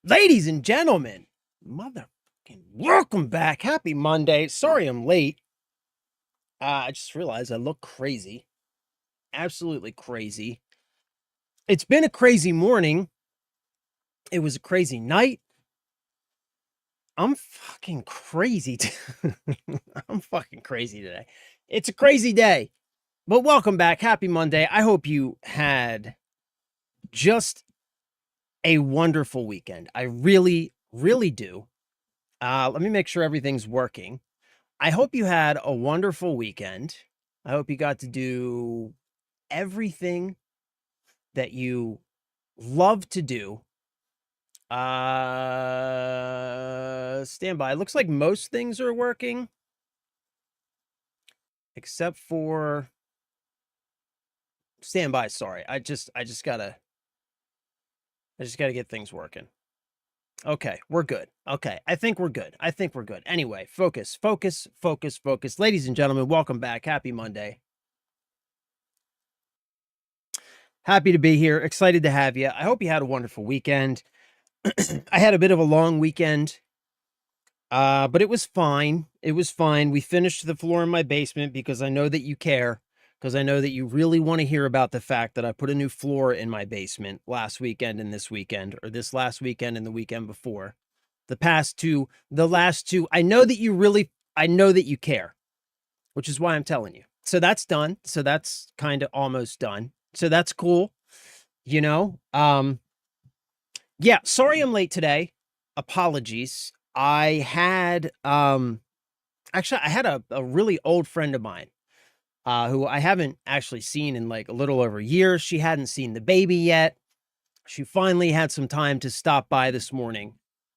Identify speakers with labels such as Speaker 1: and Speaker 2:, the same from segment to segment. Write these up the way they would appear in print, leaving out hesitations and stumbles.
Speaker 1: Ladies and gentlemen, motherfucking welcome back. Happy Monday. Sorry I'm late. I just realized I look crazy. Absolutely crazy. It's been a crazy morning. It was a crazy night. I'm fucking crazy. I'm fucking crazy today. It's a crazy day. But welcome back. Happy Monday. I hope you had just a wonderful weekend. I really, really do. Let me make sure everything's working. I hope you had a wonderful weekend. I hope you got to do everything that you love to do. Stand by. It looks like most things are working except for stand by. Sorry. I just gotta get things working. Okay, we're good. Okay, I think we're good. Anyway, focus. Ladies and gentlemen, welcome back. Happy Monday. Happy to be here. Excited to have you. I hope you had a wonderful weekend. I had a bit of a long weekend, but it was fine. We finished the floor in my basement because I know that you care, because I know that you really want to hear about the fact that I put a new floor in my basement last weekend and this weekend, or this last weekend and the weekend before. The last two, I know that you care, which is why I'm telling you. So that's done. So that's kind of almost done. So that's cool. Yeah, sorry I'm late today. Apologies. I had actually I had a really old friend of mine who I haven't actually seen in like a little over a year. She hadn't seen the baby yet. She finally had some time to stop by this morning.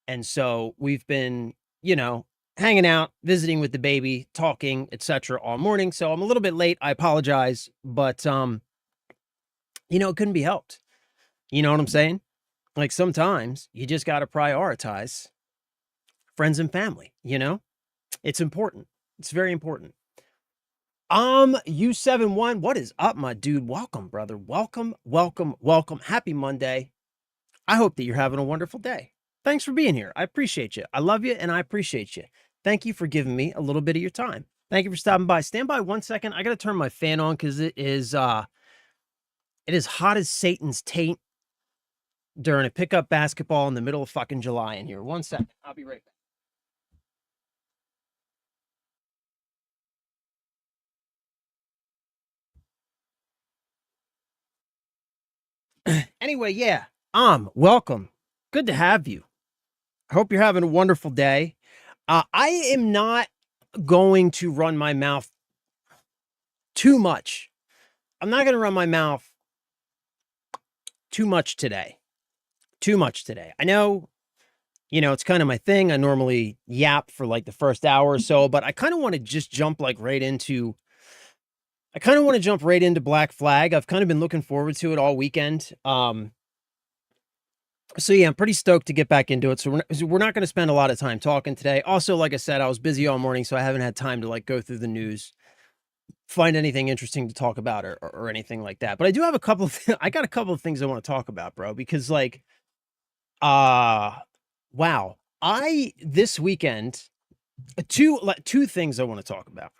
Speaker 1: And so we've been, hanging out, visiting with the baby, talking, etc. all morning. So I'm a little bit late. I apologize, but it couldn't be helped. You know what I'm saying? Like sometimes you just got to prioritize friends and family, It's important. It's very important. U71, what is up, my dude? Welcome, brother. Welcome. Happy Monday. I hope that you're having a wonderful day. Thanks for being here. I appreciate you. I love you and I appreciate you. Thank you for giving me a little bit of your time. Thank you for stopping by. Stand by 1 second. I got to turn my fan on because it is hot as Satan's taint during a pickup basketball in the middle of fucking July in here. 1 second. I'll be right back. Anyway, yeah, welcome. Good to have you. I hope you're having a wonderful day. I am not going to run my mouth too much. I'm not going to run my mouth too much today. I know, it's kind of my thing. I normally yap for like the first hour or so, but I kind of want to just jump right into Black Flag. I've kind of been looking forward to it all weekend. So yeah, I'm pretty stoked to get back into it. So we're not going to spend a lot of time talking today. Also, like I said, I was busy all morning, so I haven't had time to go through the news, find anything interesting to talk about or anything like that. But I do have I got a couple of things I want to talk about, bro, because wow. This weekend, two things I want to talk about.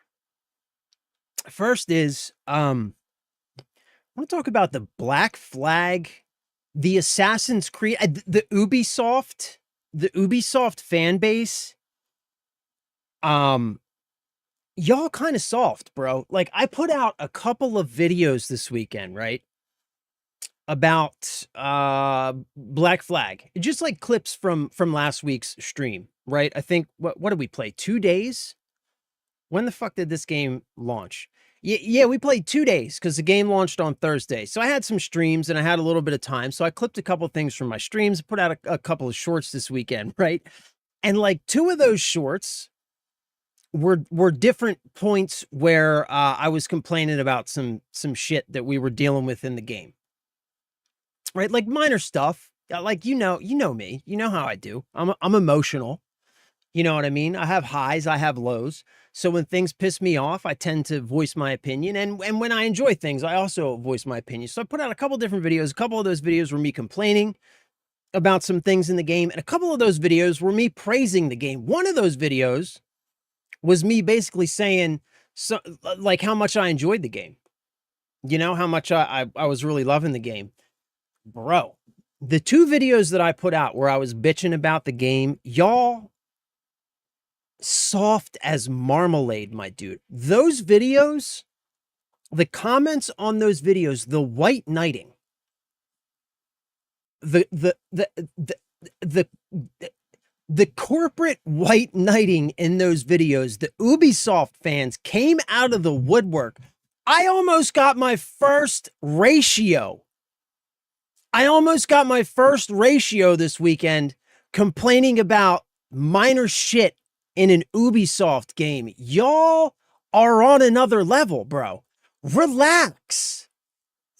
Speaker 1: First is, I want to talk about the Black Flag, the Assassin's Creed, the Ubisoft fan base. Y'all kind of soft, bro. Like I put out a couple of videos this weekend, right? About Black Flag. Just like clips from last week's stream, right? I think what did we play? 2 days? When the fuck did this game launch? Yeah, we played 2 days because the game launched on Thursday. So I had some streams and I had a little bit of time. So I clipped a couple of things from my streams, put out a couple of shorts this weekend, right? And like 2 of those shorts were different points where I was complaining about some shit that we were dealing with in the game. Right? Like minor stuff. Like me. You know how I do. I'm emotional. You know what I mean? I have highs, I have lows. So when things piss me off, I tend to voice my opinion. And when I enjoy things, I also voice my opinion. So I put out a couple different videos. A couple of those videos were me complaining about some things in the game, and a couple of those videos were me praising the game. One of those videos was me basically saying so like how much I enjoyed the game. You know, how much I was really loving the game. Bro, the two videos that I put out where I was bitching about the game, y'all soft as marmalade, my dude. Those videos, the comments on those videos, the white knighting, the the the the the, the corporate white knighting in those videos, the Ubisoft fans came out of the woodwork. I almost got my first ratio. I almost got my first ratio this weekend complaining about minor shit in an Ubisoft game. Y'all are on another level, bro. Relax.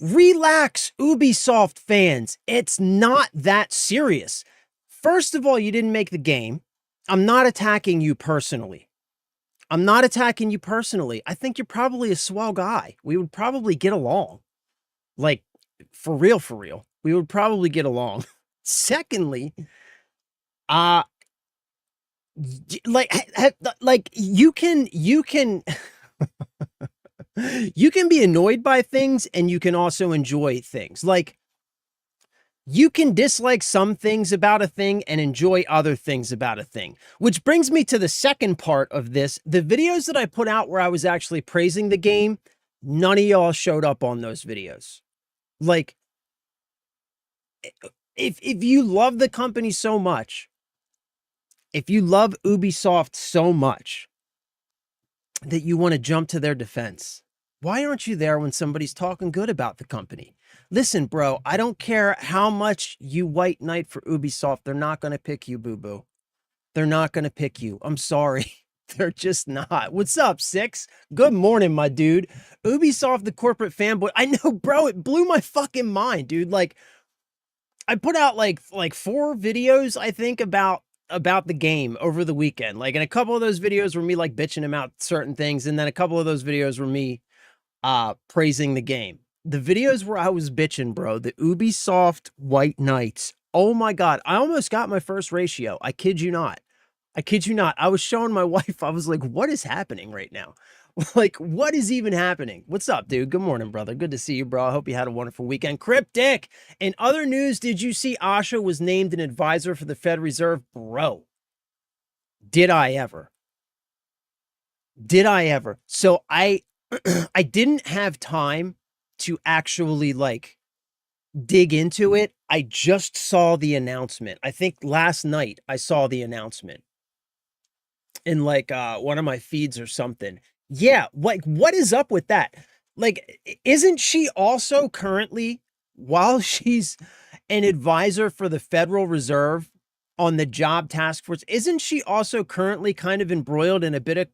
Speaker 1: Relax, Ubisoft fans. It's not that serious. First of all, you didn't make the game. I'm not attacking you personally. I'm not attacking you personally. I think you're probably a swell guy. We would probably get along. Like, for real, for real. We would probably get along. Secondly, uh like you can you can be annoyed by things and you can also enjoy things. Like you can dislike some things about a thing and enjoy other things about a thing, which brings me to the second part of this. The videos that I put out where I was actually praising the game, none of y'all showed up on those videos. Like, if you love the company so much, if you love Ubisoft so much that you want to jump to their defense, why aren't you there when somebody's talking good about the company? Listen, bro, I don't care how much you white knight for Ubisoft. They're not going to pick you, boo-boo. They're not going to pick you. I'm sorry. They're just not. What's up, Six? Good morning, my dude. Ubisoft, the corporate fanboy. I know, bro, it blew my fucking mind, dude. Like, I put out like 4 videos, I think, about the game over the weekend. Like, and a couple of those videos were me like bitching about certain things, and then a couple of those videos were me praising the game. The videos where I was bitching, bro, the Ubisoft White Knights. Oh my God, I almost got my first ratio. I kid you not. I kid you not. I was showing my wife, I was like, what is happening right now? Like, what is even happening? What's up, dude? Good morning, brother. Good to see you, bro. I hope you had a wonderful weekend. Cryptic. In other news, did you see Asha was named an advisor for the Fed Reserve? Bro, did I ever? Did I ever? So I I didn't have time to actually like dig into it. I just saw the announcement. I think last night I saw the announcement in like one of my feeds or something. Yeah, like what is up with that? Like isn't she also currently, while she's an advisor for the Federal Reserve on the job task force, isn't she also currently kind of embroiled in a bit of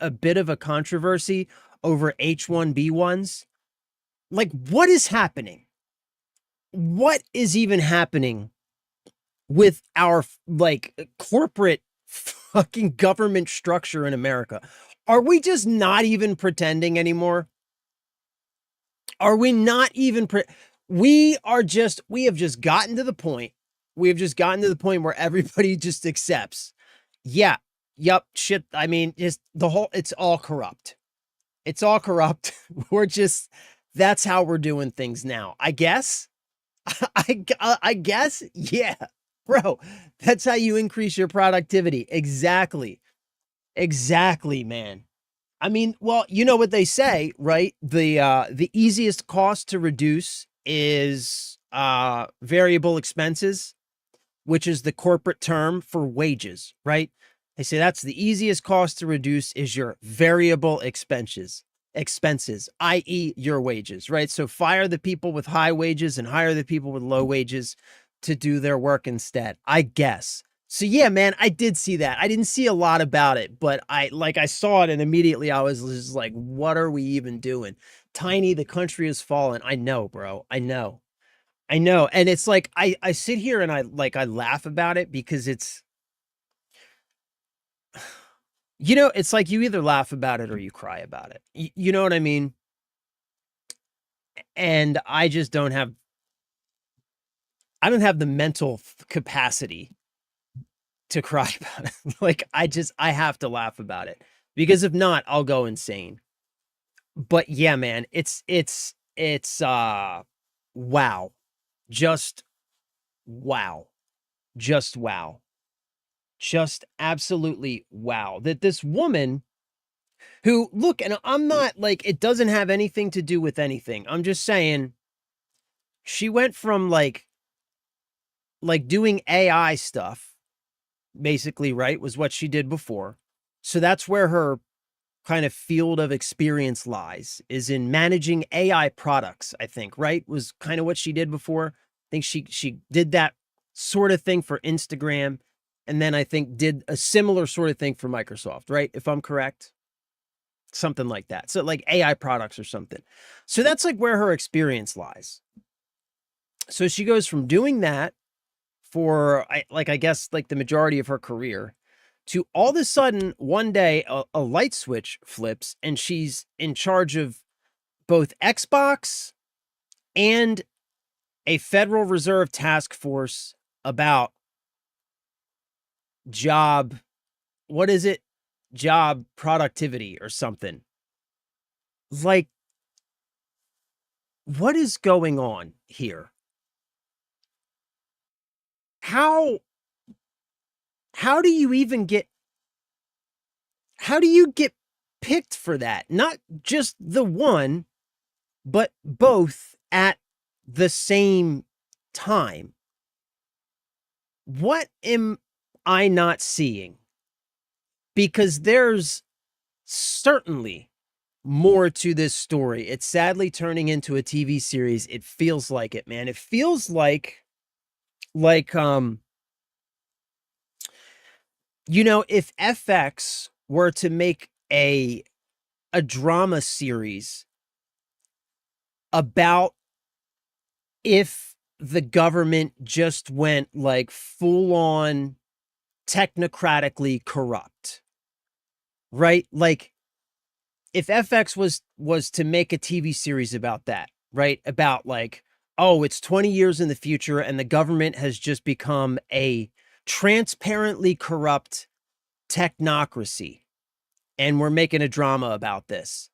Speaker 1: a bit of a controversy over H1B1s? Like what is happening? What is even happening with our like corporate fucking government structure in America? Are we just not even pretending anymore? Are we not even we have just gotten to the point. We have just gotten to the point where everybody just accepts. Yeah. Yep. Shit. I mean, just the whole, it's all corrupt. It's all corrupt. We're just, that's how we're doing things now. I guess. I guess. Yeah. Bro, that's how you increase your productivity. Exactly. Exactly, man. I mean, well, you know what they say, right? The easiest cost to reduce is variable expenses, which is the corporate term for wages, right? They say that's the easiest cost to reduce is your variable expenses, i.e. your wages, right? So fire the people with high wages and hire the people with low wages to do their work instead, I guess. So yeah, man, I did see that. I didn't see a lot about it, but I saw it and immediately I was just like, what are we even doing? Tiny, the country has fallen. I know, bro. I know. I know. And it's like I sit here and I laugh about it because it's You know, it's like you either laugh about it or you cry about it. You know what I mean? And I just don't have the mental capacity to cry about it. Like, I have to laugh about it because if not, I'll go insane. But yeah, man, wow. Just wow. Just wow. Just absolutely wow. That this woman who, look, and I'm not like, it doesn't have anything to do with anything. I'm just saying she went from like doing AI stuff, basically, right? Was what she did before. So that's where her kind of field of experience lies, is in managing AI products, I think, right? Was kind of what she did before. I think she did that sort of thing for Instagram, and then I think did a similar sort of thing for Microsoft, right? If I'm correct. Something like that. So like AI products or something. So that's like where her experience lies. So she goes from doing that for I guess like the majority of her career to all of a sudden one day a light switch flips and she's in charge of both Xbox and a Federal Reserve task force about job, what is it? Job productivity or something. Like, what is going on here? How how do you even get how do you get picked for that? Not just the one, but both at the same time. What am I not seeing? Because there's certainly more to this story. It's sadly turning into a TV series. It feels like it, man. It feels like you know, if FX were to make a drama series about if the government just went like full on technocratically corrupt, right? Like if FX was to make a TV series about that, right? About like, oh, it's 20 years in the future and the government has just become a transparently corrupt technocracy and we're making a drama about this.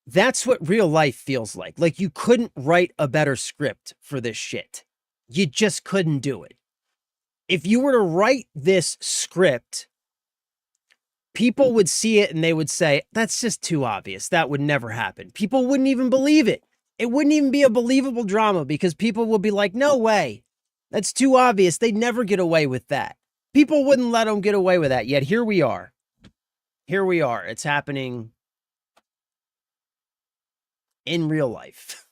Speaker 1: That's what real life feels like. Like you couldn't write a better script for this shit. You just couldn't do it. If you were to write this script, people would see it and they would say, that's just too obvious. That would never happen. People wouldn't even believe it. It wouldn't even be a believable drama because people would be like, no way. That's too obvious. They'd never get away with that. People wouldn't let them get away with that. Yet here we are. Here we are. It's happening in real life.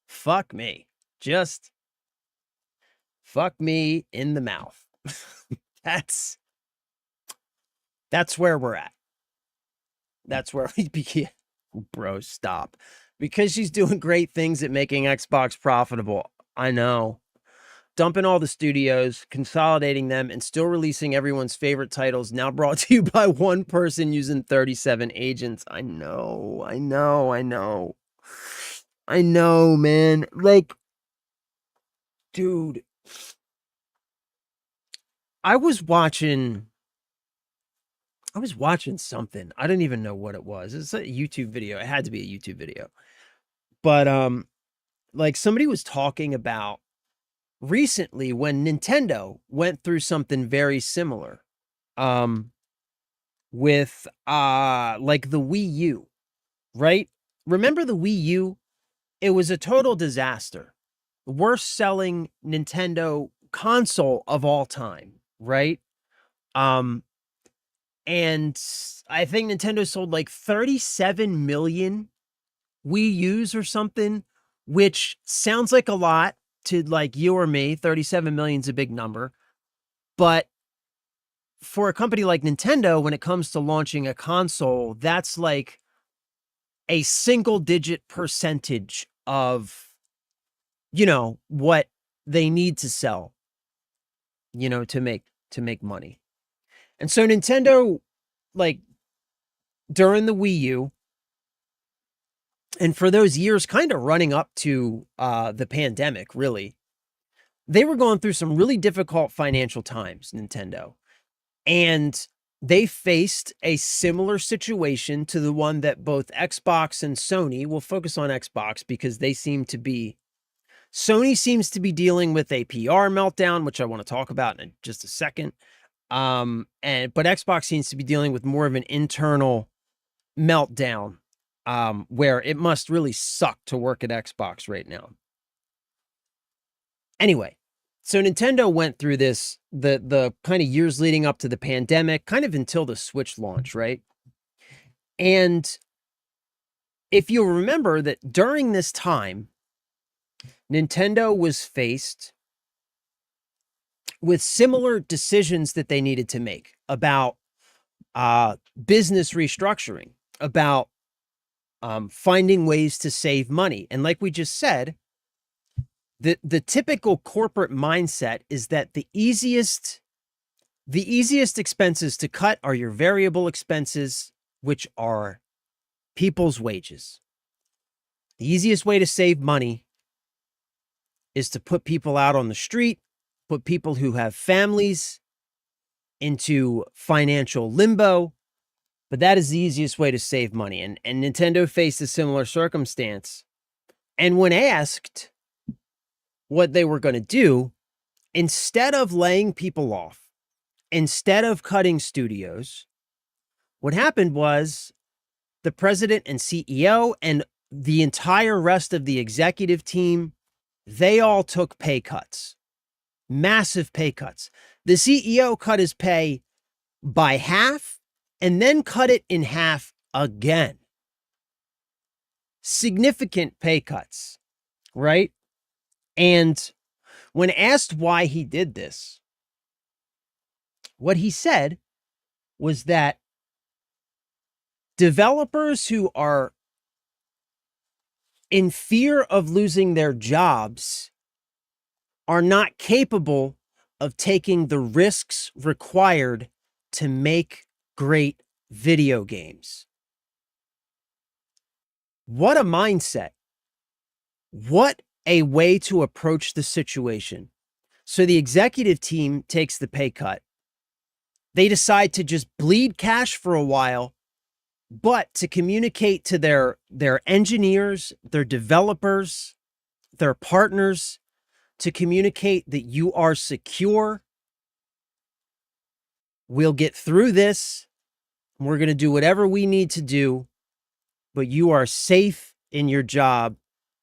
Speaker 1: Fuck me. Just fuck me in the mouth. that's where we're at. That's where we begin. Bro, stop. Because she's doing great things at making Xbox profitable. I know. Dumping all the studios, consolidating them, and still releasing everyone's favorite titles, now brought to you by one person using 37 agents. I know, man. Like, dude, I was watching something. I don't even know what it was. It's a YouTube video. It had to be a YouTube video. But like somebody was talking about recently when Nintendo went through something very similar. With like the Wii U, right? Remember the Wii U? It was a total disaster. Worst selling Nintendo console of all time, right? Um and I think Nintendo sold like 37 million Wii U's or something, which sounds like a lot to like you or me. 37 million is a big number. But for a company like Nintendo, when it comes to launching a console, that's like a single digit percentage of, you know, what they need to sell, you know, to make money. And so Nintendo, like during the Wii U, and for those years kind of running up to the pandemic, really, they were going through some really difficult financial times, Nintendo. And they faced a similar situation to the one that both Xbox and Sony, will focus on Xbox because they seem to be, Sony seems to be dealing with a PR meltdown, which I want to talk about in just a second. But Xbox seems to be dealing with more of an internal meltdown, where it must really suck to work at Xbox right now. Anyway, so Nintendo went through this, the kind of years leading up to the pandemic, kind of until the Switch launch, right? And if you'll remember that during this time, Nintendo was faced with similar decisions that they needed to make about business restructuring, about finding ways to save money. And like we just said, the typical corporate mindset is that the easiest expenses to cut are your variable expenses, which are people's wages. The easiest way to save money is to put people out on the street, put people who have families into financial limbo. But that is the easiest way to save money. And Nintendo faced a similar circumstance. And when asked what they were going to do, instead of laying people off, instead of cutting studios, what happened was the president and CEO and the entire rest of the executive team, they all took pay cuts, massive pay cuts. The CEO cut his pay by half and then cut it in half again. Significant pay cuts, right? And when asked why he did this, what he said was that developers who are in fear of losing their jobs are not capable of taking the risks required to make great video games. What a mindset. What a way to approach the situation. So the executive team takes the pay cut. They decide to just bleed cash for a while, but to communicate to their engineers, their developers, their partners, to communicate that you are secure. We'll get through this. We're going to do whatever we need to do, but you are safe in your job.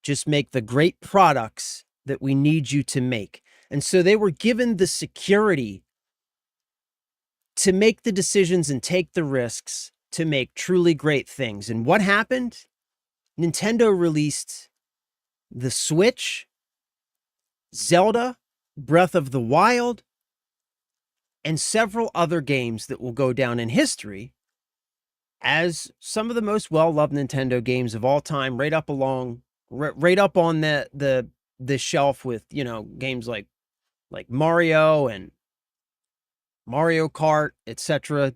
Speaker 1: Just make the great products that we need you to make. And so they were given the security to make the decisions and take the risks to make truly great things. And what happened? Nintendo released the Switch, Zelda, Breath of the Wild, and several other games that will go down in history as some of the most well-loved Nintendo games of all time, right up on the shelf with, you know, games like Mario and Mario Kart, etc.,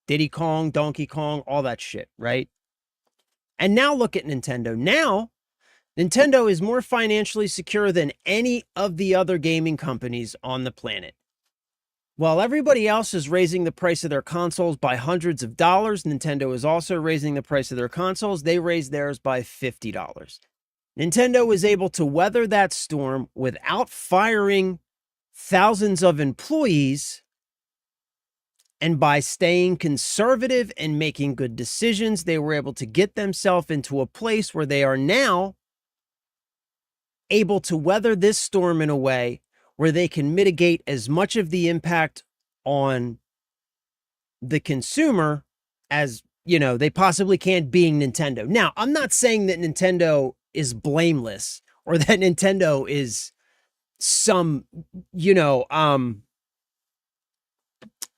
Speaker 1: Diddy Kong, Donkey Kong, all that shit, right? And now look at Nintendo. Now, Nintendo is more financially secure than any of the other gaming companies on the planet. While everybody else is raising the price of their consoles by hundreds of dollars, Nintendo is also raising the price of their consoles. They raised theirs by $50. Nintendo was able to weather that storm without firing thousands of employees, and by staying conservative and making good decisions, they were able to get themselves into a place where they are now able to weather this storm in a way where they can mitigate as much of the impact on the consumer as, you know, they possibly can, being Nintendo. Now, I'm not saying that Nintendo is blameless or that Nintendo is some, you know,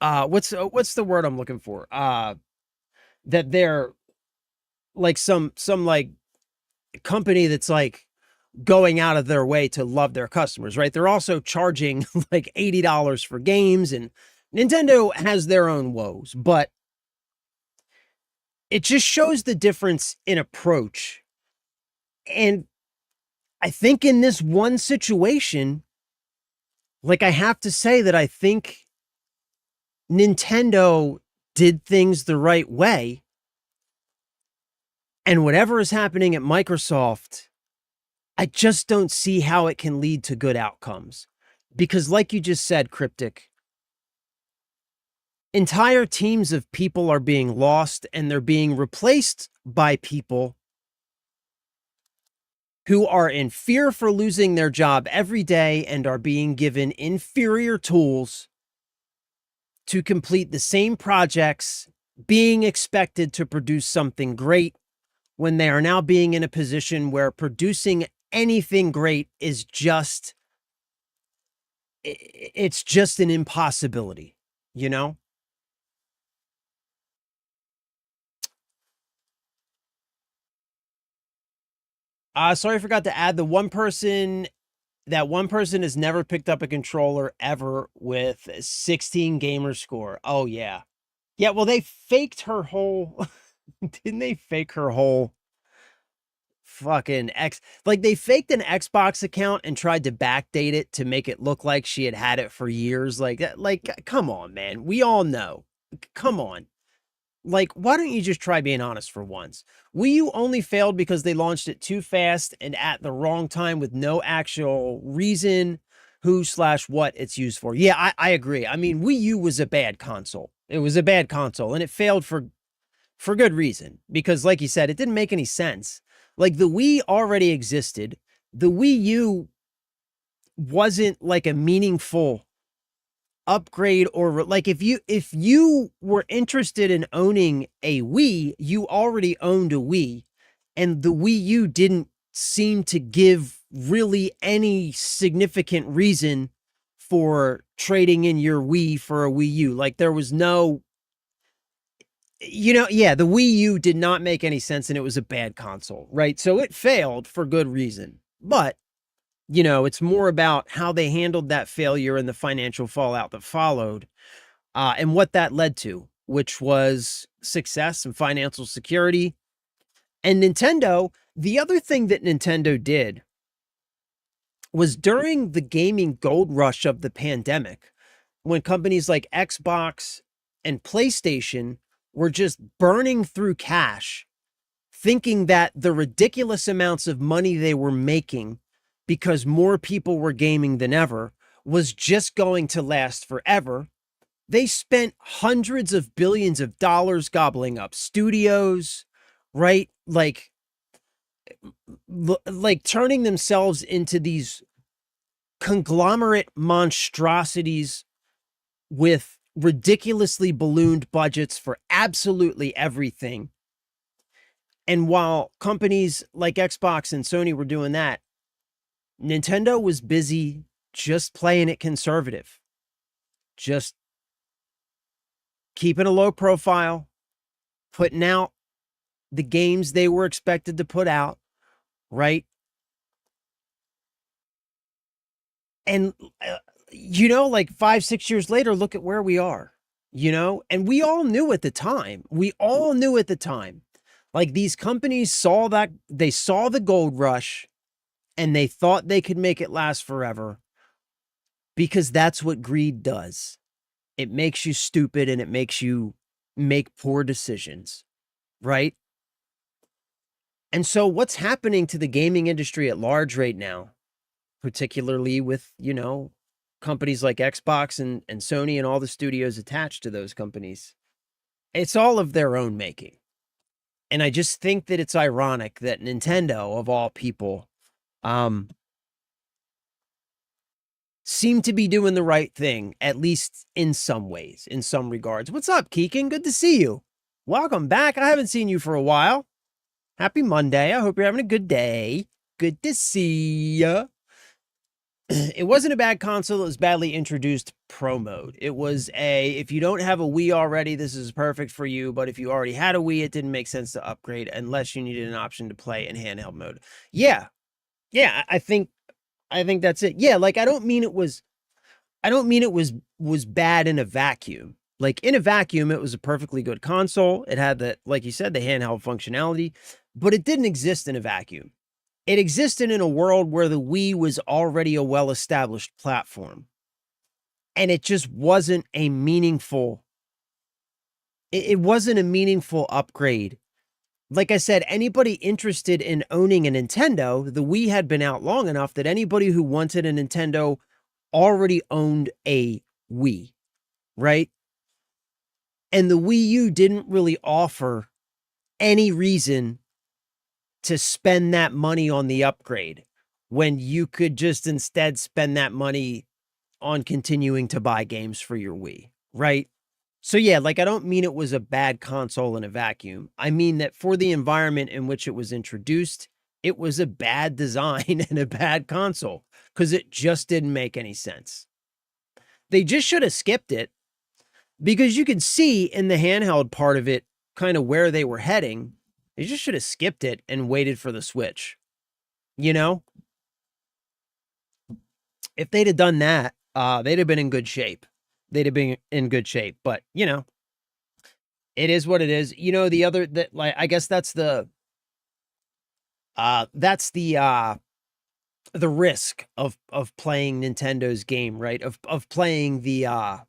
Speaker 1: what's the word I'm looking for? That they're like some like company that's like going out of their way to love their customers, right? They're also charging like $80 for games and Nintendo has their own woes, but it just shows the difference in approach. And I think in this one situation, like I have to say that I think Nintendo did things the right way. And whatever is happening at Microsoft, I just don't see how it can lead to good outcomes. Because, like you just said, Cryptic, entire teams of people are being lost and they're being replaced by people who are in fear for losing their job every day and are being given inferior tools to complete the same projects, being expected to produce something great when they are now being in a position where producing anything great is just, it's just an impossibility, you know? Sorry, I forgot to add that one person has never picked up a controller ever with 16 gamer score. Oh yeah. Yeah, well, they faked her whole, didn't they fake her whole fucking like they faked an Xbox account and tried to backdate it to make it look like she had had it for years. Like, come on, man. We all know. Come on. Like, why don't you just try being honest for once? Wii U only failed because they launched it too fast and at the wrong time with no actual reason who/what it's used for. Yeah, I agree. I mean, Wii U was a bad console. It was a bad console and it failed for good reason because, like you said, it didn't make any sense. Like, the Wii already existed. The Wii U wasn't like a meaningful upgrade, or like if you were interested in owning a Wii, you already owned a Wii, and the Wii U didn't seem to give really any significant reason for trading in your Wii for a Wii U. Like, there was no, yeah, the Wii U did not make any sense and it was a bad console, right? So it failed for good reason. But, it's more about how they handled that failure and the financial fallout that followed, and what that led to, which was success and financial security. And Nintendo, the other thing that Nintendo did was during the gaming gold rush of the pandemic, when companies like Xbox and PlayStation were just burning through cash, thinking that the ridiculous amounts of money they were making because more people were gaming than ever was just going to last forever. They spent hundreds of billions of dollars gobbling up studios, right? Like turning themselves into these conglomerate monstrosities with ridiculously ballooned budgets for absolutely everything. And while companies like Xbox and Sony were doing that, Nintendo was busy just playing it conservative, just keeping a low profile, putting out the games they were expected to put out, right? And, like 5-6 years later, look at where we are, and we all knew at the time, like, these companies they saw the gold rush and they thought they could make it last forever because that's what greed does. It makes you stupid and it makes you make poor decisions, right? And so what's happening to the gaming industry at large right now, particularly with, companies like Xbox and Sony and all the studios attached to those companies, it's all of their own making. And I just think that it's ironic that Nintendo, of all people, seem to be doing the right thing, at least in some ways, in some regards. What's up, Keegan? Good to see you. Welcome back. I haven't seen you for a while. Happy Monday. I hope you're having a good day. Good to see ya. It wasn't a bad console. It was badly introduced pro mode. It was if you don't have a Wii already, this is perfect for you. But if you already had a Wii, it didn't make sense to upgrade unless you needed an option to play in handheld mode. Yeah. Yeah. I think that's it. Yeah. Like, I don't mean it was I don't mean it was bad in a vacuum. Like, in a vacuum, it was a perfectly good console. It had the, like you said, the handheld functionality, but it didn't exist in a vacuum. It existed in a world where the Wii was already a well-established platform, and it just wasn't a meaningful it wasn't a meaningful upgrade. Like I said, anybody interested in owning a Nintendo, the Wii had been out long enough that anybody who wanted a Nintendo already owned a Wii, right? And the Wii U didn't really offer any reason to spend that money on the upgrade when you could just instead spend that money on continuing to buy games for your Wii, right? So yeah, like, I don't mean it was a bad console in a vacuum. I mean that for the environment in which it was introduced, it was a bad design and a bad console because it just didn't make any sense. They just should have skipped it because you can see in the handheld part of it kind of where they were heading. They just should have skipped it and waited for the Switch. You know, if they'd have done that, they'd have been in good shape. They'd have been in good shape. But, it is what it is. The other that, like, I guess that's the risk of playing Nintendo's game, right? Of playing the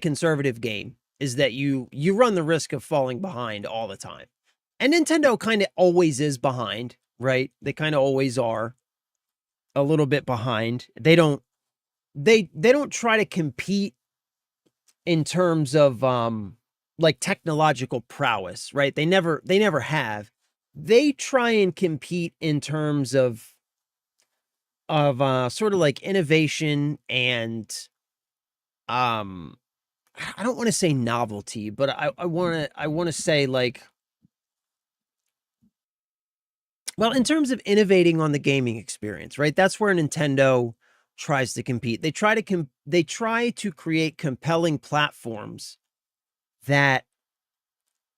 Speaker 1: conservative game is that you run the risk of falling behind all the time. And Nintendo kind of always is behind, right? They kind of always are a little bit behind. They don't try to compete in terms of like technological prowess, right? They never have. They try and compete in terms of sort of like innovation and um I don't want to say novelty, but I want to say, like, well, in terms of innovating on the gaming experience, right? That's where Nintendo tries to compete. They try to create compelling platforms that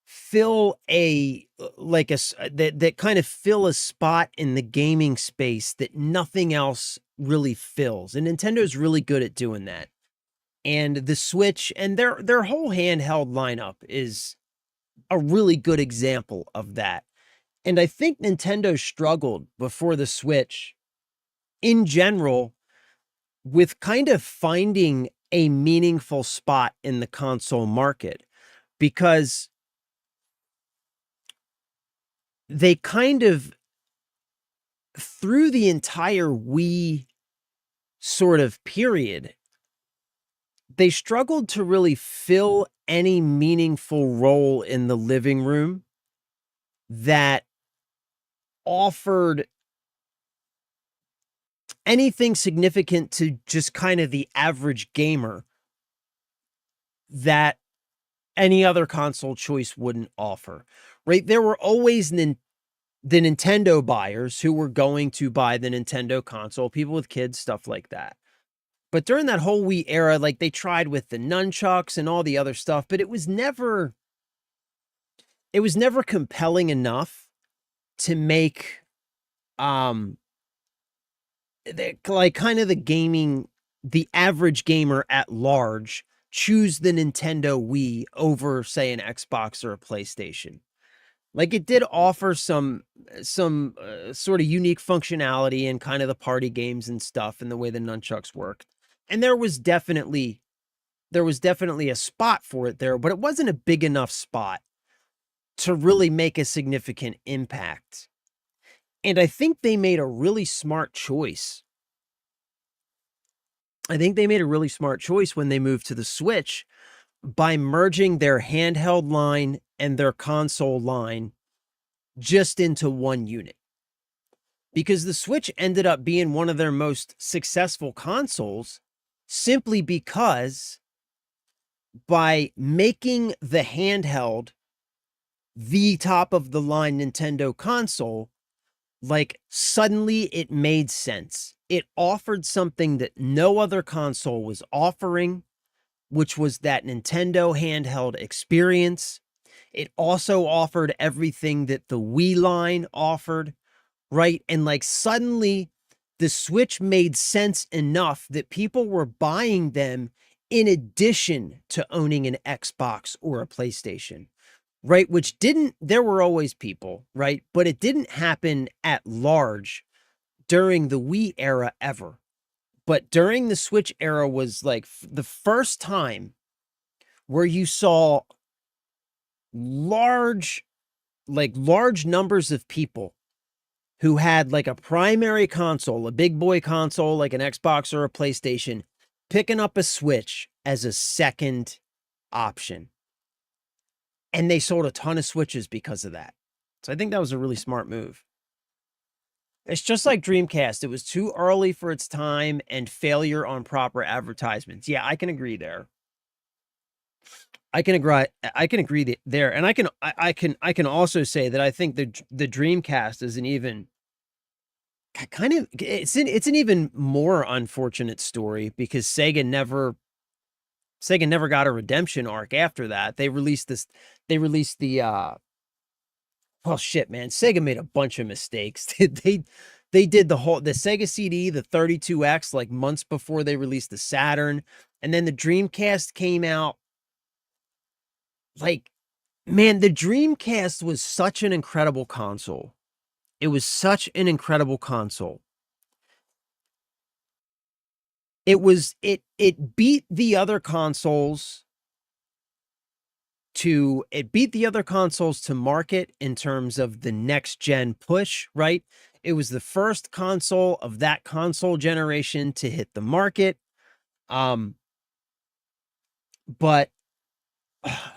Speaker 1: fill that kind of fill a spot in the gaming space that nothing else really fills. And Nintendo's really good at doing that. And the Switch and their whole handheld lineup is a really good example of that. And I think Nintendo struggled before the Switch in general with kind of finding a meaningful spot in the console market because they kind of, through the entire Wii sort of period, they struggled to really fill any meaningful role in the living room that offered anything significant to just kind of the average gamer that any other console choice wouldn't offer, right? There were always the Nintendo buyers who were going to buy the Nintendo console, people with kids, stuff like that. But during that whole Wii era, like, they tried with the nunchucks and all the other stuff, but it was never compelling enough to make like kind of the average gamer at large choose the Nintendo Wii over, say, an Xbox or a PlayStation. Like, it did offer some sort of unique functionality in kind of the party games and stuff and the way the nunchucks worked. And there was definitely a spot for it there, but it wasn't a big enough spot to really make a significant impact. And I think they made a really smart choice. I think they made a really smart choice when they moved to the Switch by merging their handheld line and their console line just into one unit. Because the Switch ended up being one of their most successful consoles simply because by making the handheld the top of the line Nintendo console, like, suddenly it made sense. It offered something that no other console was offering, which was that Nintendo handheld experience. It also offered everything that the Wii line offered, right? And, like, suddenly the Switch made sense enough that people were buying them in addition to owning an Xbox or a PlayStation, right? Which didn't, there were always people, right? But it didn't happen at large during the Wii era ever. But during the Switch era was like the first time where you saw large, like large numbers of people who had like a primary console, a big boy console, like an Xbox or a PlayStation, picking up a Switch as a second option. And they sold a ton of Switches because of that. So I think that was a really smart move. It's just like Dreamcast. It was too early for its time and failure on proper advertisements. Yeah, I can agree there. I can agree there. And I can also say that I think the Dreamcast is an even kind of it's an even more unfortunate story because Sega never got a redemption arc after that. They released the well shit, man. Sega made a bunch of mistakes. They did the Sega CD, the 32X, like months before they released the Saturn, and then the Dreamcast came out. Like, man, the Dreamcast was such an incredible console. It was such an incredible console. It beat the other consoles to market in terms of the next gen push, right? It was the first console of that console generation to hit the market. But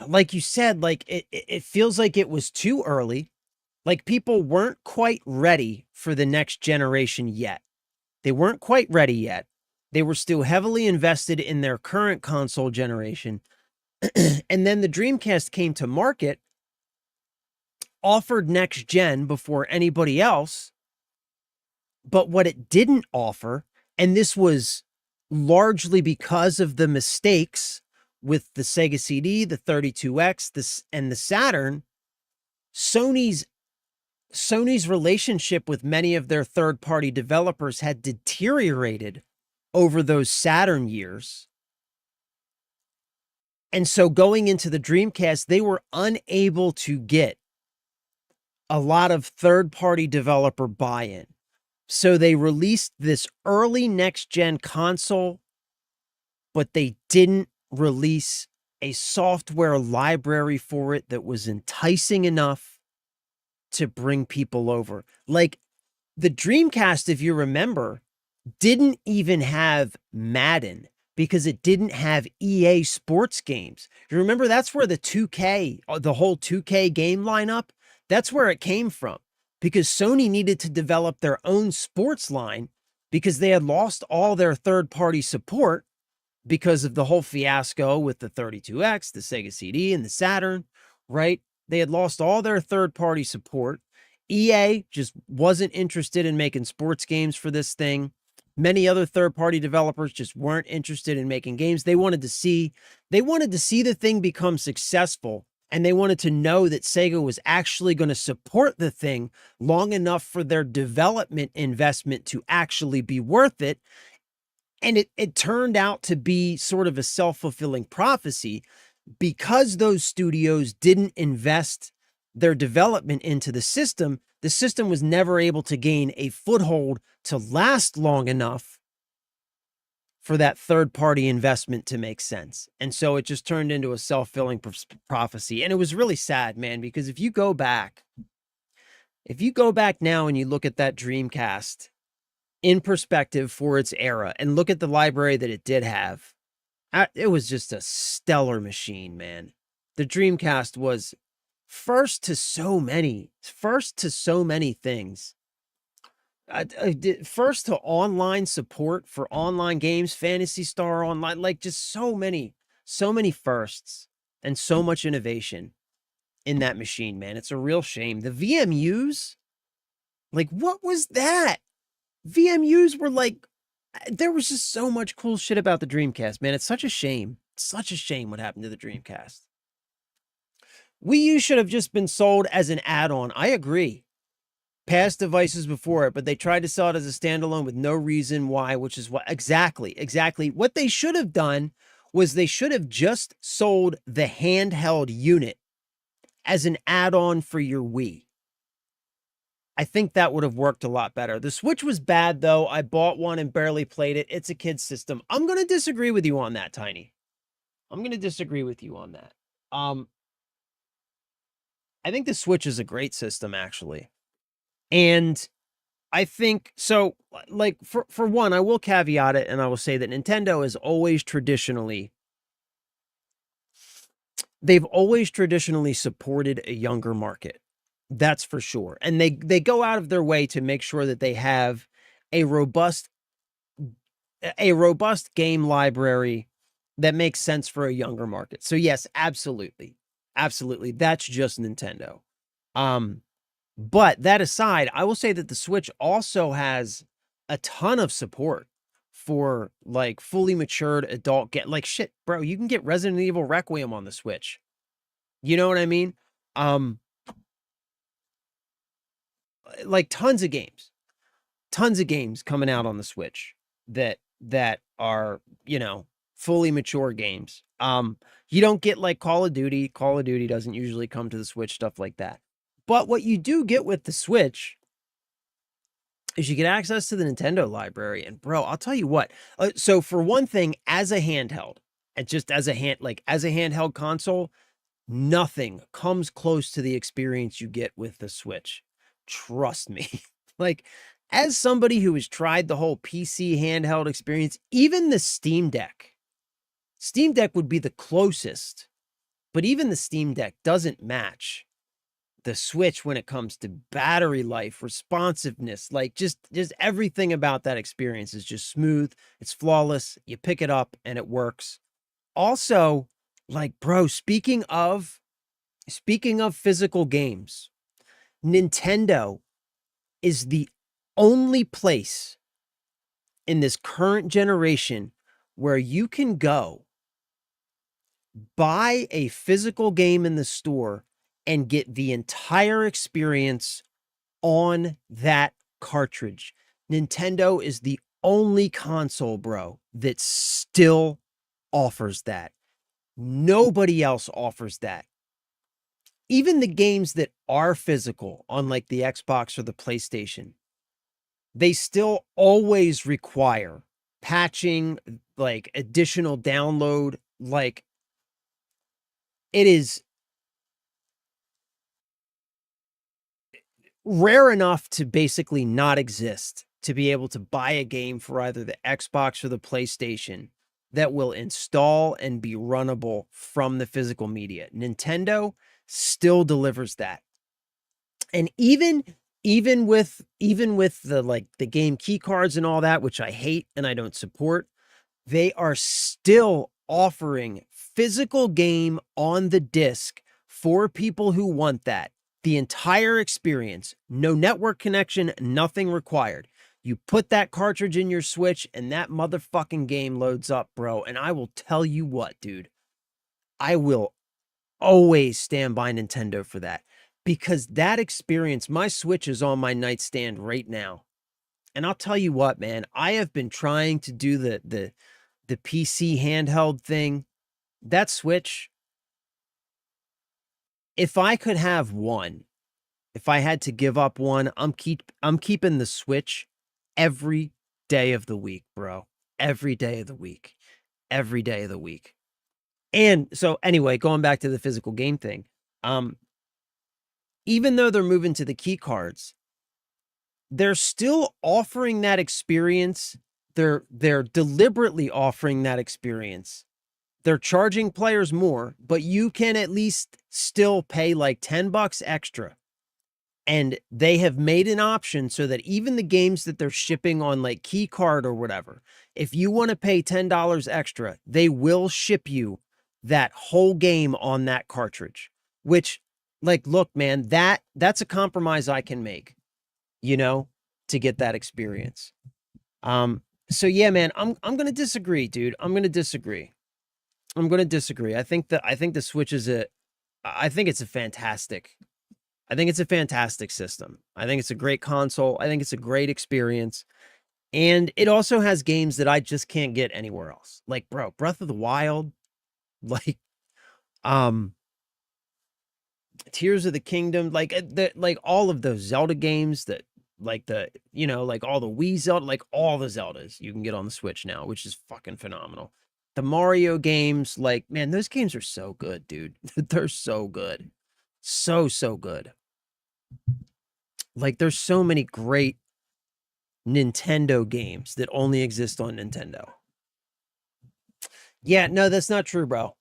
Speaker 1: like you said, like it feels like it was too early. Like people weren't quite ready for the next generation yet. They weren't quite ready yet. They were still heavily invested in their current console generation. And then the Dreamcast came to market, offered next gen before anybody else. But what it didn't offer, and this was largely because of the mistakes with the Sega CD, the 32X, and the Saturn, Sony's relationship with many of their third-party developers had deteriorated over those Saturn years. And so going into the Dreamcast, they were unable to get a lot of third-party developer buy-in. So they released this early next-gen console, but they didn't release a software library for it that was enticing enough to bring people over. Like the Dreamcast, if you remember, didn't even have Madden because it didn't have EA sports games. You remember that's where the 2K, the whole 2K game lineup, that's where it came from because Sony needed to develop their own sports line because they had lost all their third-party support because of the whole fiasco with the 32X, the Sega CD, and the Saturn, right? They had lost all their third-party support. EA just wasn't interested in making sports games for this thing. Many other third-party developers just weren't interested in making games. They wanted to see the thing become successful, and they wanted to know that Sega was actually going to support the thing long enough for their development investment to actually be worth it. And it turned out to be sort of a self-fulfilling prophecy because those studios didn't invest their development into the system was never able to gain a foothold to last long enough for that third-party investment to make sense. And so it just turned into a self-fulfilling prophecy. And it was really sad, man, because if you go back now and you look at that Dreamcast in perspective for its era and look at the library that it did have, it was just a stellar machine, man. The Dreamcast was first to so many things. First to online support for online games, Phantasy Star Online, like just so many firsts and so much innovation in that machine, man. It's a real shame. The VMUs, like what was that? VMUs were like, there was just so much cool shit about the Dreamcast, man. It's such a shame. It's such a shame what happened to the Dreamcast. Wii U should have just been sold as an add-on. I agree. past devices before it, but they tried to sell it as a standalone with no reason why, which is what exactly. What they should have done was they should have just sold the handheld unit as an add-on for your Wii. I think that would have worked a lot better. The Switch was bad, though. I bought one and barely played it. It's a kid's system. I'm going to disagree with you on that, Tiny. I'm going to disagree with you on that. I think the Switch is a great system, actually. And I think, so, like, for one, I will caveat it, and I will say that Nintendo is always traditionally, they've always traditionally supported a younger market. That's for sure. And they go out of their way to make sure that they have a robust game library that makes sense for a younger market. So yes, absolutely. Absolutely. That's just Nintendo. But that aside, I will say that the Switch also has a ton of support for like fully matured adult like shit, bro, you can get Resident Evil Requiem on the Switch. You know what I mean? Like tons of games coming out on the Switch that are, you know, fully mature games. You don't get like Call of Duty. Call of Duty doesn't usually come to the Switch, stuff like that. But what you do get with the Switch is you get access to the Nintendo library. And bro, I'll tell you what. So for one thing, as a handheld, and just as a handheld console, nothing comes close to the experience you get with the Switch. Trust me. Like, as somebody who has tried the whole PC handheld experience, even the Steam Deck would be the closest, but even the Steam Deck doesn't match the Switch when it comes to battery life, responsiveness, like just everything about that experience is just smooth. It's flawless. You pick it up and it works. Also, like, bro, speaking of physical games, Nintendo is the only place in this current generation where you can go buy a physical game in the store and get the entire experience on that cartridge. Nintendo is the only console, bro, that still offers that. Nobody else offers that. Even the games that are physical on like the Xbox or the PlayStation, they still always require patching, like additional download. Like, it is rare enough to basically not exist to be able to buy a game for either the Xbox or the PlayStation that will install and be runnable from the physical media. Nintendo still delivers that. And even with the like the game key cards and all that, which I hate and I don't support, they are still offering physical game on the disc for people who want that. The entire experience, no network connection, nothing required. You put that cartridge in your Switch and that motherfucking game loads up, bro. And I will tell you what, dude, I will always stand by Nintendo for that, because that experience, my Switch is on my nightstand right now. And I'll tell you what, man, I have been trying to do the PC handheld thing. That Switch, if I could have one, if I had to give up one, I'm keeping the Switch every day of the week, bro. Every day of the week. Every day of the week. And so anyway, going back to the physical game thing, even though they're moving to the key cards, they're still offering that experience. They're deliberately offering that experience. They're charging players more, but you can at least still pay like $10 extra. And they have made an option so that even the games that they're shipping on like key card or whatever, if you want to pay $10 extra, they will ship you that whole game on that cartridge. Which, like, look, man, that's a compromise I can make, you know, to get that experience. So yeah, man, I'm gonna disagree, dude. I'm gonna disagree. I think the Switch is I think it's a fantastic I think it's a fantastic system. I think it's a great console. I think it's a great experience. And it also has games that I just can't get anywhere else. Like, bro, Breath of the Wild, like, um, Tears of the Kingdom, like like all of those Zelda games that like like all the Wii Zelda, like all the Zeldas you can get on the Switch now, which is fucking phenomenal. The Mario games, like, man, those games are so good, dude. They're so good. So good. Like, there's so many great Nintendo games that only exist on Nintendo. Yeah, no, that's not true, bro.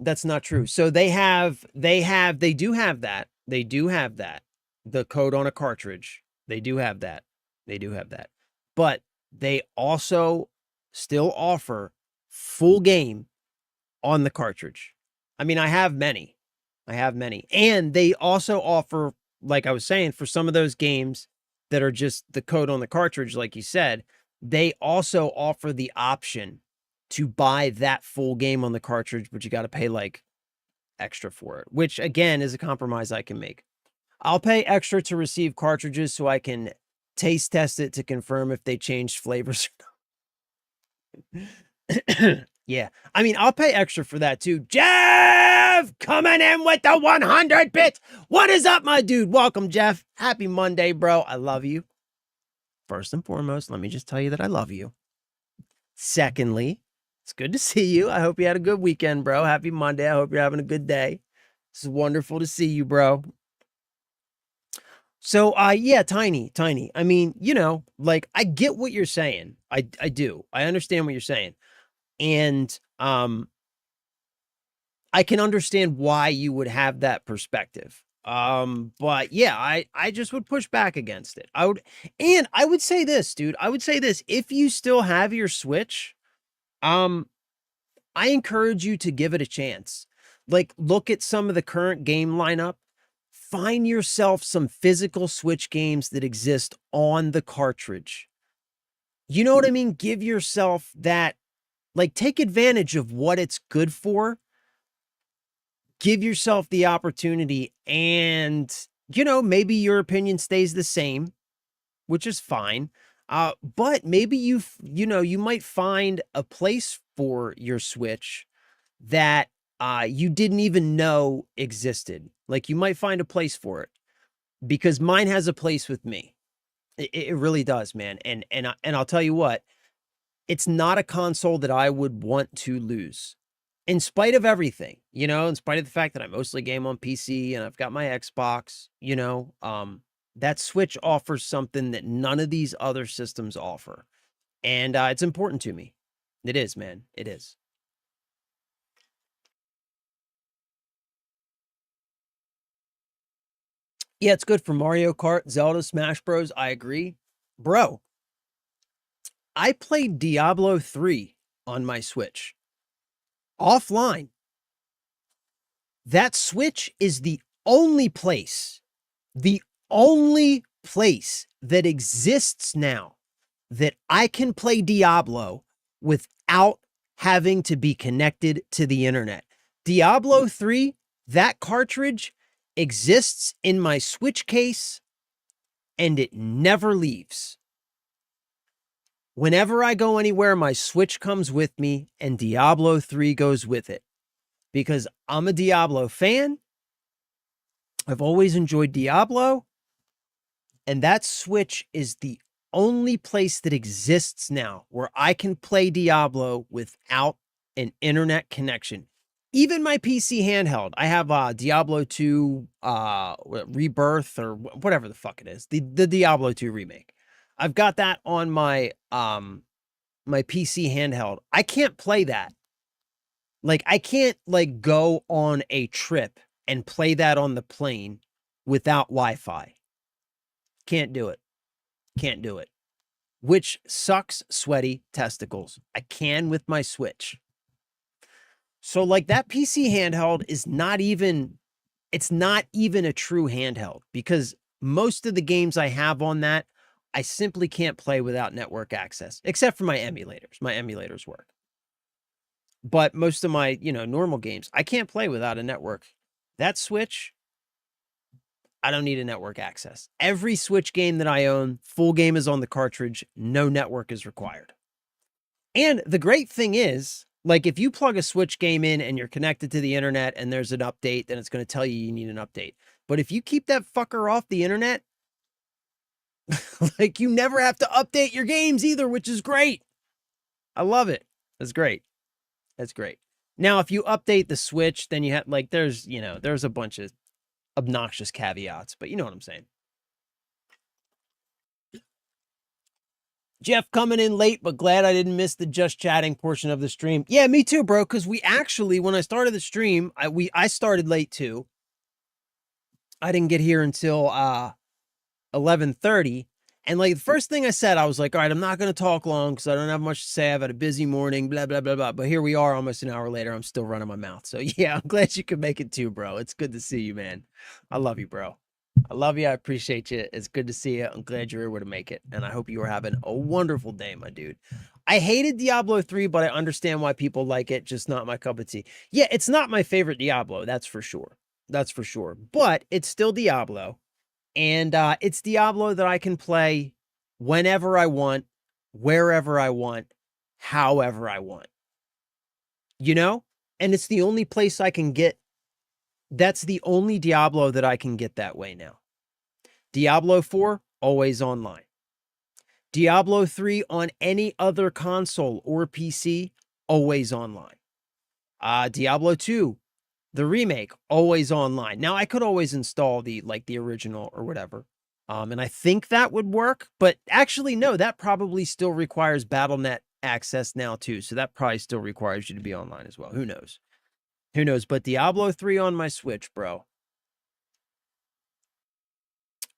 Speaker 1: That's not true. So they do have that. They do have that. The code on a cartridge. They do have that. They do have that. But they also still offer full game on the cartridge. I mean, I have many. I have many. And they also offer, like I was saying, for some of those games that are just the code on the cartridge, like you said, they also offer the option to buy that full game on the cartridge, but you got to pay like extra for it, which again is a compromise I can make. I'll pay extra to receive cartridges so I can taste test it to confirm if they changed flavors. Yeah. I mean, I'll pay extra for that too. Jeff coming in with the 100 bits. What is up, my dude? Welcome, Jeff. Happy Monday, bro. I love you. First and foremost, let me just tell you that I love you. Secondly, it's good to see you. I hope you had a good weekend, bro. Happy Monday. I hope you're having a good day. It's wonderful to see you, bro. So, yeah, Tiny. I mean, like, I get what you're saying. I do. I understand what you're saying. And, I can understand why you would have that perspective. But yeah, I just would push back against it. I would say this, dude. I would say this. If you still have your Switch, I encourage you to give it a chance. Like, look at some of the current game lineup. Find yourself some physical Switch games that exist on the cartridge. You know what I mean? Give yourself that, like, take advantage of what it's good for. Give yourself the opportunity, and, maybe your opinion stays the same, which is fine. But maybe you might find a place for your Switch that you didn't even know existed. Like, you might find a place for it, because mine has a place with me. It really does, man. And I'll tell you what, it's not a console that I would want to lose. In spite of everything, in spite of the fact that I mostly game on PC and I've got my Xbox, that Switch offers something that none of these other systems offer. And it's important to me. It is, man. It is. Yeah, it's good for Mario Kart, Zelda, Smash Bros. I agree. Bro, I played Diablo 3 on my Switch offline. That Switch is the only place that exists now that I can play Diablo without having to be connected to the internet. Diablo 3, that cartridge exists in my Switch case, and it never leaves. Whenever I go anywhere, my Switch comes with me, and Diablo 3 goes with it. Because I'm a Diablo fan. I've always enjoyed Diablo. And that Switch is the only place that exists now where I can play Diablo without an internet connection. Even my PC handheld, I have Diablo 2 Rebirth, or whatever the fuck it is, the Diablo 2 remake. I've got that on my my PC handheld. I can't play that. Like, I can't, like, go on a trip and play that on the plane without Wi-Fi. Can't do it. Can't do it. Which sucks, sweaty testicles. I can with my Switch. So, like, that PC handheld is not even a true handheld, because most of the games I have on that, I simply can't play without network access, except for my emulators. My emulators work. But most of my, normal games, I can't play without a network. That Switch, I don't need a network access. Every Switch game that I own, full game is on the cartridge. No network is required. And the great thing is, like, if you plug a Switch game in and you're connected to the internet and there's an update, then it's going to tell you you need an update. But if you keep that fucker off the internet, like, you never have to update your games either, which is great. I love it. That's great. That's great. Now, if you update the Switch, then you have, like, there's a bunch of obnoxious caveats, but you know what I'm saying. Jeff coming in late, but glad I didn't miss the just chatting portion of the stream. Yeah, me too, bro. Because we actually, when I started the stream, I started late too. I didn't get here until 11:30. And like the first thing I said, I was like, all right, I'm not going to talk long because I don't have much to say. I've had a busy morning, blah, blah, blah, blah. But here we are almost an hour later. I'm still running my mouth. So yeah, I'm glad you could make it too, bro. It's good to see you, man. I love you, bro. I love you. I appreciate you. It's good to see you. I'm glad you're able to make it. And I hope you are having a wonderful day, my dude. I hated Diablo 3, but I understand why people like it. Just not my cup of tea. Yeah, it's not my favorite Diablo. That's for sure. That's for sure. But it's still Diablo. And it's Diablo that I can play whenever I want, wherever I want, however I want. You know? And it's the only place I can get. That's the only Diablo that I can get that way now. Diablo 4, always online. Diablo 3 on any other console or PC, always online. Diablo 2, the remake, always online. Now, I could always install the original or whatever. And I think that would work, but actually, no, that probably still requires BattleNet access now too. So that probably still requires you to be online as well. Who knows? Who knows? But Diablo 3 on my Switch, bro,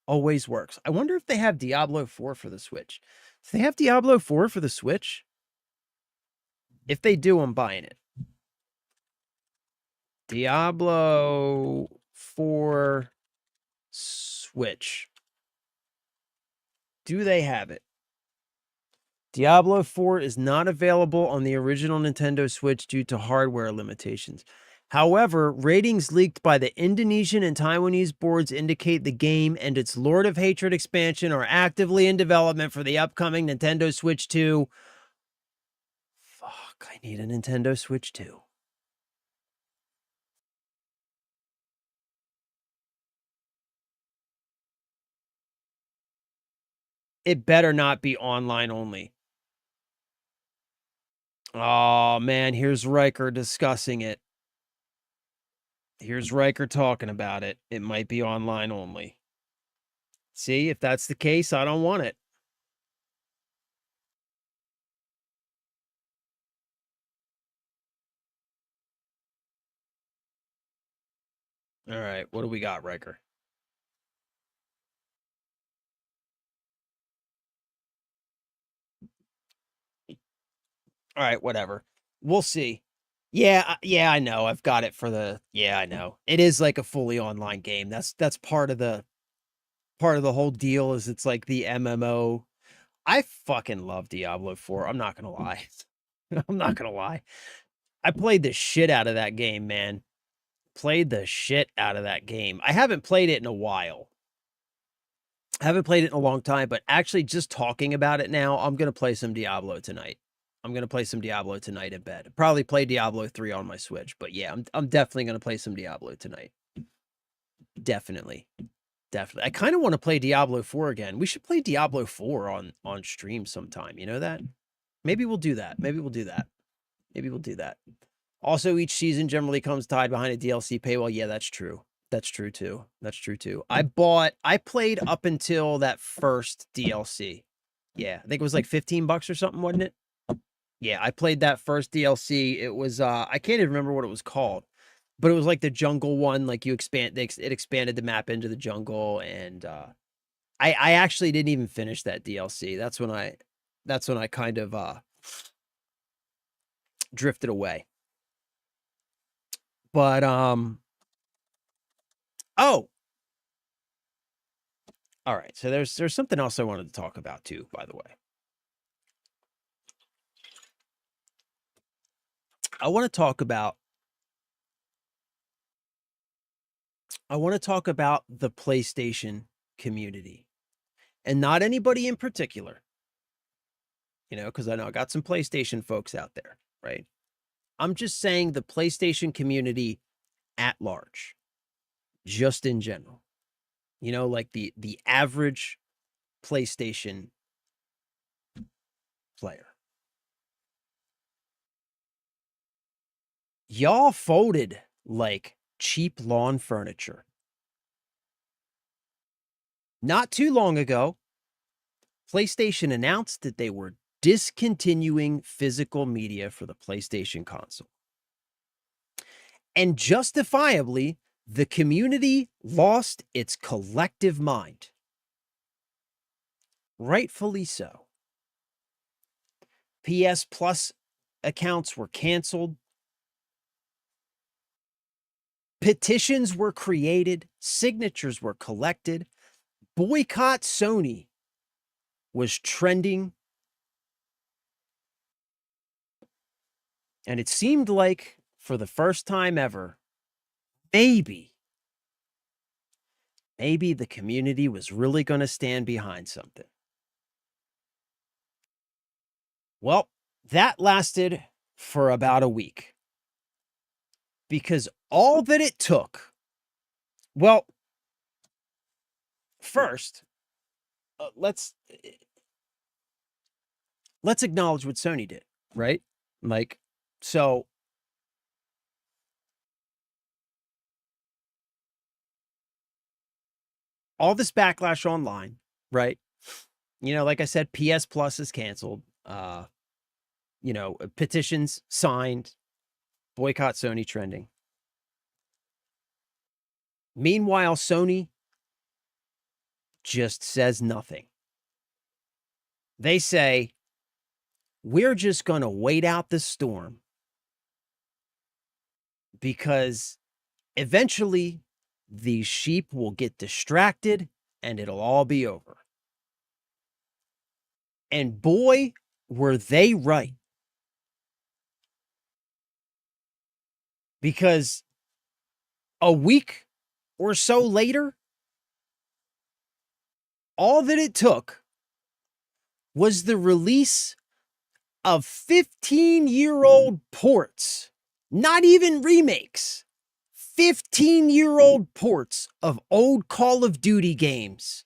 Speaker 1: always works. I wonder if they have Diablo 4 for the Switch. If they have Diablo 4 for the Switch, if they do, I'm buying it. Diablo 4 Switch. Do they have it? Diablo 4 is not available on the original Nintendo Switch due to hardware limitations. However, ratings leaked by the Indonesian and Taiwanese boards indicate the game and its Lord of Hatred expansion are actively in development for the upcoming Nintendo Switch 2. Fuck, I need a Nintendo Switch 2. It better not be online only. Oh, man, here's Riker discussing it. Here's Riker talking about it. It might be online only. See, if that's the case, I don't want it. All right, what do we got, Riker? All right, whatever. We'll see. Yeah, yeah, I know. I've got it for the. Yeah, I know. It is like a fully online game. That's part of the whole deal. Is it's like the MMO. I fucking love Diablo 4. I'm not gonna lie. I'm not gonna lie. I played the shit out of that game, man. Played the shit out of that game. I haven't played it in a while. I haven't played it in a long time, but actually just talking about it now, I'm going to play some Diablo tonight. I'm going to play some Diablo tonight in bed. Probably play Diablo 3 on my Switch, but yeah, I'm definitely going to play some Diablo tonight. Definitely. Definitely. I kind of want to play Diablo 4 again. We should play Diablo 4 on stream sometime. You know that? Maybe we'll do that. Maybe we'll do that. Maybe we'll do that. Also, each season generally comes tied behind a DLC paywall. Yeah, that's true. That's true too. That's true too. I played up until that first DLC. Yeah, I think it was like $15 or something, wasn't it? Yeah, I played that first DLC. It was I can't even remember what it was called, but it was like the jungle one. Like it expanded the map into the jungle, and I actually didn't even finish that DLC. That's when I kind of drifted away. But oh, all right. So there's something else I wanted to talk about too, by the way. I want to talk about I want to talk about the PlayStation community, and not anybody in particular, because I know I got some PlayStation folks out there, right? I'm just saying the PlayStation community at large, just in general. Like the average PlayStation player. Y'all folded like cheap lawn furniture. Not too long ago, PlayStation announced that they were discontinuing physical media for the PlayStation console. And justifiably, the community lost its collective mind. Rightfully so. PS Plus accounts were canceled. Petitions were created. Signatures were collected. Boycott Sony was trending. And it seemed like, for the first time ever, maybe the community was really going to stand behind something. Well, that lasted for about a week. Because all that it took, well, first, let's acknowledge what Sony did, right? Like, so all this backlash online, right? Like I said, PS Plus is canceled. Petitions signed, boycott Sony trending. Meanwhile, Sony just says nothing. They say, we're just going to wait out the storm because eventually these sheep will get distracted and it'll all be over. And boy, were they right. Because a week or so later, all that it took was the release of 15-year-old ports, not even remakes, 15-year-old ports of old Call of Duty games.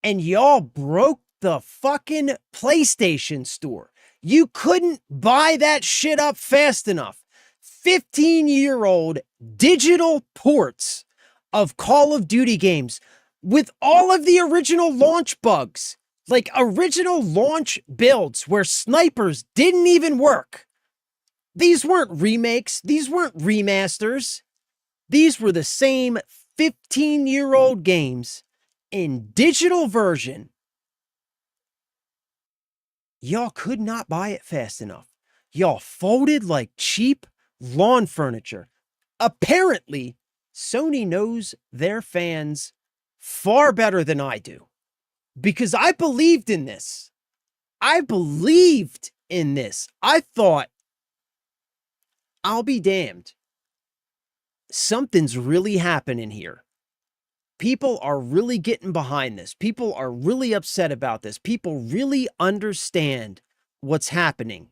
Speaker 1: And y'all broke the fucking PlayStation Store. You couldn't buy that shit up fast enough. 15-year-old digital ports of Call of Duty games with all of the original launch bugs, like original launch builds where snipers didn't even work. These weren't remakes. These weren't remasters. These were the same 15-year-old games in digital version. Y'all could not buy it fast enough. Y'all folded like cheap lawn furniture. Apparently, Sony knows their fans far better than I do. Because I believed in this. I believed in this. I thought, I'll be damned. Something's really happening here. People are really getting behind this. People are really upset about this. People really understand what's happening.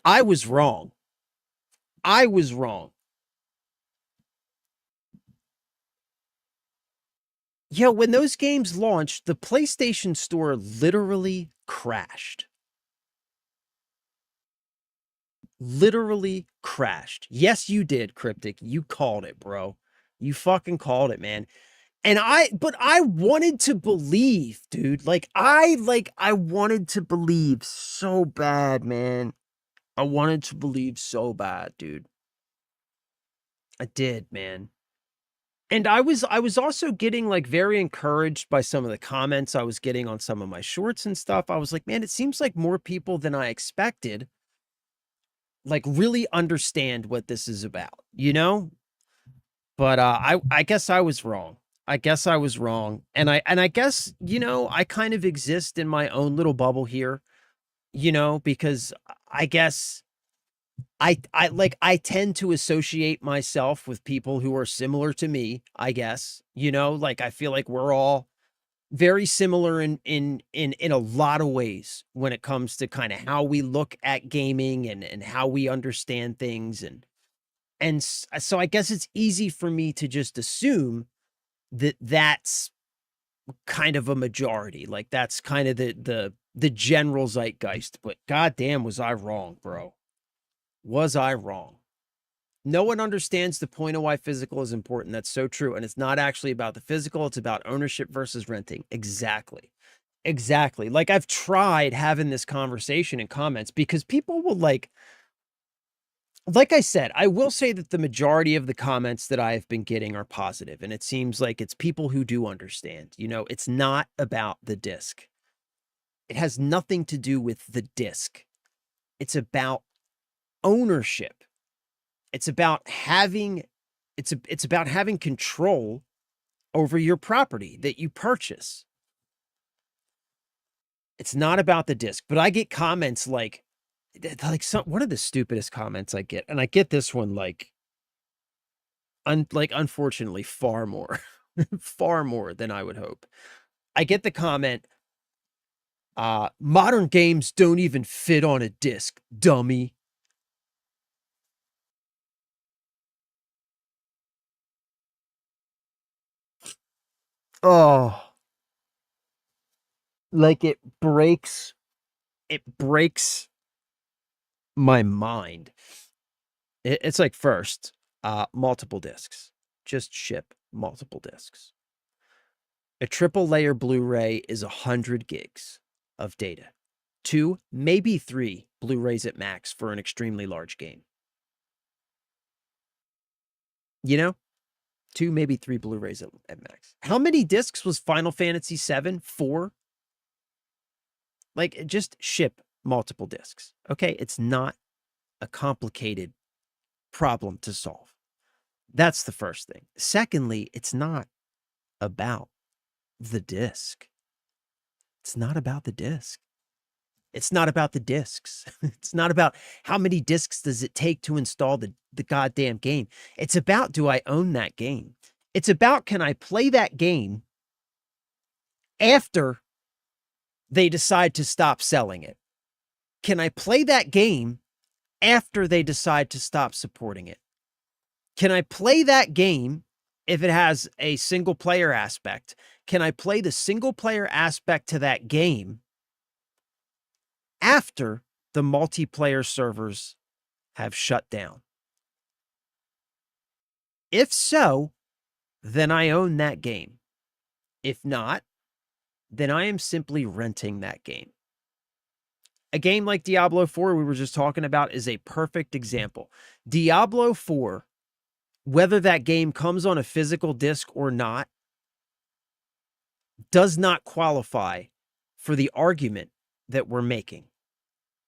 Speaker 1: I was wrong. I was wrong. Yeah, when those games launched, the PlayStation Store literally crashed. Literally crashed. Yes, you did, Cryptic. You called it, bro. You fucking called it, man. And I wanted to believe, dude. I wanted to believe so bad, man. I wanted to believe so bad, dude. I did, man. And I was also getting very encouraged by some of the comments I was getting on some of my shorts and stuff. I was like, man, it seems like more people than I expected really understand what this is about, But I guess I was wrong. I guess I was wrong. And I guess, I kind of exist in my own little bubble here, because I guess I tend to associate myself with people who are similar to me, I guess. You know, like I feel like we're all very similar in a lot of ways when it comes to kind of how we look at gaming and how we understand things and so I guess it's easy for me to just assume that that's kind of a majority. Like that's kind of the general zeitgeist, but goddamn was I wrong, bro. Was I wrong? No one understands the point of why physical is important. That's so true. And it's not actually about the physical, it's about ownership versus renting. Exactly. Exactly. Like I've tried having this conversation in comments because people will like I said, I will say that the majority of the comments that I have been getting are positive, and it seems like it's people who do understand. You know, it's not about the disc. It has nothing to do with the disc. It's about ownership. It's about having it's about having control over your property that you purchase. It's not about the disc, but I get comments like some one of the stupidest comments I get, and I get this one unfortunately far more, far more than I would hope. I get the comment, modern games don't even fit on a disc, dummy. Oh, like it breaks my mind. It's like first, multiple discs. Just ship multiple discs. A triple layer Blu-ray is 100 gigs of data. 2, maybe 3 Blu-rays at max for an extremely large game. You know? 2, maybe 3 Blu-rays at max. How many discs was Final Fantasy VII? 4? Like, just ship multiple discs. Okay? It's not a complicated problem to solve. That's the first thing. Secondly, it's not about the disc. It's not about the disc. It's not about the discs. It's not about how many discs does it take to install the goddamn game. It's about, do I own that game? It's about, can I play that game after they decide to stop selling it? Can I play that game after they decide to stop supporting it? Can I play that game if it has a single player aspect? Can I play the single player aspect to that game after the multiplayer servers have shut down? If so, then I own that game. If not, then I am simply renting that game. A game like Diablo 4 we were just talking about is a perfect example. Diablo 4, whether that game comes on a physical disc or not, does not qualify for the argument that we're making.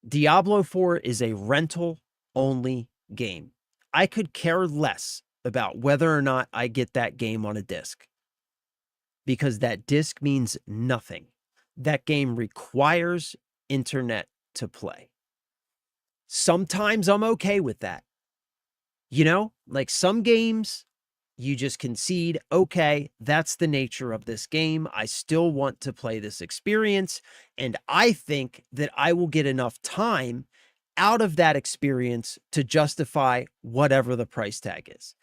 Speaker 1: Diablo 4 is a rental-only game. I could care less about whether or not I get that game on a disc, because that disc means nothing. That game requires internet to play. Sometimes I'm okay with that. You know, like some games, you just concede, okay, that's the nature of this game. I still want to play this experience. And I think that I will get enough time out of that experience to justify whatever the price tag is.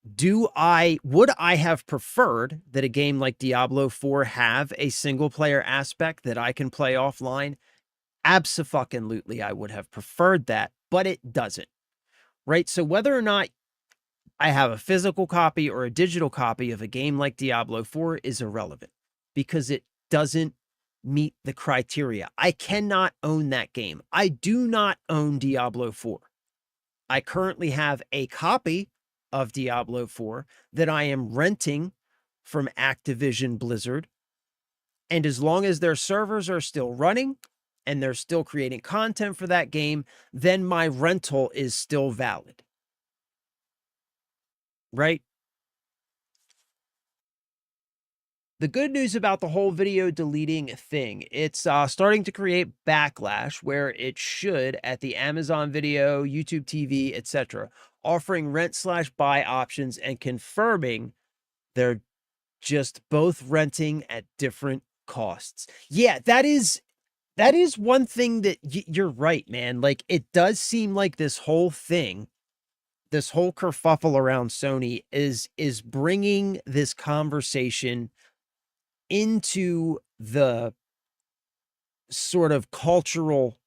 Speaker 1: Would I have preferred that a game like Diablo 4 have a single player aspect that I can play offline? Abso-fucking-lutely, I would have preferred that, but it doesn't. Right? So whether or not I have a physical copy or a digital copy of a game like Diablo 4 is irrelevant because it doesn't meet the criteria. I cannot own that game. I do not own Diablo 4. I currently have a copy of Diablo 4 that I am renting from Activision Blizzard. And as long as their servers are still running and they're still creating content for that game, then my rental is still valid. Right? The good news about the whole video deleting thing, it's starting to create backlash where it should at the Amazon Video, YouTube TV, etc., offering rent/buy options and confirming they're just both renting at different costs. Yeah, that is one thing that you're right, man. Like, it does seem like this whole thing, this whole kerfuffle around Sony is bringing this conversation into the sort of cultural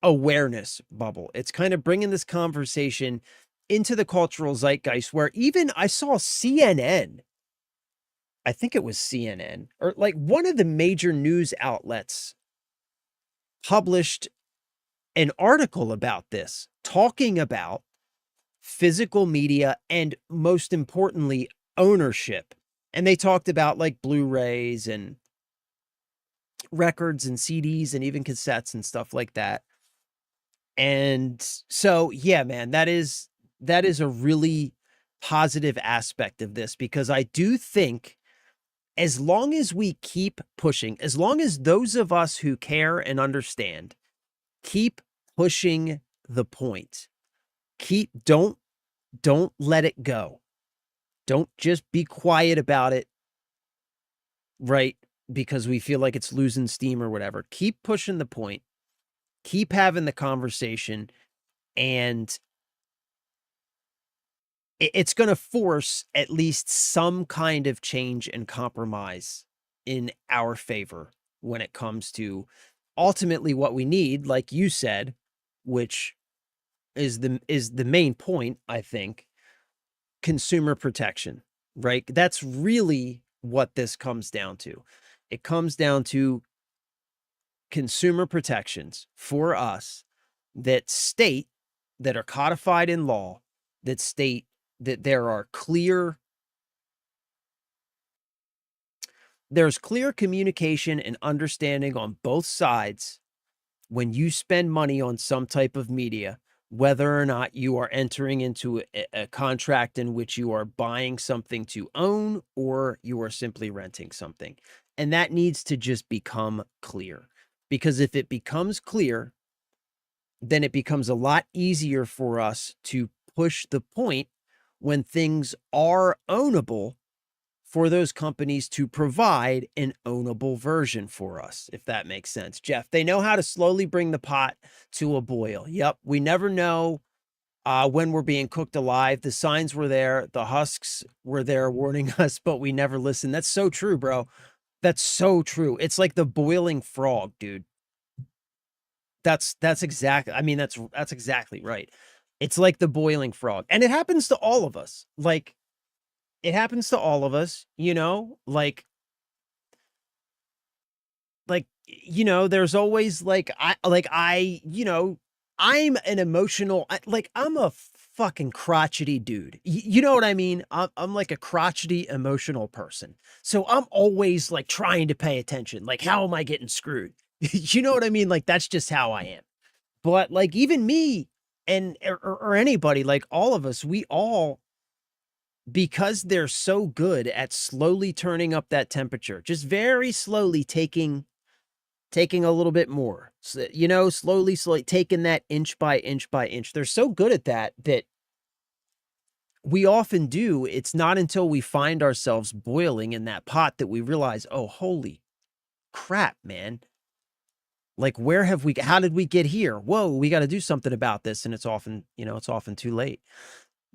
Speaker 1: awareness bubble. It's kind of bringing this conversation into the cultural zeitgeist where even I saw CNN, I think it was CNN, or like one of the major news outlets published an article about this, talking about physical media and, most importantly, ownership. And they talked about like Blu-rays and records and CDs and even cassettes and stuff like that. And so, yeah, man, that is a really positive aspect of this, because I do think as long as we keep pushing, as long as those of us who care and understand keep pushing the point, don't let it go. Don't just be quiet about it, right? Because we feel like it's losing steam or whatever. Keep pushing the point. Keep having the conversation, and it's going to force at least some kind of change and compromise in our favor when it comes to ultimately what we need, like you said, which is the main point, I think, consumer protection, right? That's really what this comes down to. It comes down to consumer protections for us that state, that are codified in law, that state that there's clear communication and understanding on both sides when you spend money on some type of media, whether or not you are entering into a contract in which you are buying something to own or you are simply renting something. And that needs to just become clear, because if it becomes clear, then it becomes a lot easier for us to push the point when things are ownable, for those companies to provide an ownable version for us, if that makes sense. Jeff, they know how to slowly bring the pot to a boil. Yep. We never know when we're being cooked alive. The signs were there. The husks were there warning us, but we never listened. That's so true, bro. That's so true. It's like the boiling frog, dude. That's exactly, I mean, that's exactly right. It's like the boiling frog, and it happens to all of us. Like, it happens to all of us, you know, like, there's always I'm an emotional, I'm a fucking crotchety dude. You know what I mean? I'm like a crotchety emotional person. So I'm always like trying to pay attention. Like, how am I getting screwed? You know what I mean? Like, that's just how I am. But like, even me and or anybody, like all of us, we all, because they're so good at slowly turning up that temperature, just very slowly taking a little bit more, so, slowly taking that inch by inch by inch. They're so good at that we often do. It's not until we find ourselves boiling in that pot that we realize, oh, holy crap, man. Like, how did we get here? Whoa, we got to do something about this. And it's often too late.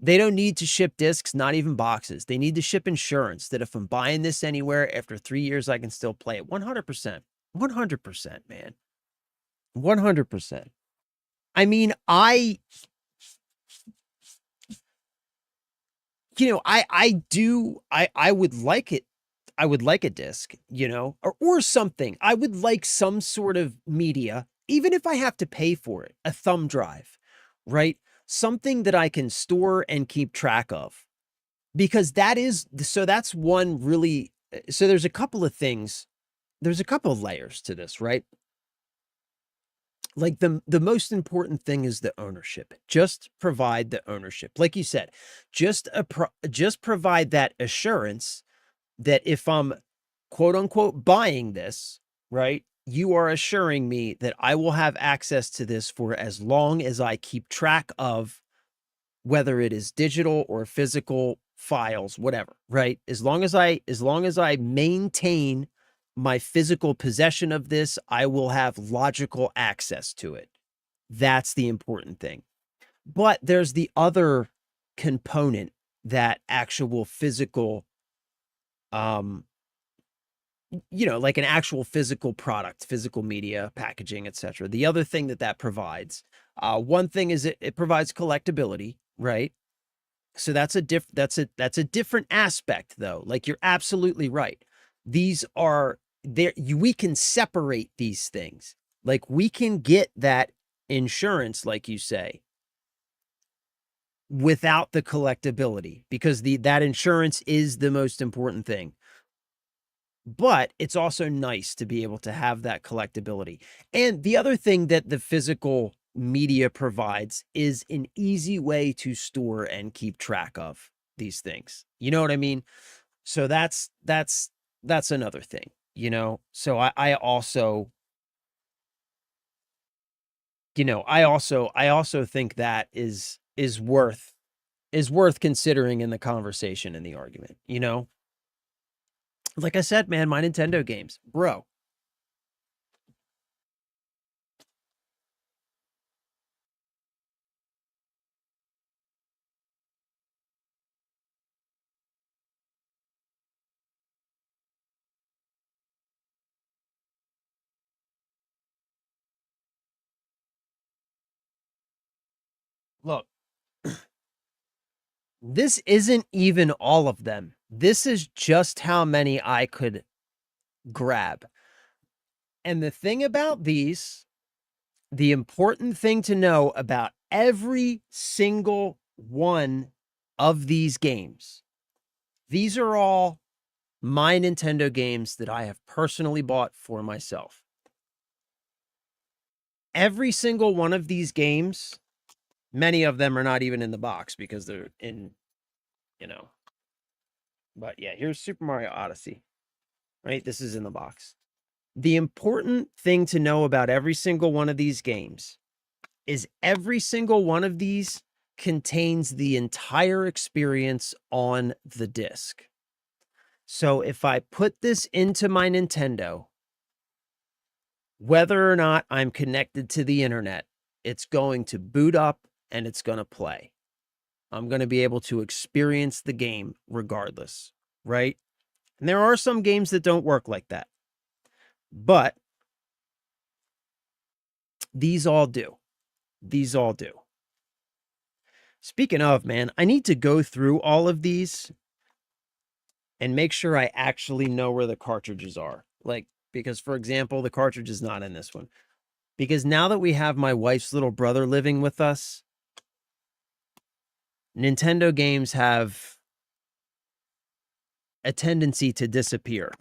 Speaker 1: They don't need to ship discs, not even boxes. They need to ship insurance that if I'm buying this anywhere, after 3 years, I can still play it. 100%. 100%, man. 100%. I mean, I would like it. I would like a disc, or something. I would like some sort of media, even if I have to pay for it, a thumb drive, right? Something that I can store and keep track of, because that's one really, so there's a couple of things. There's a couple of layers to this, right? Like, the most important thing is the ownership. Just provide the ownership. Like you said, just provide that assurance that if I'm quote unquote buying this, right, you are assuring me that I will have access to this for as long as I keep track of whether it is digital or physical files, whatever, right? As long as I maintain my physical possession of this, I will have logical access to it. That's the important thing. But there's the other component, that actual physical, um like an actual physical product, physical media, packaging, etc. The other thing that provides, one thing is it provides collectability, right? So that's a different aspect, though. Like, you're absolutely right. These are there. We can separate these things. Like, we can get that insurance, like you say, without the collectability, because that insurance is the most important thing. But it's also nice to be able to have that collectability. And the other thing that the physical media provides is an easy way to store and keep track of these things. You know what I mean? So that's another thing. So I also, I also think that is worth considering in the conversation, in the argument. Like I said, man, my Nintendo games, bro. Look, this isn't even all of them. This is just how many I could grab. And the thing about these, the important thing to know about every single one of these games, these are all my Nintendo games that I have personally bought for myself. Every single one of these games, many of them are not even in the box because they're in, you know. But yeah, here's Super Mario Odyssey, right? This is in the box. The important thing to know about every single one of these games is every single one of these contains the entire experience on the disc. So if I put this into my Nintendo, whether or not I'm connected to the internet, it's going to boot up and it's going to play. I'm going to be able to experience the game regardless, right? And there are some games that don't work like that, but these all do. These all do. Speaking of, man, I need to go through all of these and make sure I actually know where the cartridges are. Like, because, for example, the cartridge is not in this one. Because now that we have my wife's little brother living with us, Nintendo games have a tendency to disappear.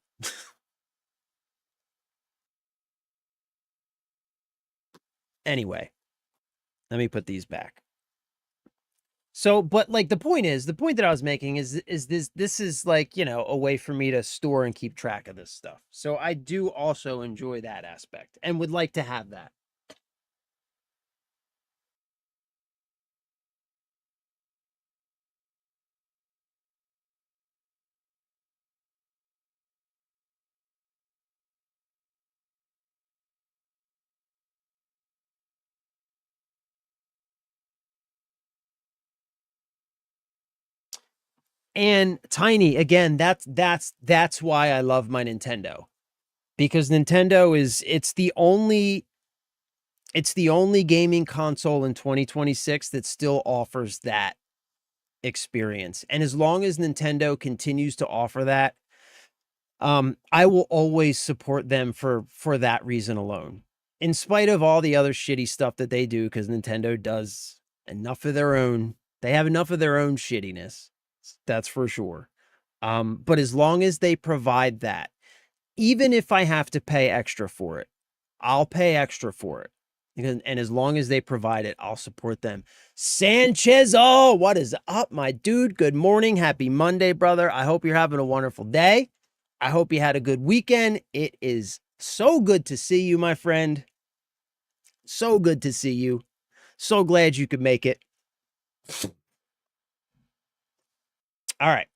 Speaker 1: Anyway, let me put these back. So, but like the point that I was making is this is like, a way for me to store and keep track of this stuff. So I do also enjoy that aspect and would like to have that. And Tiny, again, that's why I love my Nintendo. Because Nintendo it's the only gaming console in 2026 that still offers that experience. And as long as Nintendo continues to offer that, I will always support them for that reason alone. In spite of all the other shitty stuff that they do, because Nintendo does enough of their own. They have enough of their own shittiness. That's for sure. But as long as they provide that, even if I have to pay extra for it, I'll pay extra for it. And as long as they provide it, I'll support them. Sanchez, oh, what is up, my dude? Good morning. Happy Monday, brother. I hope you're having a wonderful day. I hope you had a good weekend. It is so good to see you, my friend. So good to see you. So glad you could make it. All right.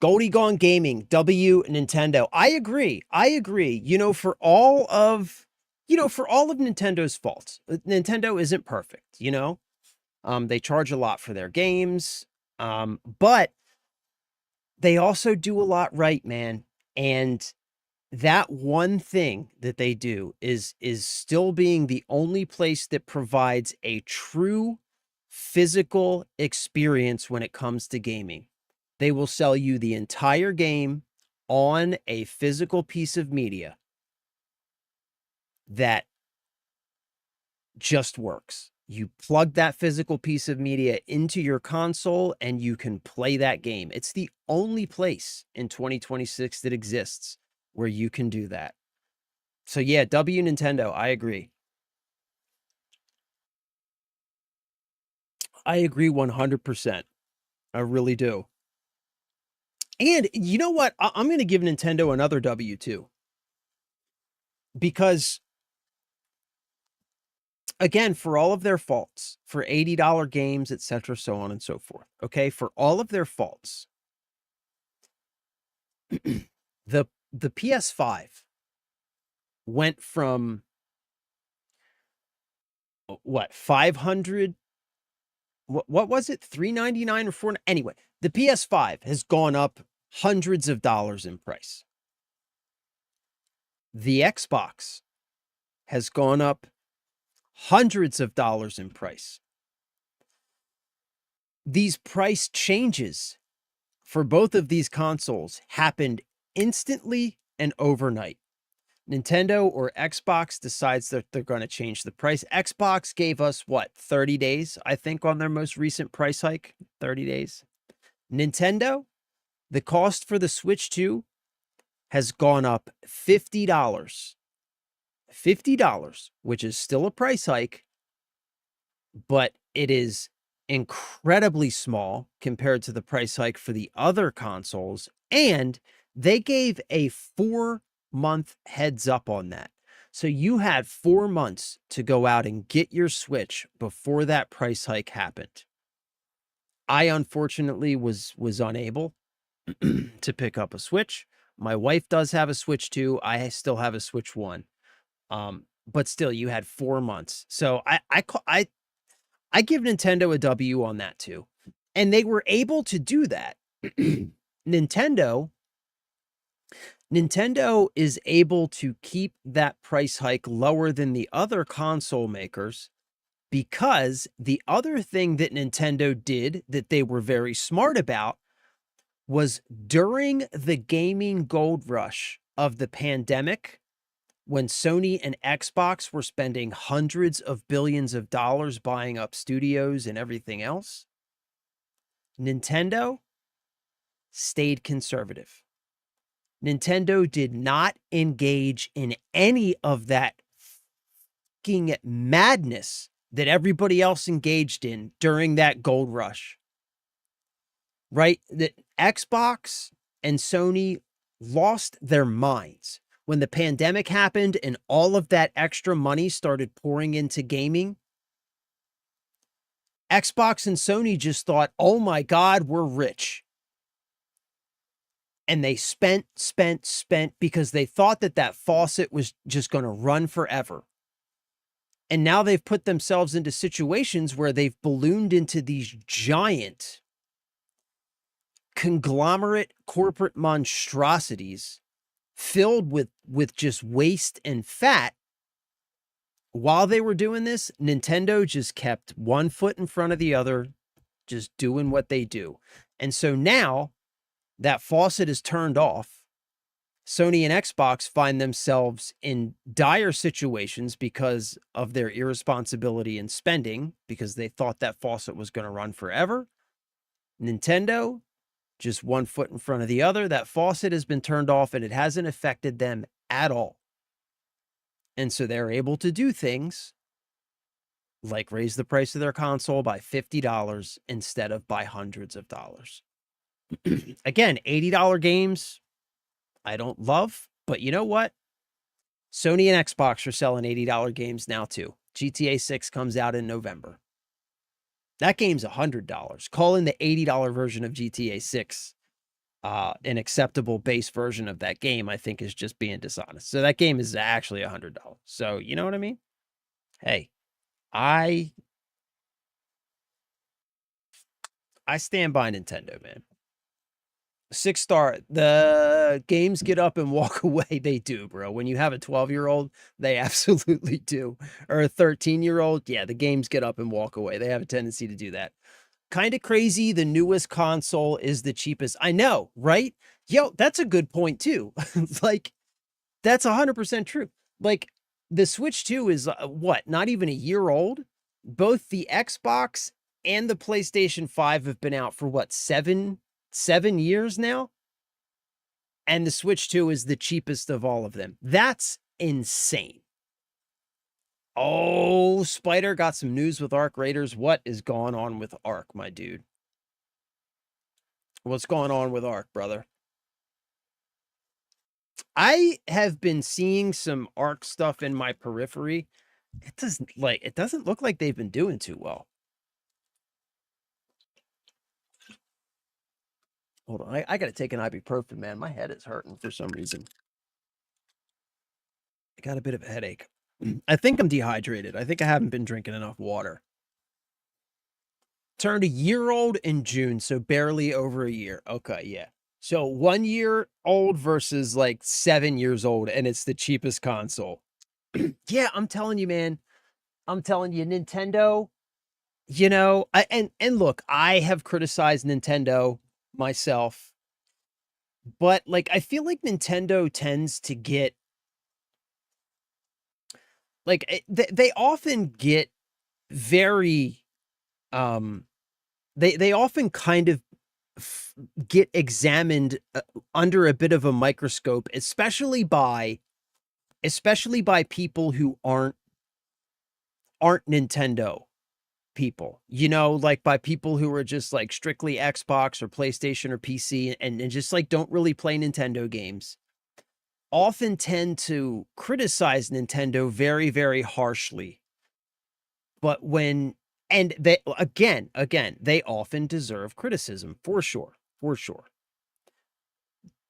Speaker 1: Goldie Gone Gaming, W Nintendo. I agree. For all of Nintendo's faults, Nintendo isn't perfect, they charge a lot for their games. But they also do a lot right, man. And that one thing that they do is still being the only place that provides a true physical experience when it comes to gaming. They will sell you the entire game on a physical piece of media that just works. You plug that physical piece of media into your console and you can play that game. It's the only place in 2026 that exists where you can do that. So yeah, W Nintendo, I agree. I agree 100%. I really do. And you know what? I'm going to give Nintendo another W too. Because again, for all of their faults, for $80 games, etc., so on and so forth. Okay, for all of their faults, the PS5 went from what 500, what was it, 399 or 4? Anyway, the PS5 has gone up hundreds of dollars in price. The Xbox has gone up hundreds of dollars in price. These price changes for both of these consoles happened instantly and overnight. Nintendo or Xbox decides that they're going to change the price. Xbox gave us, what, 30 days, I think, on their most recent price hike? 30 days. Nintendo, the cost for the Switch 2 has gone up $50. $50, which is still a price hike, but it is incredibly small compared to the price hike for the other consoles. And they gave a 4-month heads up on that. So you had 4 months to go out and get your Switch before that price hike happened. I unfortunately was unable to pick up a Switch. My wife does have a Switch 2. I still have a Switch 1. But still, you had 4 months. So I give Nintendo a W on that too. And they were able to do that. Nintendo is able to keep that price hike lower than the other console makers because the other thing that Nintendo did that they were very smart about was during the gaming gold rush of the pandemic, when Sony and Xbox were spending hundreds of billions of dollars buying up studios and everything else, Nintendo stayed conservative. Nintendo did not engage in any of that fucking madness that everybody else engaged in during that gold rush. Right? That Xbox and Sony lost their minds when the pandemic happened and all of that extra money started pouring into gaming. Xbox and Sony just thought, oh my God, we're rich. And they spent because they thought that faucet was just going to run forever. And now they've put themselves into situations where they've ballooned into these giant conglomerate corporate monstrosities filled with just waste and fat. While they were doing this, Nintendo just kept one foot in front of the other, just doing what they do. And so now that faucet is turned off. Sony and Xbox find themselves in dire situations because of their irresponsibility in spending, because they thought that faucet was going to run forever. Nintendo just one foot in front of the other. That faucet has been turned off and it hasn't affected them at all. And so they're able to do things like raise the price of their console by $50 instead of by hundreds of dollars. Again, $80 games, I don't love, but you know what? Sony and Xbox are selling $80 games now too. GTA 6 comes out in November. That game's $100. Calling the $80 version of GTA 6 an acceptable base version of that game, I think, is just being dishonest. So that game is actually $100. So you know what I mean? Hey, I stand by Nintendo, man. 6-star, the games get up and walk away. They do, bro. When you have a 12-year-old, they absolutely do. Or a 13-year-old, yeah, the games get up and walk away. They have a tendency to do that. Kind of crazy. The newest console is the cheapest. I know, right? Yo, that's a good point too. Like, that's 100% true. Like, the Switch 2 is what? Not even a year old. Both the Xbox and the PlayStation 5 have been out for what? 7 years now? And the Switch 2 is the cheapest of all of them. That's insane. Oh, Spider got some news with Arc Raiders. What is going on with Arc, my dude? What's going on with Arc, brother? I have been seeing some Arc stuff in my periphery. It doesn't look like they've been doing too well. Hold on, I gotta take an ibuprofen, man. My head is hurting for some reason. I got a bit of a headache. I think I'm dehydrated. I think I haven't been drinking enough water. Turned a year old in June, so barely over a year. Okay, yeah. So 1 year old versus like 7 years old, and it's the cheapest console. Yeah, I'm telling you, man. I'm telling you, Nintendo, you know, and look, I have criticized Nintendo myself, but like I feel like Nintendo tends to get like they often get very they often kind of get examined under a bit of a microscope, especially by people who aren't Nintendo people, you know, like by people who are just like strictly Xbox or PlayStation or PC and just like don't really play Nintendo games, often tend to criticize Nintendo very, very harshly. But and they, again, they often deserve criticism for sure, for sure.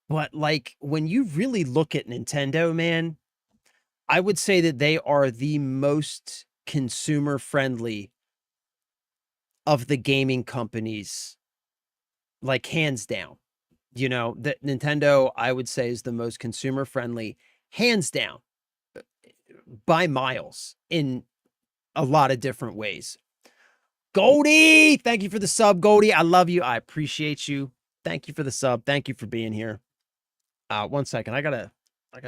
Speaker 1: But like when you really look at Nintendo, man, I would say that they are the most consumer friendly of the gaming companies, like hands down. You know, that Nintendo, I would say, is the most consumer friendly, hands down, by miles in a lot of different ways. Goldie, thank you for the sub, Goldie. I love you. I appreciate you. Thank you for the sub. Thank you for being here. 1 second. I gotta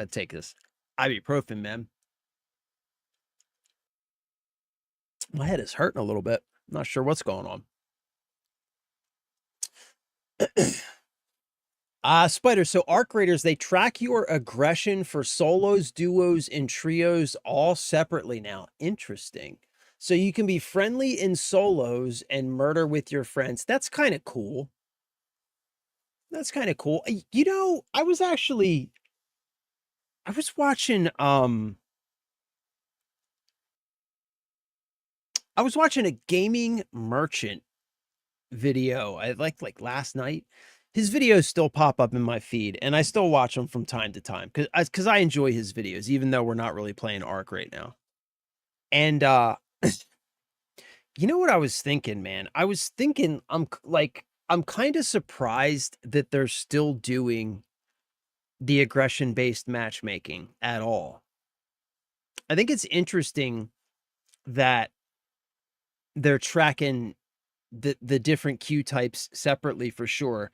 Speaker 1: take this ibuprofen, man. My head is hurting a little bit. I'm not sure what's going on. Spider, so Arc Raiders, they track your aggression for solos, duos, and trios all separately now. Interesting. So you can be friendly in solos and murder with your friends. That's kind of cool. That's kind of cool. You know, I was watching a gaming merchant video. I like last night. His videos still pop up in my feed, and I still watch them from time to time because I enjoy his videos, even though we're not really playing Arc right now. And you know what I was thinking, man? I was thinking I'm kind of surprised that they're still doing the aggression-based matchmaking at all. I think it's interesting that they're tracking the different queue types separately for sure.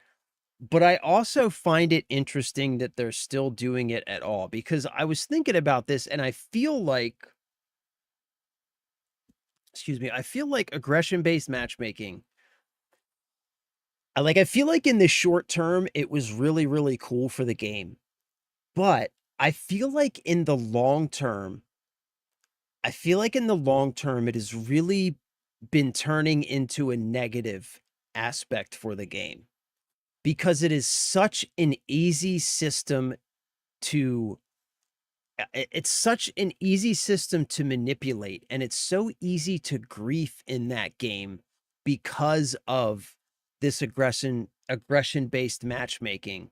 Speaker 1: But I also find it interesting that they're still doing it at all, because I was thinking about this and I feel like, excuse me, I feel like aggression-based matchmaking I feel like in the short term, it was really, really cool for the game. But I feel like in the long term, it has really been turning into a negative aspect for the game because it is such an easy system to it's such an easy system to manipulate, and it's so easy to grief in that game because of this aggression-based matchmaking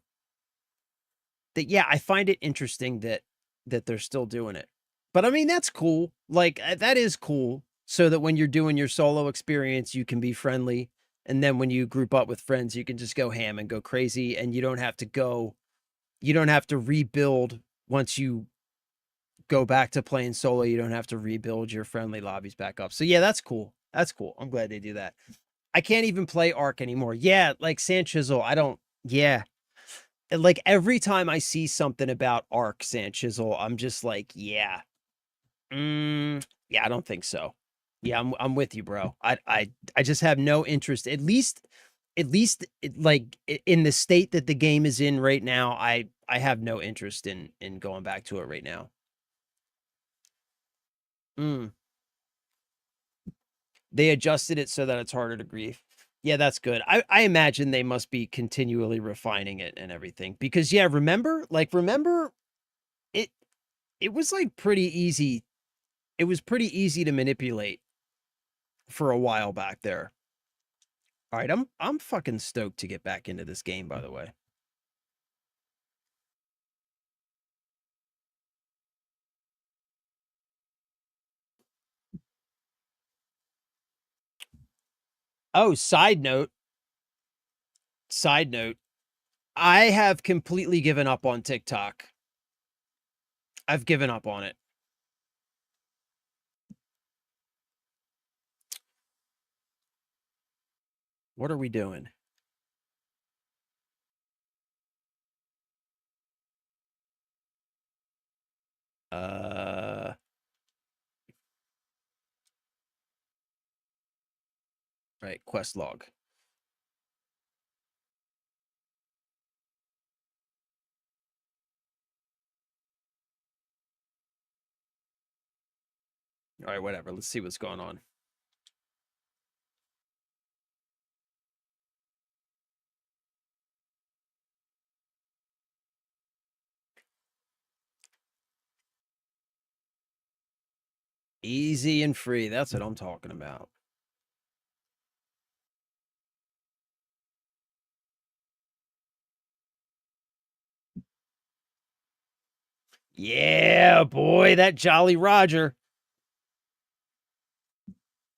Speaker 1: that, yeah, I find it interesting that they're still doing it. But I mean, that's cool. Like, that is cool so that when you're doing your solo experience, you can be friendly, and then when you group up with friends, you can just go ham and go crazy, and you don't have to rebuild once you go back to playing solo. You don't have to rebuild your friendly lobbies back up. So yeah, that's cool. That's cool. I'm glad they do that. I can't even play Arc anymore. Yeah, like San Chisel, I don't. Yeah, like every time I see something about Arc San Chisel, I'm just like, yeah, yeah, I don't think so. Yeah, I'm with you, bro. I just have no interest. In the state that the game is in right now, I have no interest in going back to it right now. Mm. They adjusted it so that it's harder to grief. Yeah, that's good. I imagine they must be continually refining it and everything because yeah, remember it it was like pretty easy. It was pretty easy to manipulate for a while back there. All right, I'm fucking stoked to get back into this game, by the way. Oh, side note, I have completely given up on TikTok. I've given up on it. What are we doing? Uh, right, quest log. All right, whatever. Let's see what's going on. Easy and free. That's what I'm talking about. Yeah, boy, that Jolly Roger.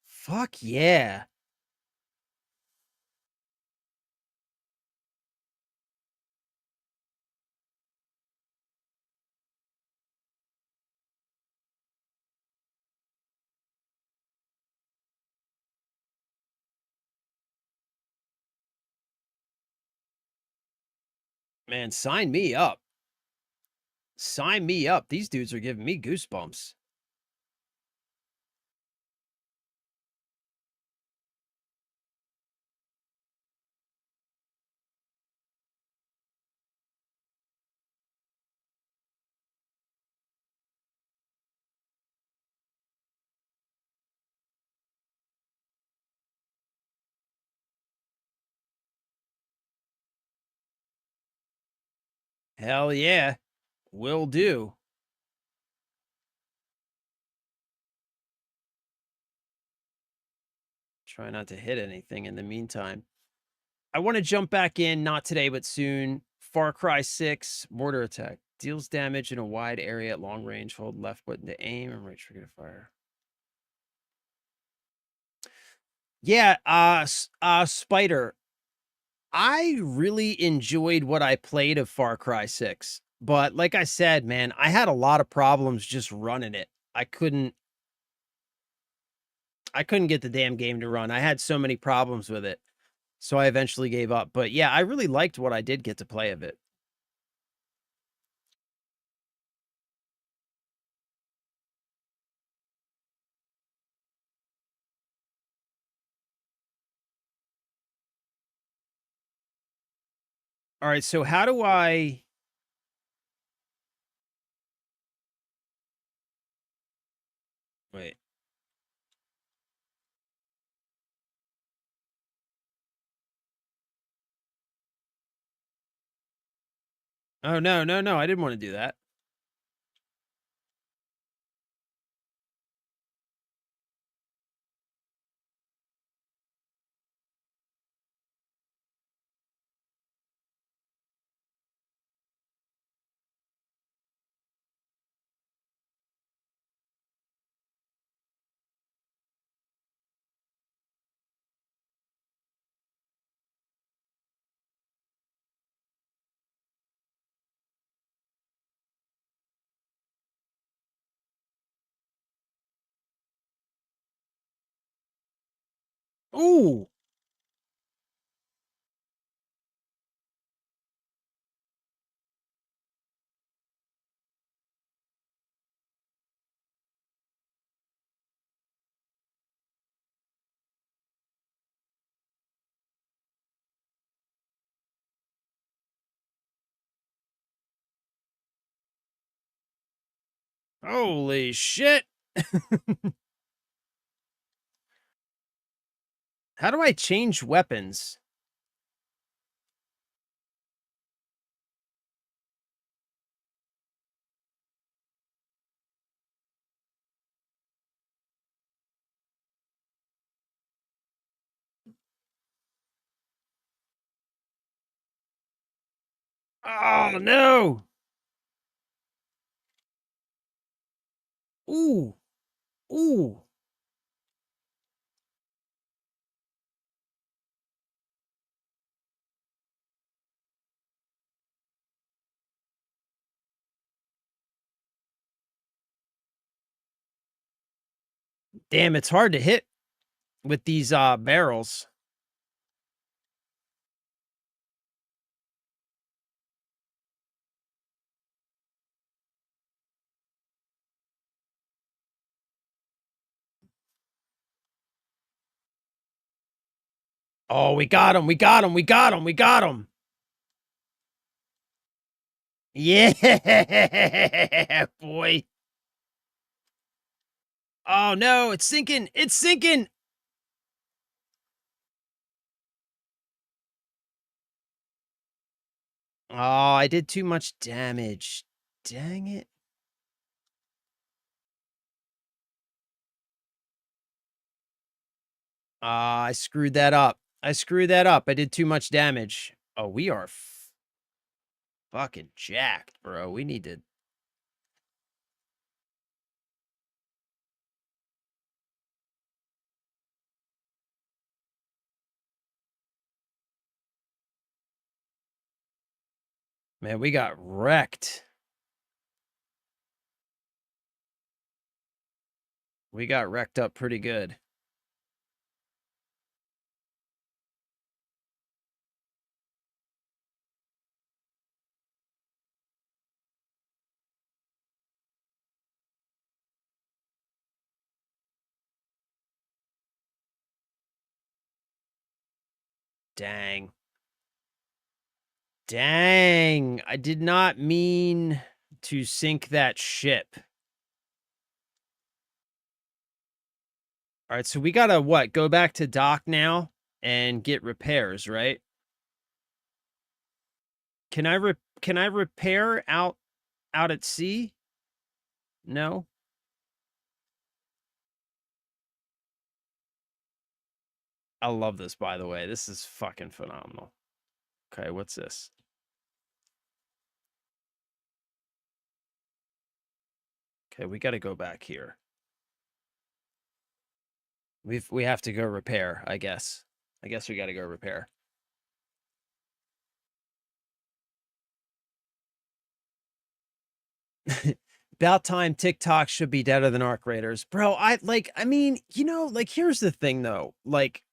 Speaker 1: Fuck yeah. Man, sign me up. Sign me up. These dudes are giving me goosebumps. Hell yeah. Will do. Try not to hit anything in the meantime. I want to jump back in, not today, but soon. Far Cry 6, mortar attack. Deals damage in a wide area at long range. Hold left button to aim and right trigger to fire. Yeah, Spider. I really enjoyed what I played of Far Cry 6. But like I said, man, I had a lot of problems just running it. I couldn't get the damn game to run. I had so many problems with it. So I eventually gave up. But yeah, I really liked what I did get to play of it. All right, so how do I... Wait. Oh, no, no, no. I didn't want to do that. Ooh. Holy shit. How do I change weapons? Oh, no. Ooh. Ooh. Damn, it's hard to hit with these barrels. Oh, we got him. We got him. We got him. We got him. Yeah, boy. Oh, no. It's sinking. It's sinking. Oh, I did too much damage. Dang it. I screwed that up. I screwed that up. I did too much damage. Oh, we are fucking jacked, bro. We need to... Man, we got wrecked. We got wrecked up pretty good. Dang. Dang. I did not mean to sink that ship. All right, so we gotta what? Go back to dock now and get repairs, right? Can I repair out at sea? No. I love this, by the way. This is fucking phenomenal. Okay, what's this? Okay, we got to go back here. We have to go repair, I guess. I guess we got to go repair. About time TikTok should be deader than Arc Raiders. Bro, I mean, you know, like here's the thing though. Like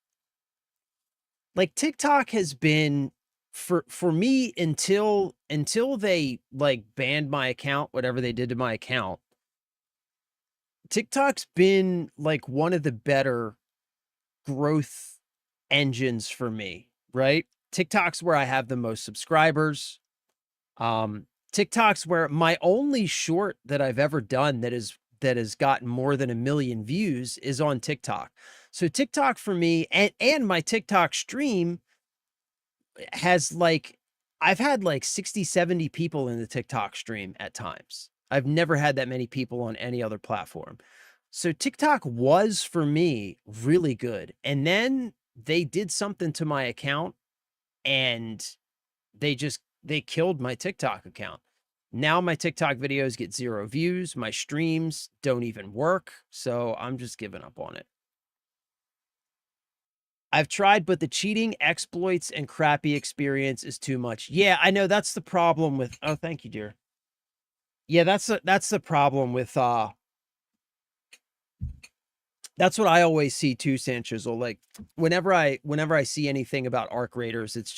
Speaker 1: TikTok has been for me until they like banned my account, whatever they did to my account. TikTok's been like one of the better growth engines for me, right? TikTok's where I have the most subscribers. TikTok's where my only short that I've ever done that has gotten more than 1 million views is on TikTok. So TikTok for me, and my TikTok stream has like, I've had like 60, 70 people in the TikTok stream at times. I've never had that many people on any other platform. So TikTok was for me really good. And then they did something to my account and they killed my TikTok account. Now my TikTok videos get 0 views. My streams don't even work. So I'm just giving up on it. I've tried, but the cheating, exploits, and crappy experience is too much. Yeah, I know that's the problem with, oh, thank you, dear. Yeah, that's the problem with, that's what I always see too, Sanchez. Like whenever I see anything about Arc Raiders, it's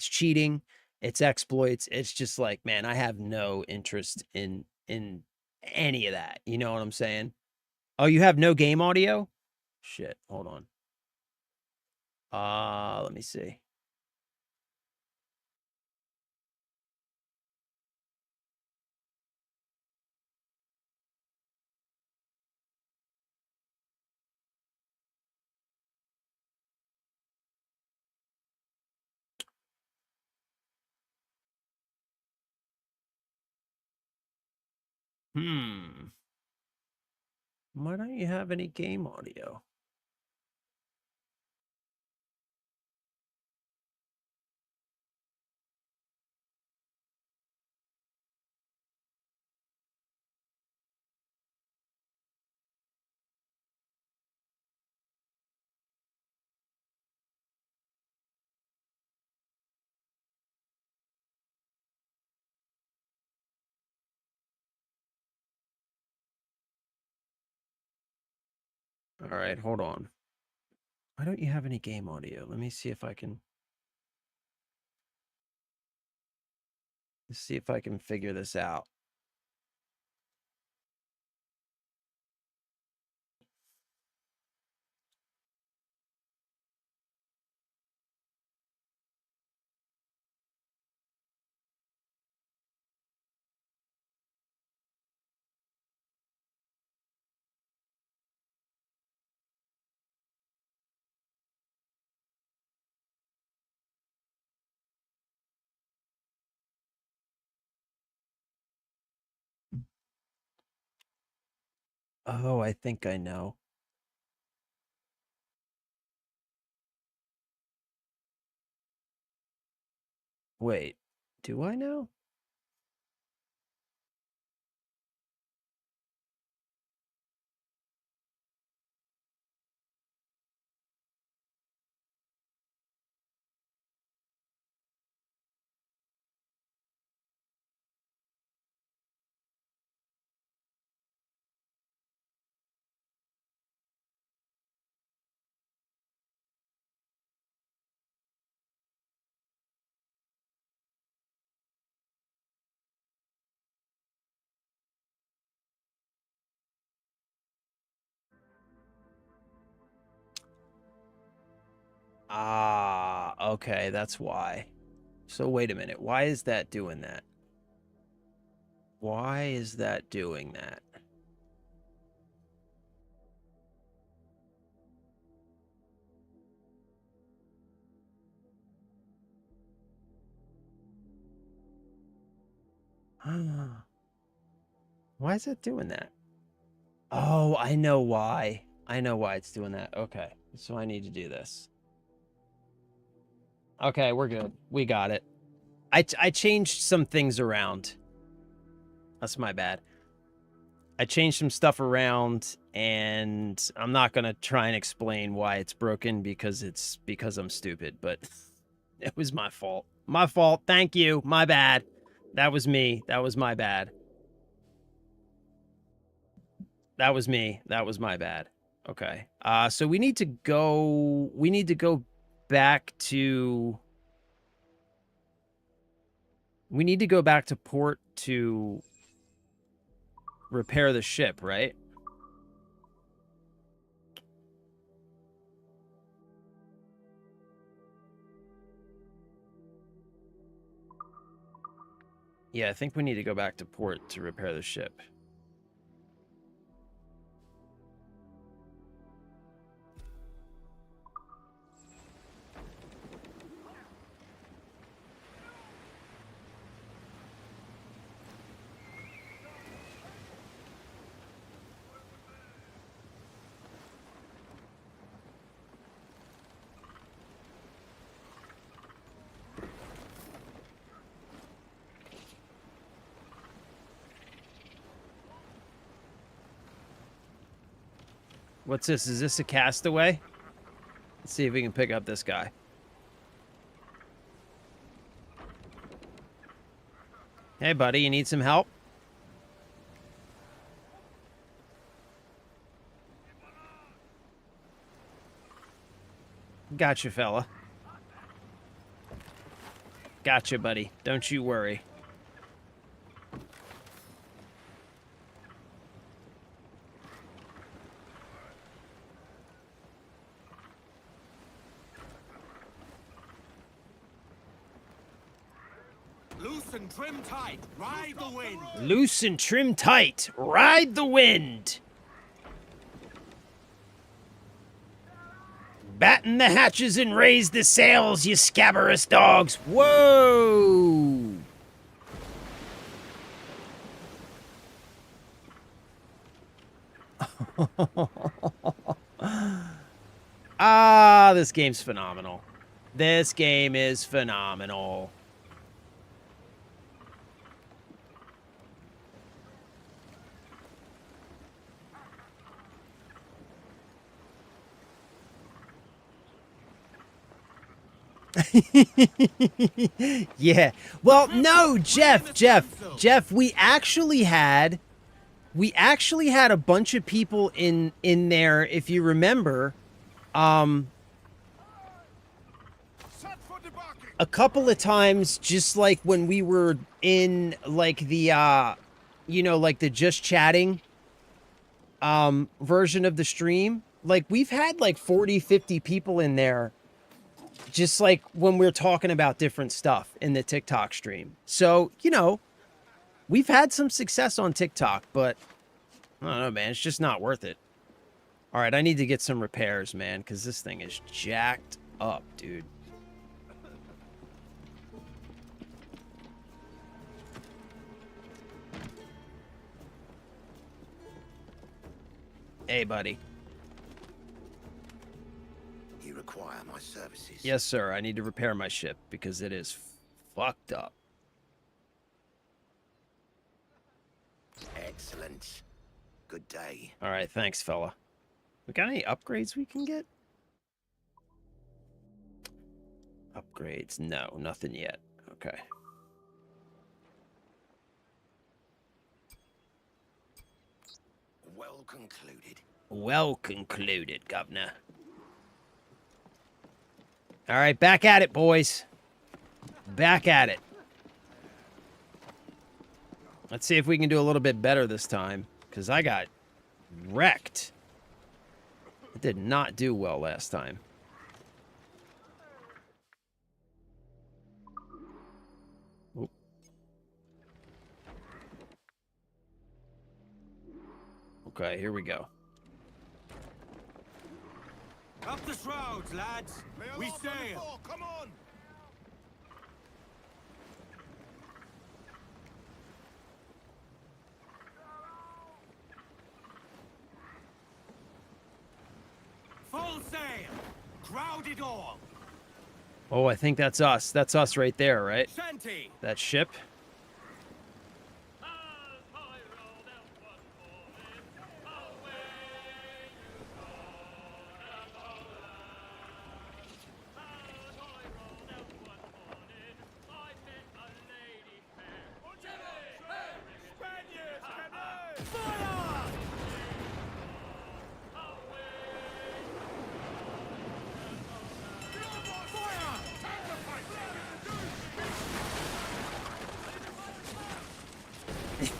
Speaker 1: cheating, it's exploits. It's just like, man, I have no interest in any of that. You know what I'm saying? Oh, you have no game audio? Shit, hold on. Let me see. Why don't you have any game audio? All right, hold on. Why don't you have any game audio? Let me see if I can. Let's see if I can figure this out. Oh, I think I know. Wait, do I know? Ah, okay, that's why. So wait a minute. Why is that doing that? Why is that doing that? Why is it doing that? Oh, I know why. I know why it's doing that. Okay, so I need to do this. Okay, we're good. We got it. I changed some things around. That's my bad. I changed some stuff around, and I'm not gonna try and explain why it's broken because I'm stupid, but it was my fault. My fault. Thank you. My bad. That was me. That was my bad. That was me. That was my bad. Okay. So we need to go back to port to repair the ship, right? Yeah, I think we need to go back to port to repair the ship. What's this? Is this a castaway? Let's see if we can pick up this guy. Hey, buddy, you need some help? Gotcha, fella. Gotcha, buddy. Don't you worry.
Speaker 2: Loose and trim tight, ride the wind.
Speaker 1: Loose and trim tight, ride the wind. Batten the hatches and raise the sails, you scabrous dogs. Whoa! Ah, this game's phenomenal. This game is phenomenal. Yeah. Well, no, Jeff, we actually had a bunch of people in there, if you remember. A couple of times, just like when we were in like the you know, like the just chatting version of the stream. Like we've had like 40, 50 people in there. Just like when we're talking about different stuff in the TikTok stream. So, you know, we've had some success on TikTok, but I don't know, man. It's just not worth it. All right, I need to get some repairs, man, because this thing is jacked up, dude. Hey, buddy.
Speaker 2: Require my services.
Speaker 1: Yes, sir. I need to repair my ship because it is fucked up.
Speaker 2: Excellent. Good day.
Speaker 1: All right, thanks, fella. We got any upgrades we can get? Upgrades? No, nothing yet. Okay.
Speaker 2: Well concluded.
Speaker 1: Well concluded, governor. All right, back at it, boys. Back at it. Let's see if we can do a little bit better this time, because I got wrecked. I did not do well last time. Oop. Okay, here we go.
Speaker 2: Up the shrouds, lads. We sail. Come on. Full sail. Crowd it all.
Speaker 1: Oh, I think that's us. That's us right there, right?
Speaker 2: Shanty.
Speaker 1: That ship.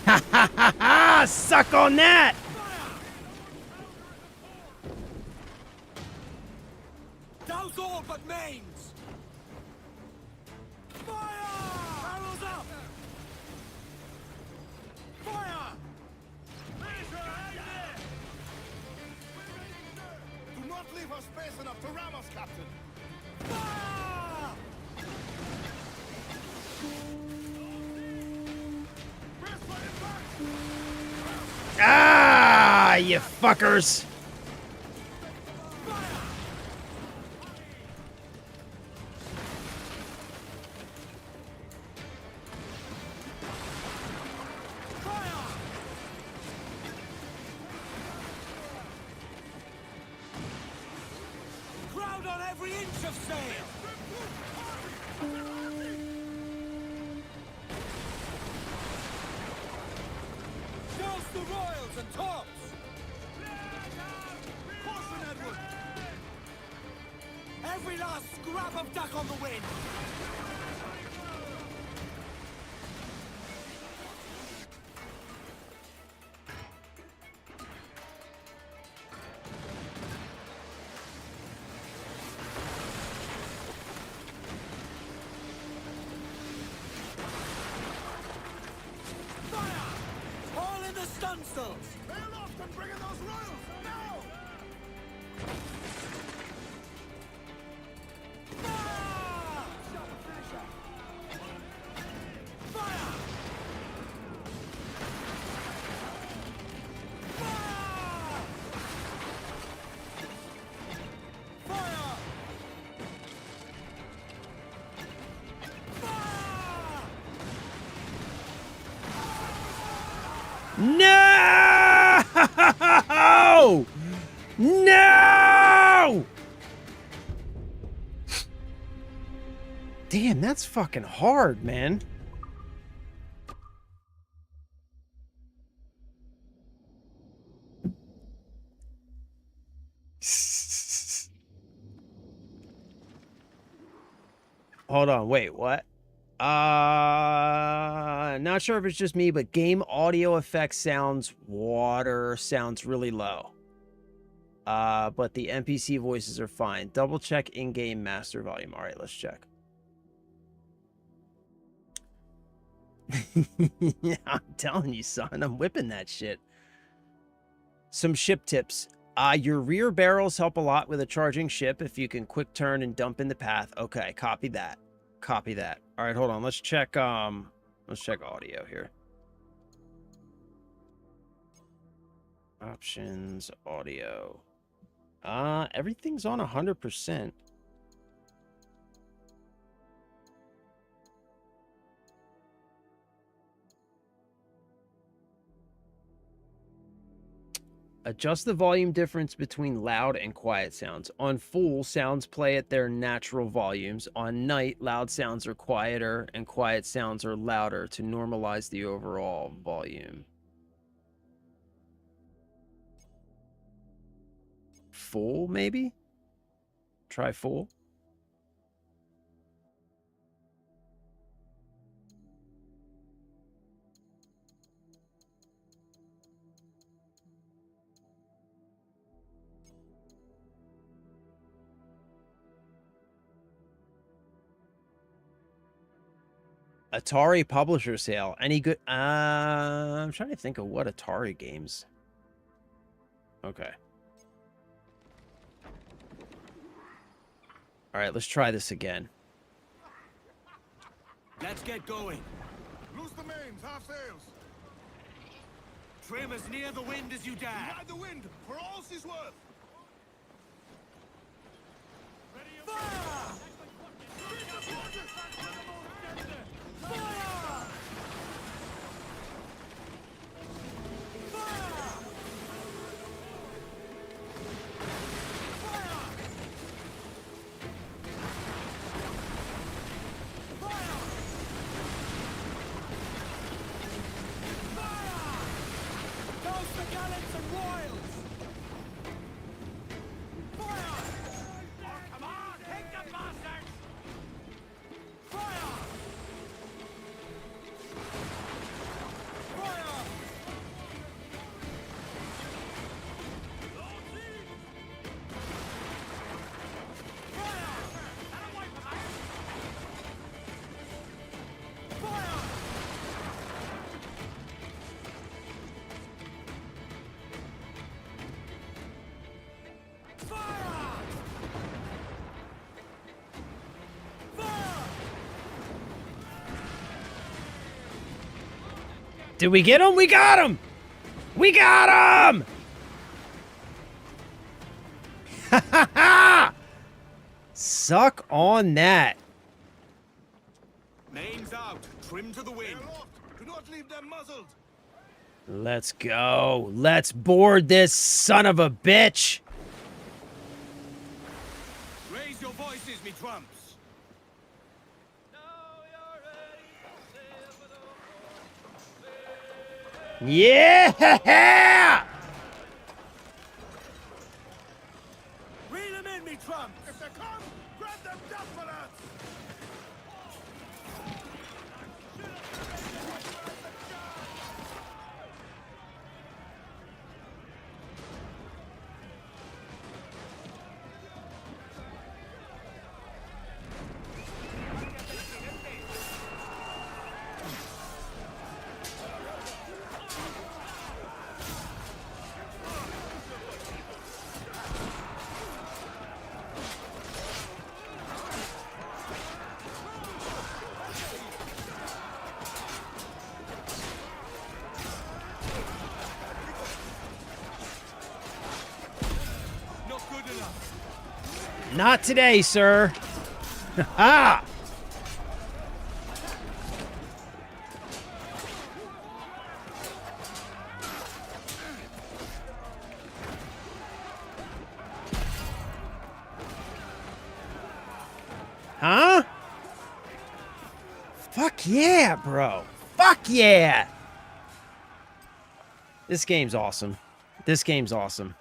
Speaker 1: Ha ha ha ha! Suck on that!
Speaker 2: Douse all but mains. Fire! Barrels up. Fire! Do not leave us space enough to ram us, Captain. Fire!
Speaker 1: Ah, you fuckers!
Speaker 2: Crowd on every inch of sail! Douse the royals and tops! Caution, Edward! Every last scrap of duck on the wind! Stunsails! Bail off and bring in those royals! Now! Fire! Shot the finisher! Fire! Fire! Fire!
Speaker 1: No! No! Damn, that's fucking hard, man. Hold on, wait, what? Not sure if it's just me, but game audio effects water sounds really low. But the NPC voices are fine. Double check in-game master volume. All right, let's check. Yeah, I'm telling you, son, I'm whipping that shit. Some ship tips. Your rear barrels help a lot with a charging ship if you can quick turn and dump in the path. Okay, copy that. Copy that. All right, hold on. Let's check audio here. Options, audio. Everything's on 100%. Adjust the volume difference between loud and quiet sounds. On full, sounds play at their natural volumes. On night, loud sounds are quieter and quiet sounds are louder to normalize the overall volume. Full, maybe? Try full. Atari publisher sale. Any good? I'm trying to think of what Atari games. Okay. All right, let's try this again.
Speaker 2: Let's get going.
Speaker 3: Loose the mains, half sails.
Speaker 2: Trim as near the wind as you dare.
Speaker 3: Ride the wind, for all she's worth.
Speaker 2: Fire! Fire!
Speaker 1: Did we get him? We got him! We got him! Ha ha ha! Suck on that.
Speaker 2: Mains out. Trim to the wind.
Speaker 3: Aloft. Do not leave them muzzled.
Speaker 1: Let's go. Let's board this son of a bitch.
Speaker 2: Raise your voices, me trumps.
Speaker 1: Yeah!
Speaker 2: Reel them in, me trumps.
Speaker 3: If they come, grab them desperate.
Speaker 2: Not good enough.
Speaker 1: Not today, sir. Ha! Huh? Fuck yeah, bro. Fuck yeah. This game's awesome. This game's awesome.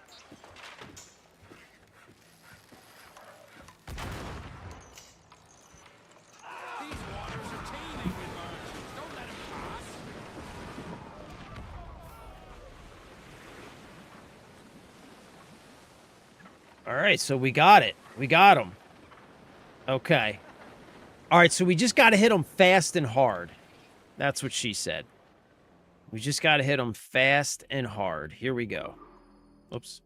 Speaker 1: All right, so we got it. We got him. Okay. All right, so we just got to hit him fast and hard. That's what she said. We just got to hit him fast and hard. Here we go. Oops.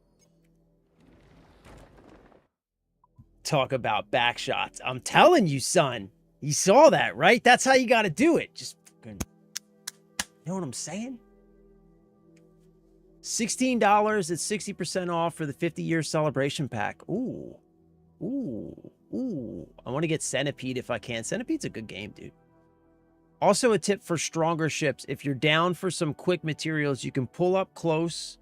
Speaker 1: Talk about back shots. I'm telling you, son. You saw that, right? That's how you got to do it. Just fucking... You know what I'm saying? $16 at 60% off for the 50-year celebration pack. Ooh. Ooh. Ooh. I want to get Centipede if I can. Centipede's a good game, dude. Also a tip for stronger ships. If you're down for some quick materials, you can pull up close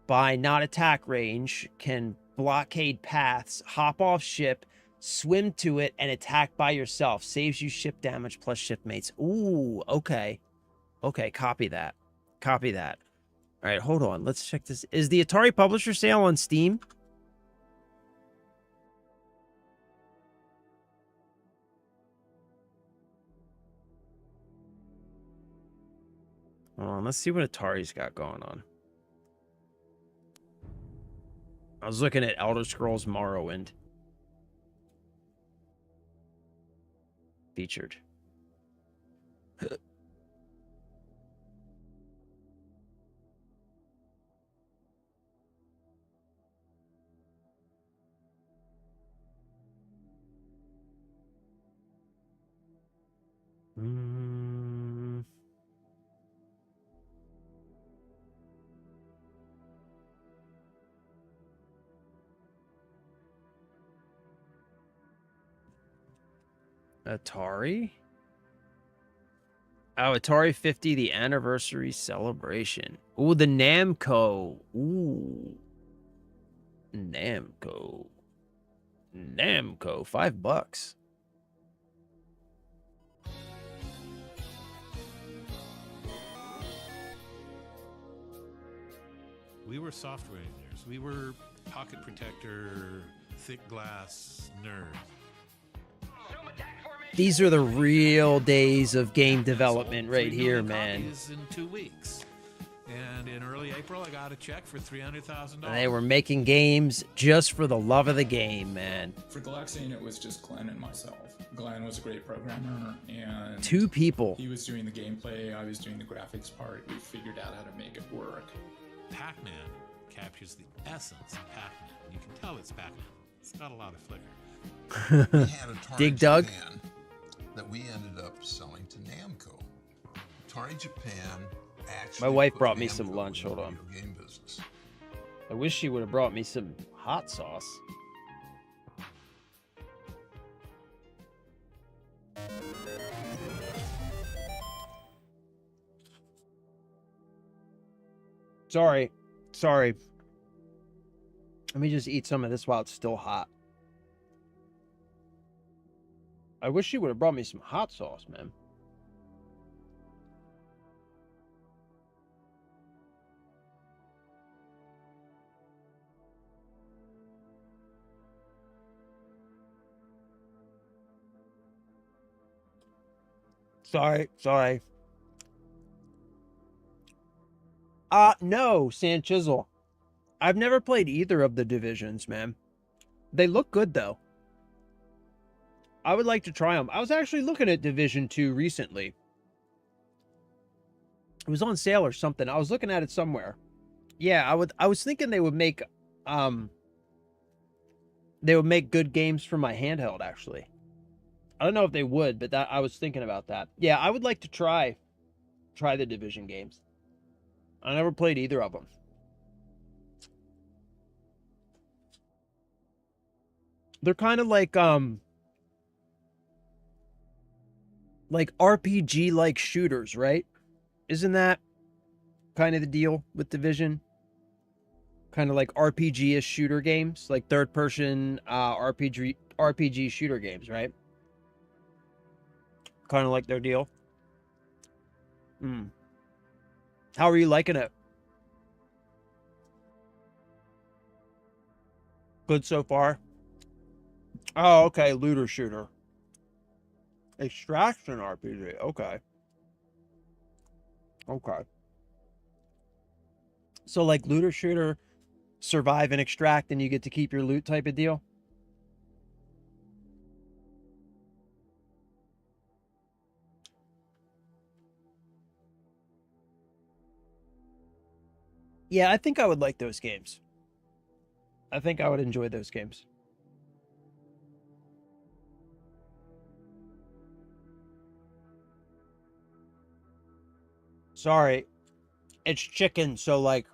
Speaker 1: by not attack range, can blockade paths, hop off ship, swim to it, and attack by yourself. Saves you ship damage plus shipmates. Ooh, okay. Okay, copy that. Copy that. All right, hold on. Let's check this. Is the Atari Publisher Sale on Steam? Hold on, let's see what Atari's got going on. I was looking at Elder Scrolls Morrowind. Featured. Atari? Oh, Atari 50, the anniversary celebration. Ooh, the Namco. Ooh. Namco. Namco, $5.
Speaker 4: We were software engineers. We were pocket protector, thick glass nerds.
Speaker 1: These are the real days of game development right here, man.
Speaker 4: In 2 weeks. And in early April, I got a check for $300,000.
Speaker 1: They were making games just for the love of the game, man.
Speaker 5: For Galaxian, it was just Glenn and myself. Glenn was a great programmer, and
Speaker 1: 2 people.
Speaker 5: he was doing the gameplay, I was doing the graphics part. We figured out how to make it work.
Speaker 4: Pac-Man captures the essence of Pac-Man. You can tell it's Pac-Man. It's got a lot of flicker.
Speaker 6: We had Atari
Speaker 1: Dig Dug?
Speaker 6: Japan that we ended up selling to Namco. Atari Japan actually
Speaker 1: My wife
Speaker 6: put
Speaker 1: brought me
Speaker 6: Namco
Speaker 1: some lunch.
Speaker 6: in the
Speaker 1: Hold on.
Speaker 6: video game business.
Speaker 1: I wish she would have brought me some hot sauce. Sorry. Sorry. Let me just eat some of this while it's still hot. I wish she would have brought me some hot sauce, man. Sorry. No, San Chisel. I've never played either of the Divisions, man. They look good, though. I would like to try them. I was actually looking at Division 2 recently. It was on sale or something. I was looking at it somewhere. Yeah, I was thinking they would make good games for my handheld, actually. I don't know if they would, but I was thinking about that. Yeah, I would like to try the Division games. I never played either of them. They're kind of like RPG like shooters, right? Isn't that kind of the deal with Division? Kind of like RPG-ish shooter games, like third-person RPG shooter games, right? Kind of like their deal. How are you liking it? Good so far? Oh, okay. Looter shooter. Extraction RPG. Okay. So like looter shooter, survive and extract, and you get to keep your loot type of deal? Yeah, I think I would like those games. I think I would enjoy those games. Sorry. It's chicken, so like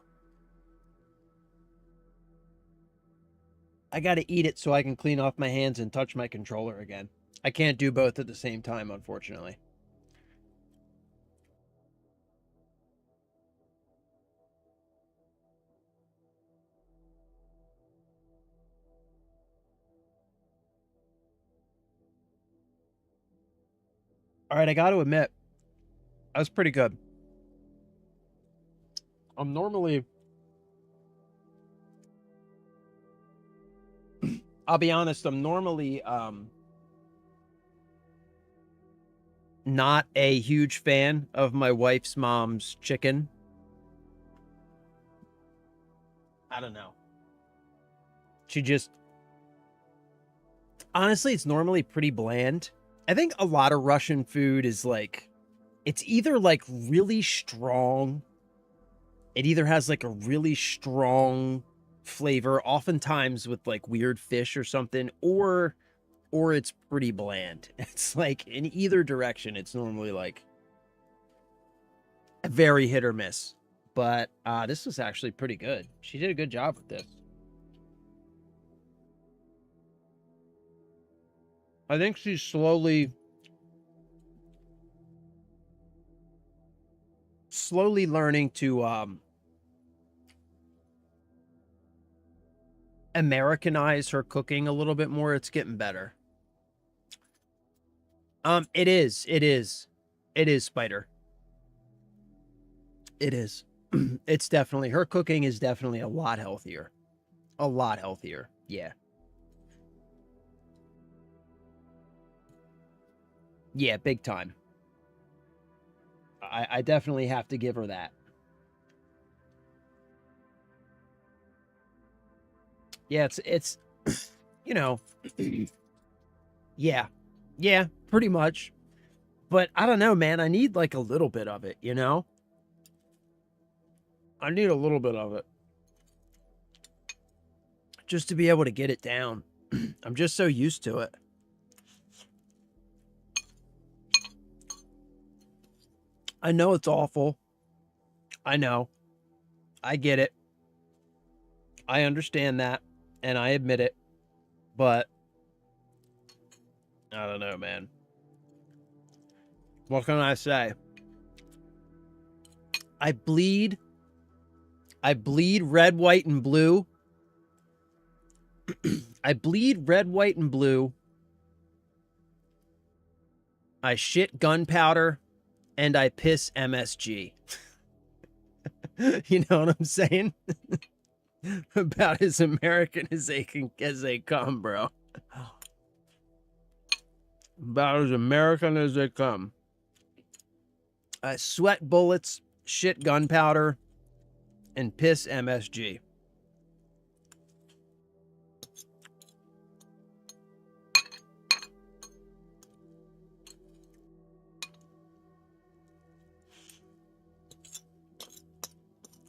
Speaker 1: I gotta eat it so I can clean off my hands and touch my controller again. I can't do both at the same time, unfortunately. All right, I got to admit, that was pretty good. I'm normally, I'll be honest, I'm normally not a huge fan of my wife's mom's chicken. I don't know. She just, honestly, it's normally pretty bland. I think a lot of Russian food is like, it's either like really strong. It either has like a really strong flavor, oftentimes with like weird fish or something, or it's pretty bland. It's like in either direction, it's normally like a very hit or miss. But this was actually pretty good. She did a good job with this. I think she's slowly learning to Americanize her cooking a little bit more. It's getting better. It is Spider. It is. It's definitely, her cooking is definitely a lot healthier. A lot healthier. Yeah. Yeah, big time. I definitely have to give her that. Yeah, it's you know, yeah. Yeah, pretty much. But I don't know, man. I need like a little bit of it, you know? I need a little bit of it. Just to be able to get it down. I'm just so used to it. I know it's awful. I know. I get it. I understand that, and I admit it. But I don't know, man. What can I say? I bleed red, white, and blue. I bleed red, white, and blue. I shit gunpowder, and I piss MSG. You know what I'm saying? About as American as they come, bro. About as American as they come. I sweat bullets, shit gunpowder, and piss MSG.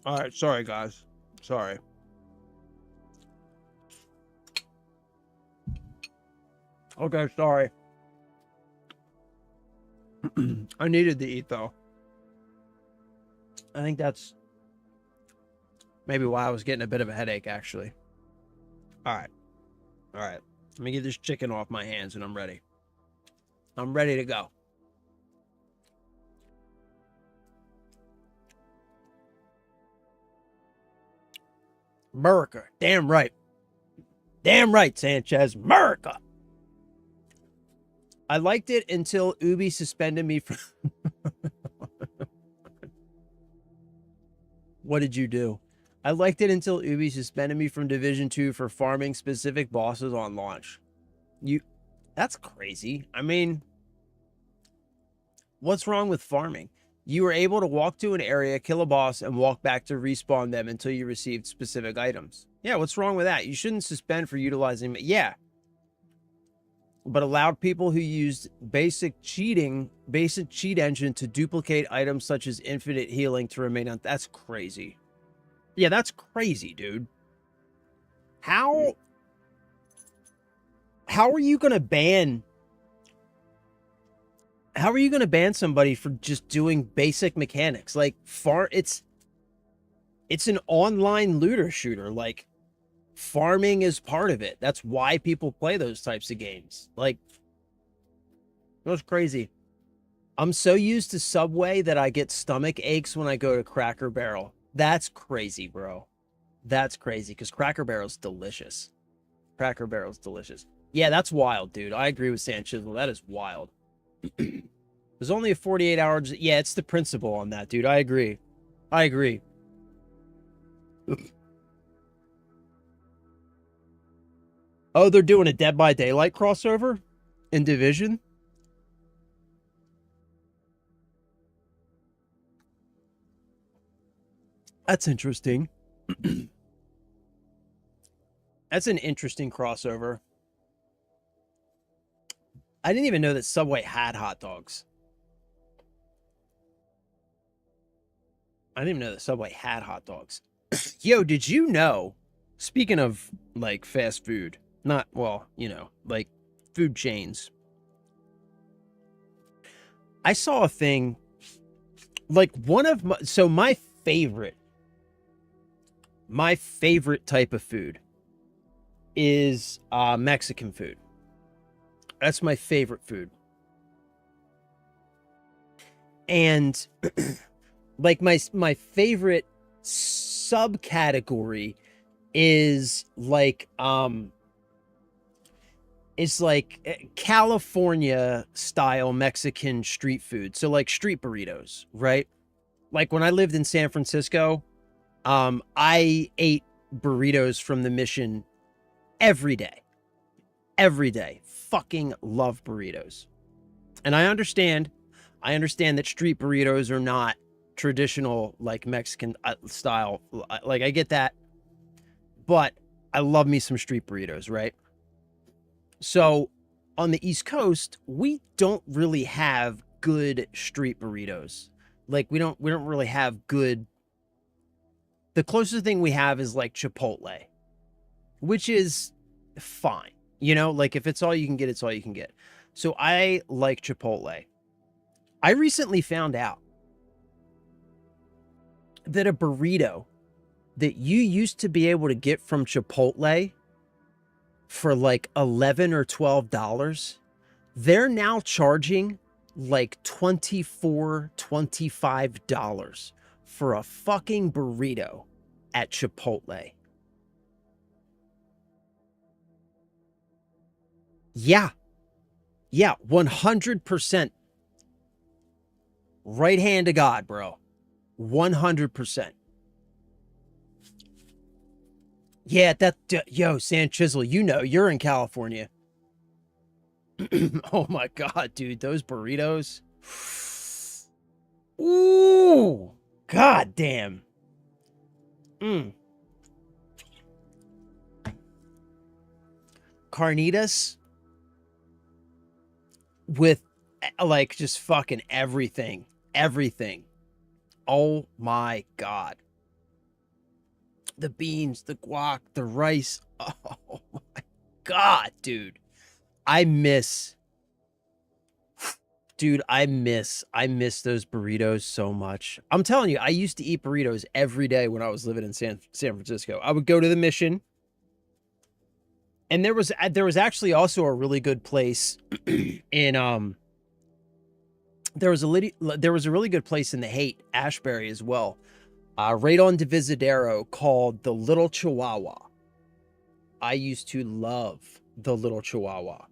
Speaker 1: All right, sorry guys. Sorry. Okay, sorry. I needed to eat though. I think that's maybe why I was getting a bit of a headache actually. All right. All right. Let me get this chicken off my hands and I'm ready. I'm ready to go. America. Damn right. Damn right, Sanchez. America. I liked it until Ubi suspended me from... What did you do? I liked it until Ubi suspended me from Division 2 for farming specific bosses on launch. That's crazy. I mean, what's wrong with farming? You were able to walk to an area, kill a boss, and walk back to respawn them until you received specific items. Yeah, what's wrong with that? You shouldn't suspend for utilizing... Yeah. But allowed people who used basic cheat engine to duplicate items such as infinite healing to remain on... That's crazy. Yeah, that's crazy, dude. How are you going to ban... How are you going to ban somebody for just doing basic mechanics? Like, it's an online looter shooter. Like, farming is part of it. That's why people play those types of games. Like, that's crazy. I'm so used to Subway that I get stomach aches when I go to Cracker Barrel. That's crazy, bro. That's crazy, because Cracker Barrel's delicious. Cracker Barrel's delicious. Yeah, that's wild, dude. I agree with Sanchez. That is wild. There's only a 48-hour... Yeah, it's the principle on that, dude. I agree. I agree. Oh, they're doing a Dead by Daylight crossover in Division? That's interesting. That's an interesting crossover. I didn't even know that Subway had hot dogs. I didn't even know that Subway had hot dogs. Yo, did you know, speaking of, like, fast food, not, well, you know, like, food chains. I saw a thing, like, one of my, so my favorite type of food is Mexican food. That's my favorite food. And like my favorite subcategory is like California style Mexican street food. So like street burritos, right? Like when I lived in San Francisco, I ate burritos from the Mission every day. Every day. Fucking love burritos. And I understand that street burritos are not traditional, like, Mexican style. Like, I get that. But I love me some street burritos, right? So, on the East Coast, we don't really have good street burritos. Like, we don't really have good... The closest thing we have is, like, Chipotle, which is fine. You know, like, if it's all you can get, it's all you can get. So I like Chipotle. I recently found out that a burrito that you used to be able to get from Chipotle for like $11 or $12, they're now charging like $24, $25 for a fucking burrito at Chipotle. Yeah. Yeah, 100%. Right hand to God, bro. 100%. Yeah, yo, San Chisel, you know, you're in California. Oh my God, dude, those burritos. Ooh, God damn. Carnitas with like just fucking everything. Everything. Oh my God. The beans, the guac, the rice. Oh my God, dude. I miss those burritos so much. I'm telling you, I used to eat burritos every day when I was living in San Francisco. I would go to the Mission, and there was actually also a really good place in there was a really good place in the Haight, Ashbury as well, right on Divisadero, called the Little Chihuahua. I used to love the Little Chihuahua.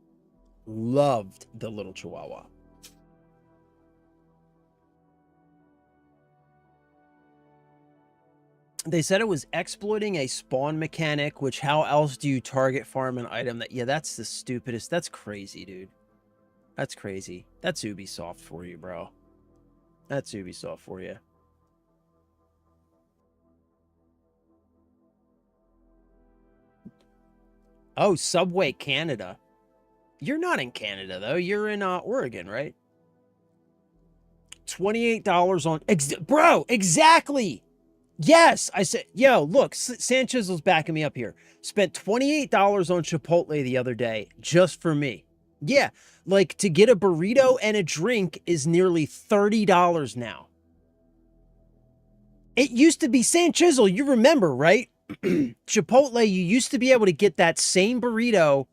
Speaker 1: Loved the Little Chihuahua. They said it was exploiting a spawn mechanic, which how else do you target farm an item that... Yeah, that's the stupidest. That's crazy, dude. That's crazy. That's Ubisoft for you, bro. That's Ubisoft for you. Oh, Subway Canada. You're not in Canada, though. You're in Oregon, right? $28 on... Bro, exactly! Yes, I said, yo, look, Sanchez's backing me up here. Spent $28 on Chipotle the other day just for me. Yeah, like to get a burrito and a drink is nearly $30 now. It used to be Sanchez, you remember, right? Chipotle, you used to be able to get that same burrito.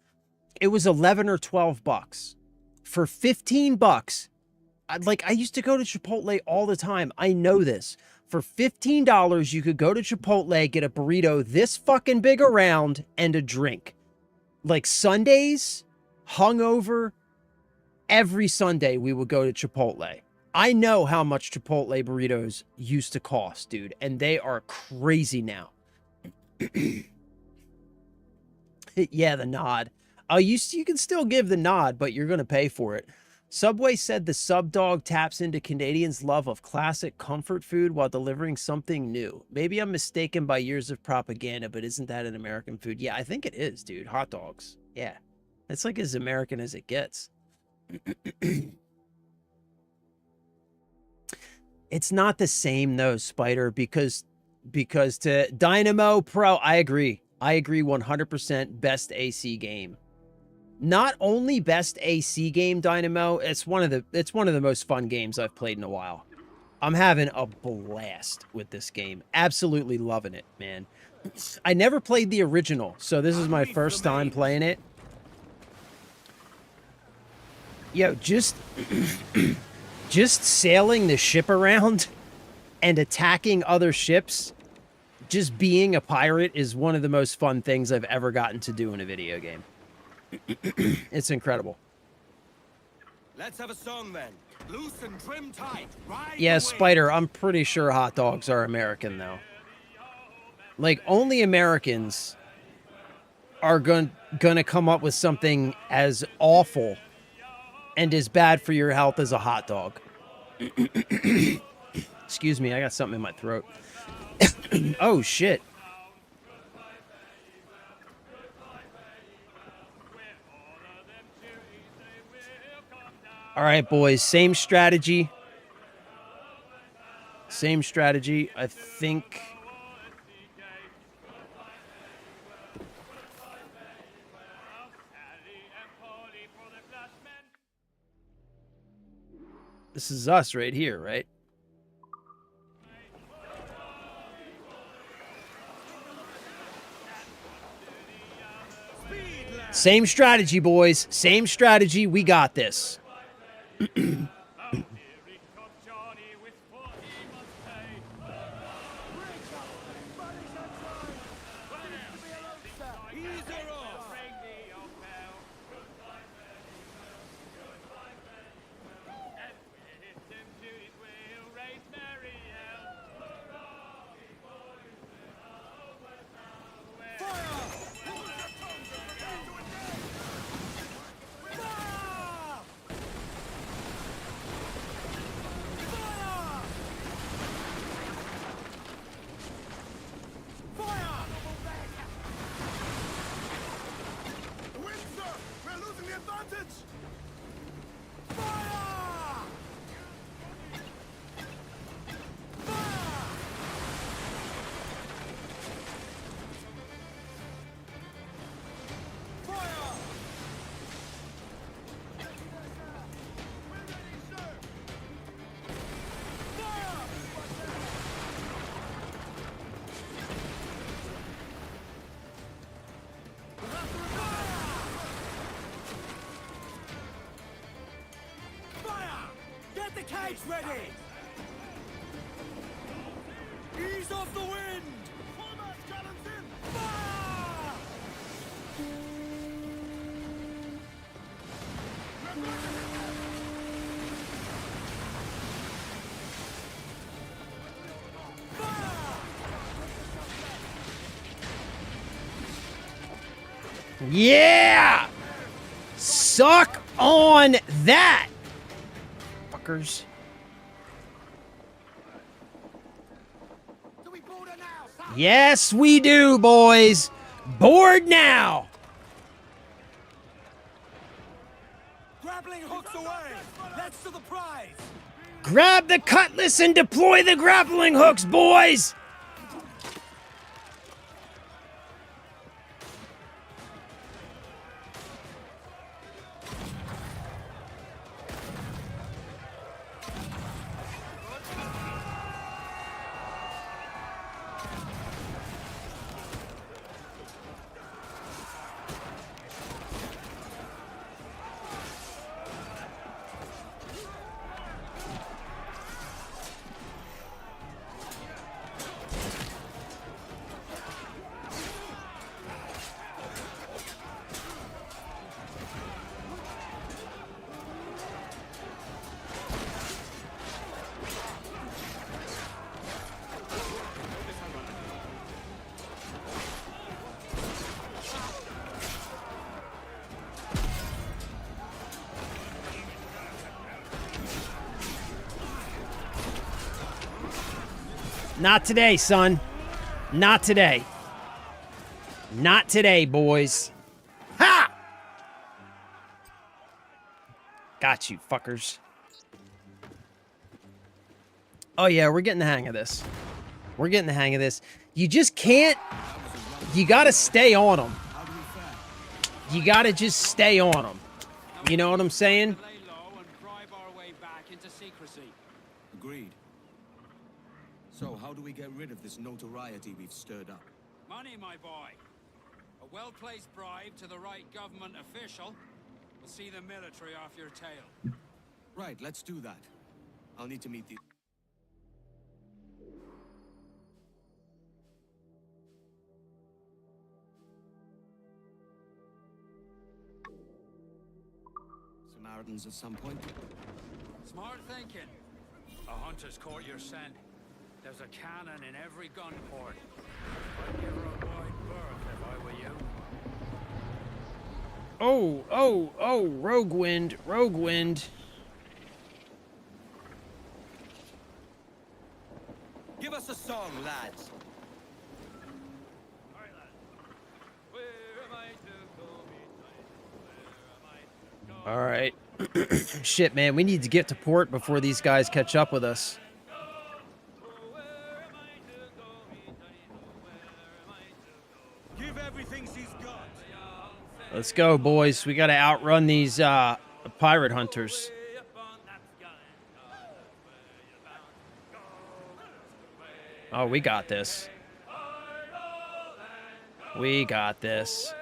Speaker 1: It was 11 or 12 bucks. For 15 bucks, I used to go to Chipotle all the time. I know this. For $15, you could go to Chipotle, get a burrito this fucking big around, and a drink. Like Sundays, hungover, every Sunday we would go to Chipotle. I know how much Chipotle burritos used to cost, dude, and they are crazy now. Yeah, the nod. You can still give the nod, but you're going to pay for it. Subway said the sub dog taps into Canadians' love of classic comfort food while delivering something new. Maybe I'm mistaken by years of propaganda, but isn't that an American food? Yeah, I think it is, dude. Hot dogs. Yeah. It's like as American as it gets. It's not the same though, Spider, because to Dynamo Pro, I agree. I agree 100%. Best AC game. Not only best AC game, Dynamo, it's one of the most fun games I've played in a while. I'm having a blast with this game. Absolutely loving it, man. I never played the original, so this is my first time playing it. Yo, just sailing the ship around and attacking other ships, just being a pirate is one of the most fun things I've ever gotten to do in a video game. It's incredible.
Speaker 2: Let's have a song then. Loose and trim tight. Ride
Speaker 1: yeah, Spider, I'm pretty sure hot dogs are American though. Like only Americans are gonna come up with something as awful and as bad for your health as a hot dog. Excuse me, I got something in my throat. Oh shit. All right, boys, same strategy. Same strategy. I think this is us right here, right? Same strategy, boys. Same strategy. We got this.
Speaker 2: Get the cage ready! Ease off the wind! Forward, cannons in! Fire!
Speaker 1: Yeah! Suck on that! Fuckers. Yes, we do, boys. Board now.
Speaker 2: Grappling hooks away! That's to the prize!
Speaker 1: Grab the cutlass and deploy the grappling hooks, boys. Not today, son. Not today. Not today, boys. Ha! Got you, fuckers. Oh, yeah, we're getting the hang of this. We're getting the hang of this. You just can't... You gotta stay on them. You gotta just stay on them. You know what I'm saying?
Speaker 2: Lay low and bribe our way back into secrecy.
Speaker 7: Agreed. So, how do we get rid of this notoriety we've stirred up?
Speaker 2: Money, my boy. A well-placed bribe to the right government official will see the military off your tail.
Speaker 7: Right, let's do that. I'll need to meet the... Samaritans at some point.
Speaker 2: Smart thinking. A hunter's caught your scent. There's a cannon in every gun port. I'd give her a wide berth if I were you.
Speaker 1: Oh, rogue wind, rogue wind.
Speaker 7: Give us a song, lads.
Speaker 1: All right. Shit, man, we need to get to port before these guys catch up with us.
Speaker 2: Give everything she's got.
Speaker 1: Let's go, boys. We got to outrun these pirate hunters. Oh, we got this. We got this.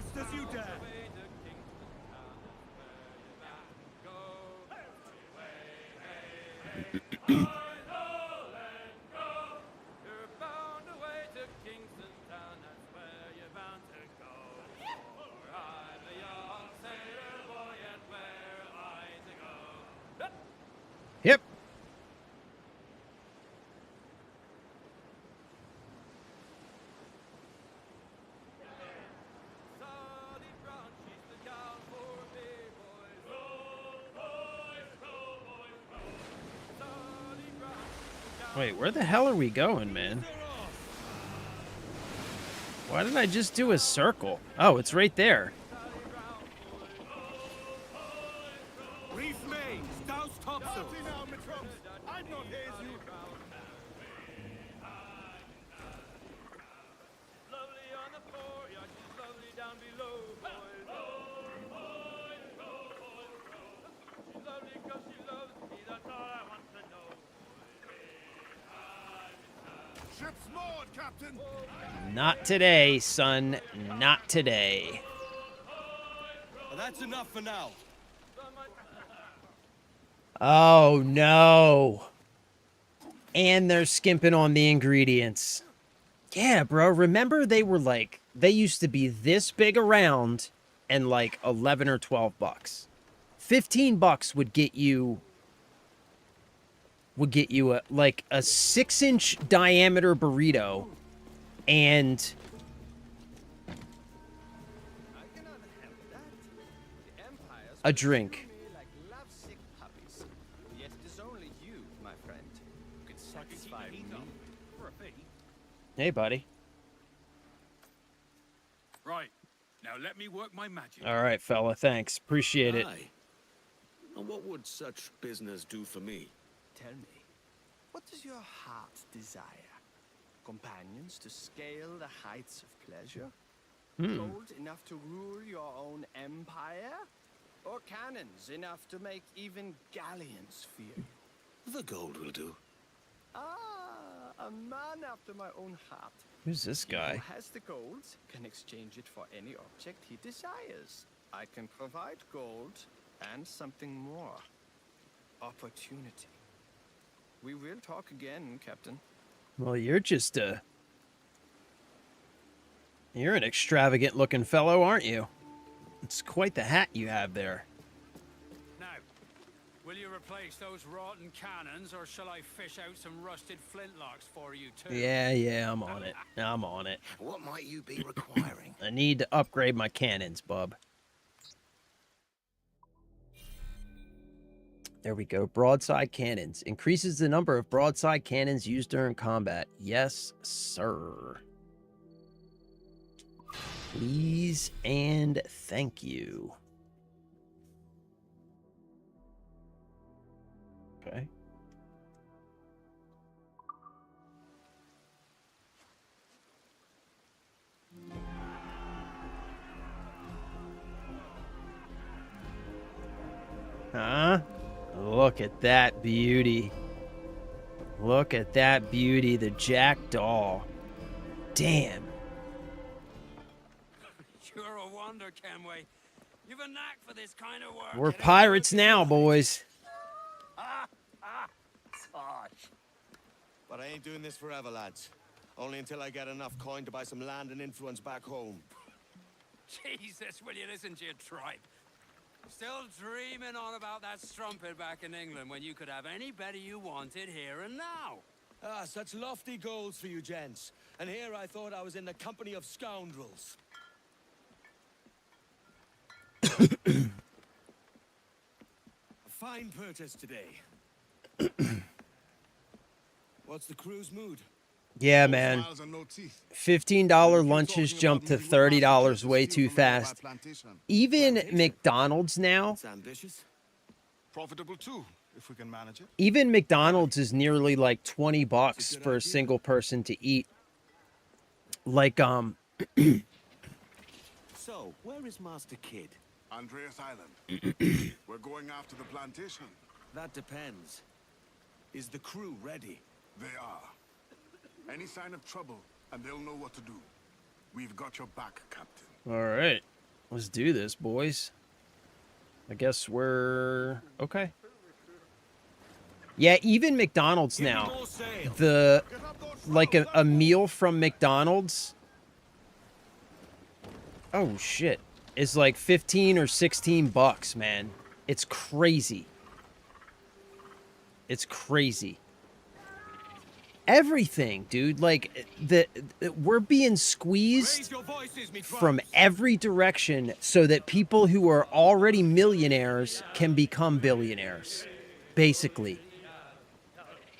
Speaker 3: fast as you dare.
Speaker 1: Yep. Wait, where the hell are we going, man? Why did I just do a circle? Oh, it's right there.
Speaker 3: Reef me, stouse topsail. Now, my trumps. I'm not haze you.
Speaker 2: Lovely on the floor, yeah, she's lovely down below, boys. She's lovely 'cause she loves me, that's all I want to know.
Speaker 3: Ship's moored, Captain.
Speaker 1: Not today, son. Not today.
Speaker 7: Well, that's enough for now.
Speaker 1: Oh, no. And they're skimping on the ingredients. Yeah, bro. Remember they were like, they used to be this big around and like 11 or 12 bucks. 15 bucks would get you a like a 6-inch diameter burrito and a drink.
Speaker 7: Like lovesick puppies. Yet it is only you, my friend, who can satisfy me.
Speaker 2: For a fee.
Speaker 1: Hey, buddy.
Speaker 2: Right, now let me work my magic.
Speaker 1: All right, fella. Thanks. Appreciate it.
Speaker 7: Aye. And what would such business do for me?
Speaker 8: Tell me, what does your heart desire? Companions to scale the heights of pleasure? Gold enough to rule your own empire? Or cannons enough to make even galleons fear you?
Speaker 7: The gold will do.
Speaker 8: Ah, a man after my own heart.
Speaker 1: Who's this
Speaker 8: He
Speaker 1: guy?
Speaker 8: who has the gold can exchange it for any object he desires. I can provide gold and something more. Opportunity. We will talk again, Captain.
Speaker 1: Well, you're just you're an extravagant looking fellow, aren't you? It's quite the hat you have there.
Speaker 2: Now, will you replace those rotten cannons, or shall I fish out some rusted flintlocks for you too?
Speaker 1: Yeah, I'm on it. I'm on it.
Speaker 6: What might you be requiring?
Speaker 1: I need to upgrade my cannons, bub. There we go. Broadside cannons. Increases the number of broadside cannons used during combat. Yes, sir. Please and thank you. Okay. Huh? Look at that beauty. Look at that beauty, the jackdaw. Damn.
Speaker 2: You're a wonder, Kenway. You've a knack for this kind of work.
Speaker 1: We're pirates now, boys.
Speaker 7: But I ain't doing this forever, lads. Only until I get enough coin to buy some land and influence back home.
Speaker 2: Jesus, will you listen to your tripe? Still dreaming on about that strumpet back in England when you could have any better you wanted here and now.
Speaker 7: Ah, such lofty goals for you gents. And here I thought I was in the company of scoundrels. A fine purchase today. What's the crew's mood?
Speaker 1: Yeah, man.
Speaker 3: Smiles and no teeth.
Speaker 1: $15 lunches jumped to $30 way too fast. Even McDonald's now,
Speaker 7: It's ambitious.
Speaker 3: Profitable too, if we can manage it.
Speaker 1: even McDonald's is nearly like 20 bucks for a single person to eat. Like,
Speaker 7: So, where is Master Kid?
Speaker 3: Andreas Island. We're going after the plantation.
Speaker 7: That depends. Is the crew ready?
Speaker 3: They are. Any sign of trouble, and they'll know what to do. We've got your back, Captain.
Speaker 1: all right. Let's do this, boys. I guess we're okay. Yeah, even McDonald's
Speaker 3: Give me
Speaker 1: now.
Speaker 3: more sail.
Speaker 1: The like a meal from McDonald's. Oh shit. Is like 15 or 16 bucks, man. It's crazy. It's crazy. Everything, dude. Like we're being squeezed
Speaker 3: Raise your voices, me
Speaker 1: from
Speaker 3: trumps.
Speaker 1: every direction so that people who are already millionaires can become billionaires, basically.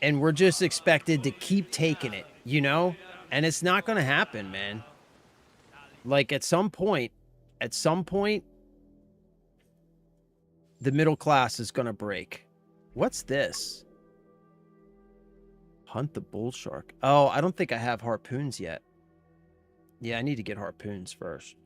Speaker 1: And we're just expected to keep taking it, you know? And it's not going to happen, man. Like at some point, the middle class is going to break. What's this? Hunt the bull shark. Oh, I don't think I have harpoons yet. Yeah, I need to get harpoons first.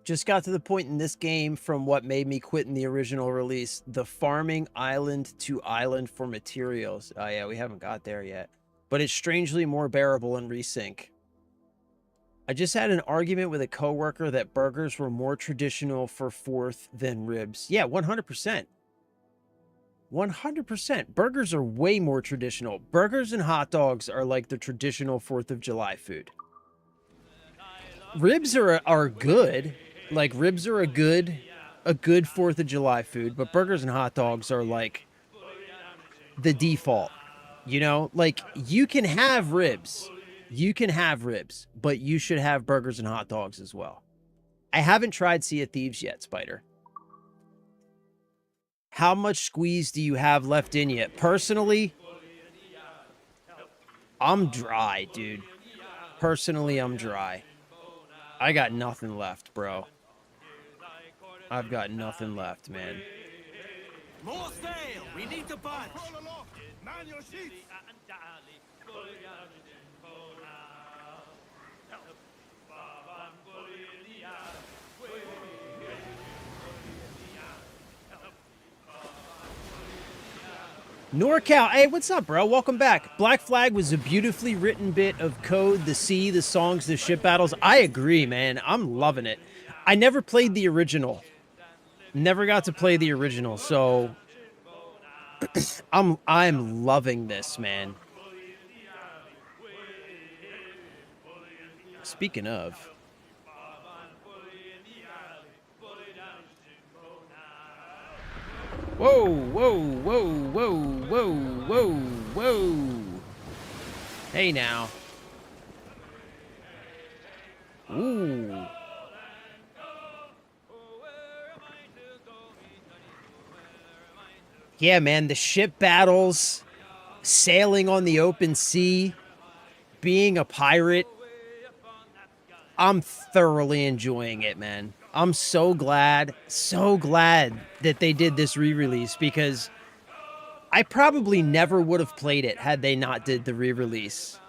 Speaker 1: Just got to the point in this game from what made me quit in the original release. The farming island to island for materials. Oh yeah, we haven't got there yet. But it's strangely more bearable in Resync. I just had an argument with a coworker that burgers were more traditional for 4th than ribs. Yeah, 100%. 100%. Burgers are way more traditional. Burgers and hot dogs are like the traditional 4th of July food. Ribs are good. Like ribs are a good 4th of July food, but burgers and hot dogs are like the default. You know, like you can have ribs. But you should have burgers and hot dogs as well. I haven't tried Sea of Thieves yet, Spider. How much squeeze do you have left in you? Personally, I'm dry, dude. Personally, I'm dry. I got nothing left, bro. I've got nothing left, man.
Speaker 3: More sail. We need to bunch. Man your sheets.
Speaker 1: NorCal, hey, what's up, bro? Welcome back. Black Flag was a beautifully written bit of code, the sea, the songs, the ship battles. I agree, man. I'm loving it. I never played the original. Never got to play the original, so I'm loving this, man. Speaking of, whoa, whoa, whoa, whoa, whoa, whoa, whoa. Hey now. Ooh. Yeah, man, the ship battles, sailing on the open sea, being a pirate. I'm thoroughly enjoying it, man. I'm so glad that they did this re-release because I probably never would have played it had they not did the re-release.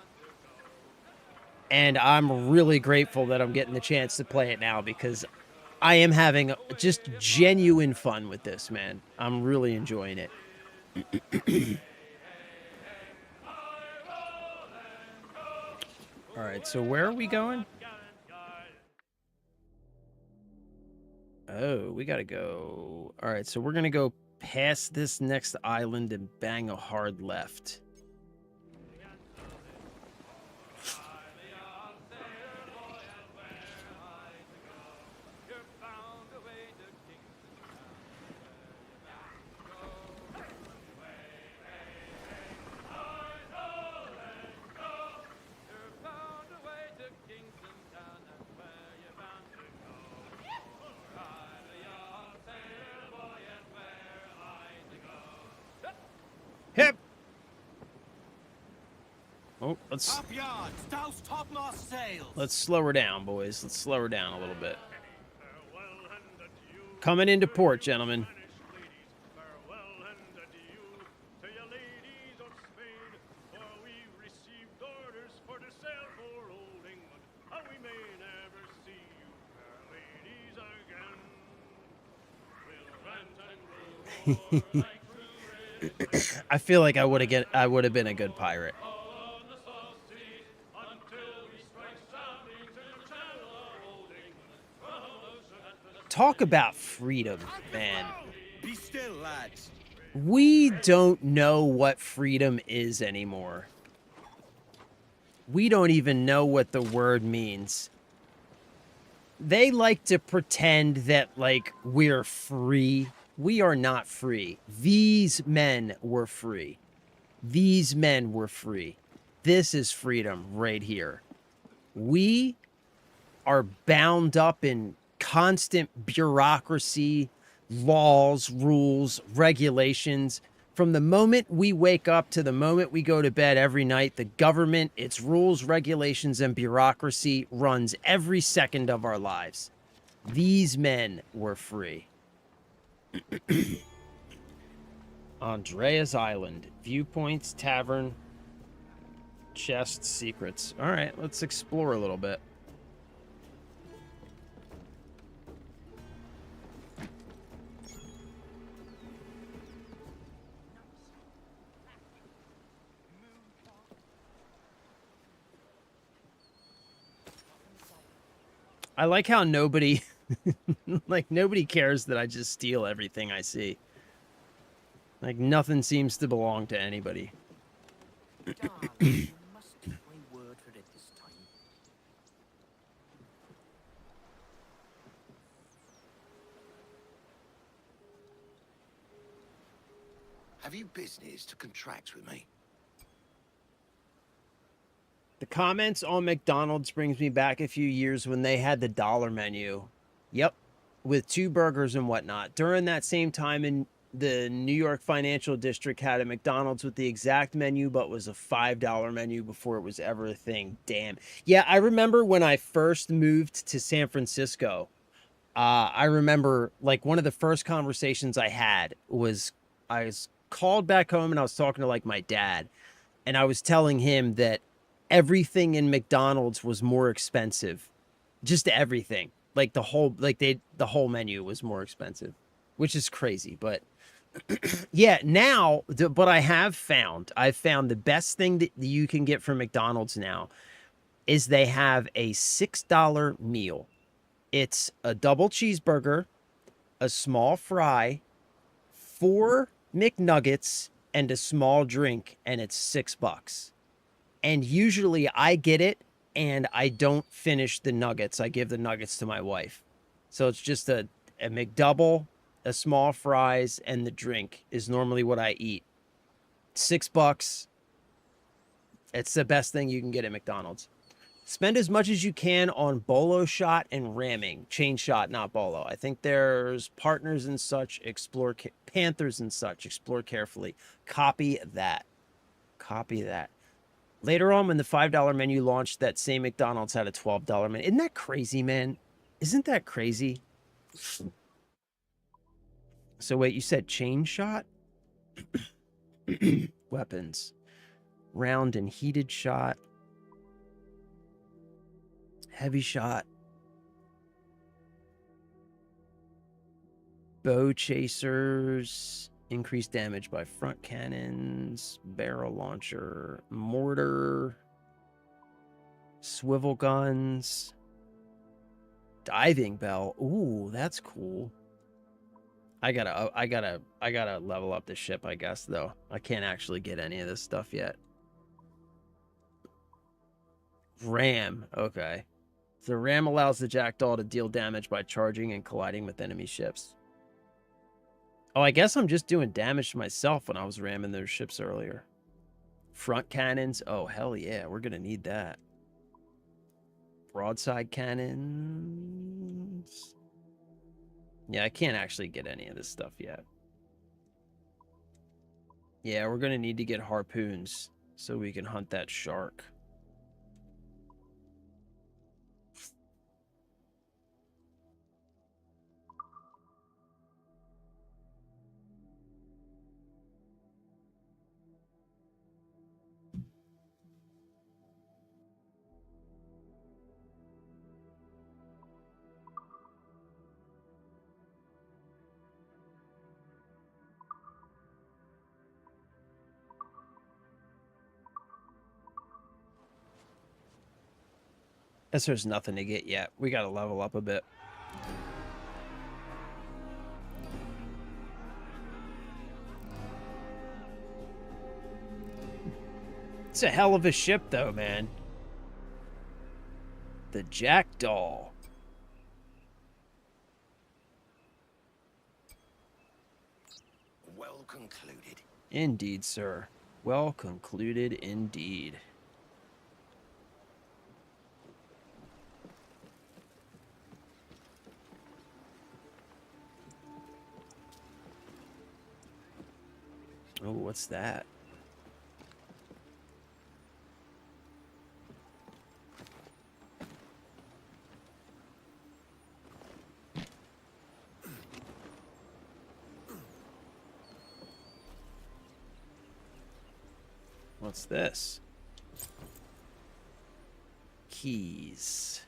Speaker 1: And I'm really grateful that I'm getting the chance to play it now because I am having just genuine fun with this, man. I'm really enjoying it. All right, so where are we going? Oh, we gotta go. All right, so we're gonna go past this next island and bang a hard left. Hip. Oh, let's
Speaker 3: Up yards. Douse topmast sails.
Speaker 1: let's slow her down, boys. Let's slow her down a little bit. Coming into port, gentlemen. I feel like I would have been a good pirate. Talk about freedom, man.
Speaker 7: Be still, lads.
Speaker 1: We don't know what freedom is anymore. We don't even know what the word means. They like to pretend that, like, we're free. We are not free. These men were free. These men were free. This is freedom right here. We are bound up in constant bureaucracy, laws, rules, regulations. From the moment we wake up to the moment we go to bed every night, the government, its rules, regulations, and bureaucracy runs every second of our lives. These men were free. Andrea's Island. Viewpoints, tavern, chests, secrets. All right, let's explore a little bit. I like how nobody, like, nobody cares that I just steal everything I see. Like, nothing seems to belong to anybody.
Speaker 6: Darling, you must take my word for it this time. Have you business to contract with me?
Speaker 1: The comments on McDonald's brings me back a few years when they had the dollar menu. Yep, with 2 burgers and whatnot. During that same time in the New York Financial District had a McDonald's with the exact menu, but was a $5 menu before it was ever a thing. Damn. Yeah, I remember when I first moved to San Francisco. I remember, like, one of the first conversations I had was I was called back home and I was talking to, like, my dad. And I was telling him that everything in McDonald's was more expensive. Just everything. Like the whole the whole menu was more expensive, which is crazy, but yeah, now but I've found the best thing that you can get from McDonald's now is they have a $6 meal. It's a double cheeseburger, a small fry, 4 McNuggets, and a small drink, and it's $6. And usually I get it and I don't finish the nuggets. I give the nuggets to my wife. So it's just a McDouble, a small fries, and the drink is normally what I eat. $6. It's the best thing you can get at McDonald's. Spend as much as you can on bolo shot and ramming. Chain shot, not bolo. I think there's partners and such. Explore Panthers and such. Explore carefully. Copy that. Copy that. Later on, when the $5 menu launched, that same McDonald's had a $12 menu. Isn't that crazy, man? Isn't that crazy? So wait, you said chain shot? Weapons. Round and heated shot. Heavy shot. Bow chasers. Increased damage by front cannons. Barrel launcher. Mortar. Swivel guns. Diving bell. Ooh, that's cool. I gotta level up the ship, I guess, though. I can't actually get any of this stuff yet. Ram. Okay. The ram allows the jackdaw to deal damage by charging and colliding with enemy ships. Oh, I guess I'm just doing damage to myself when I was ramming those ships earlier. Front cannons. Oh, hell yeah. We're gonna need that. Broadside cannons. Yeah, I can't actually get any of this stuff yet. Yeah, we're gonna need to get harpoons so we can hunt that shark. Guess there's nothing to get yet. We gotta level up a bit. It's a hell of a ship, though, man. The Jackdaw.
Speaker 6: Well concluded.
Speaker 1: Indeed, sir. Well concluded indeed. Oh, what's that? What's this? Keys.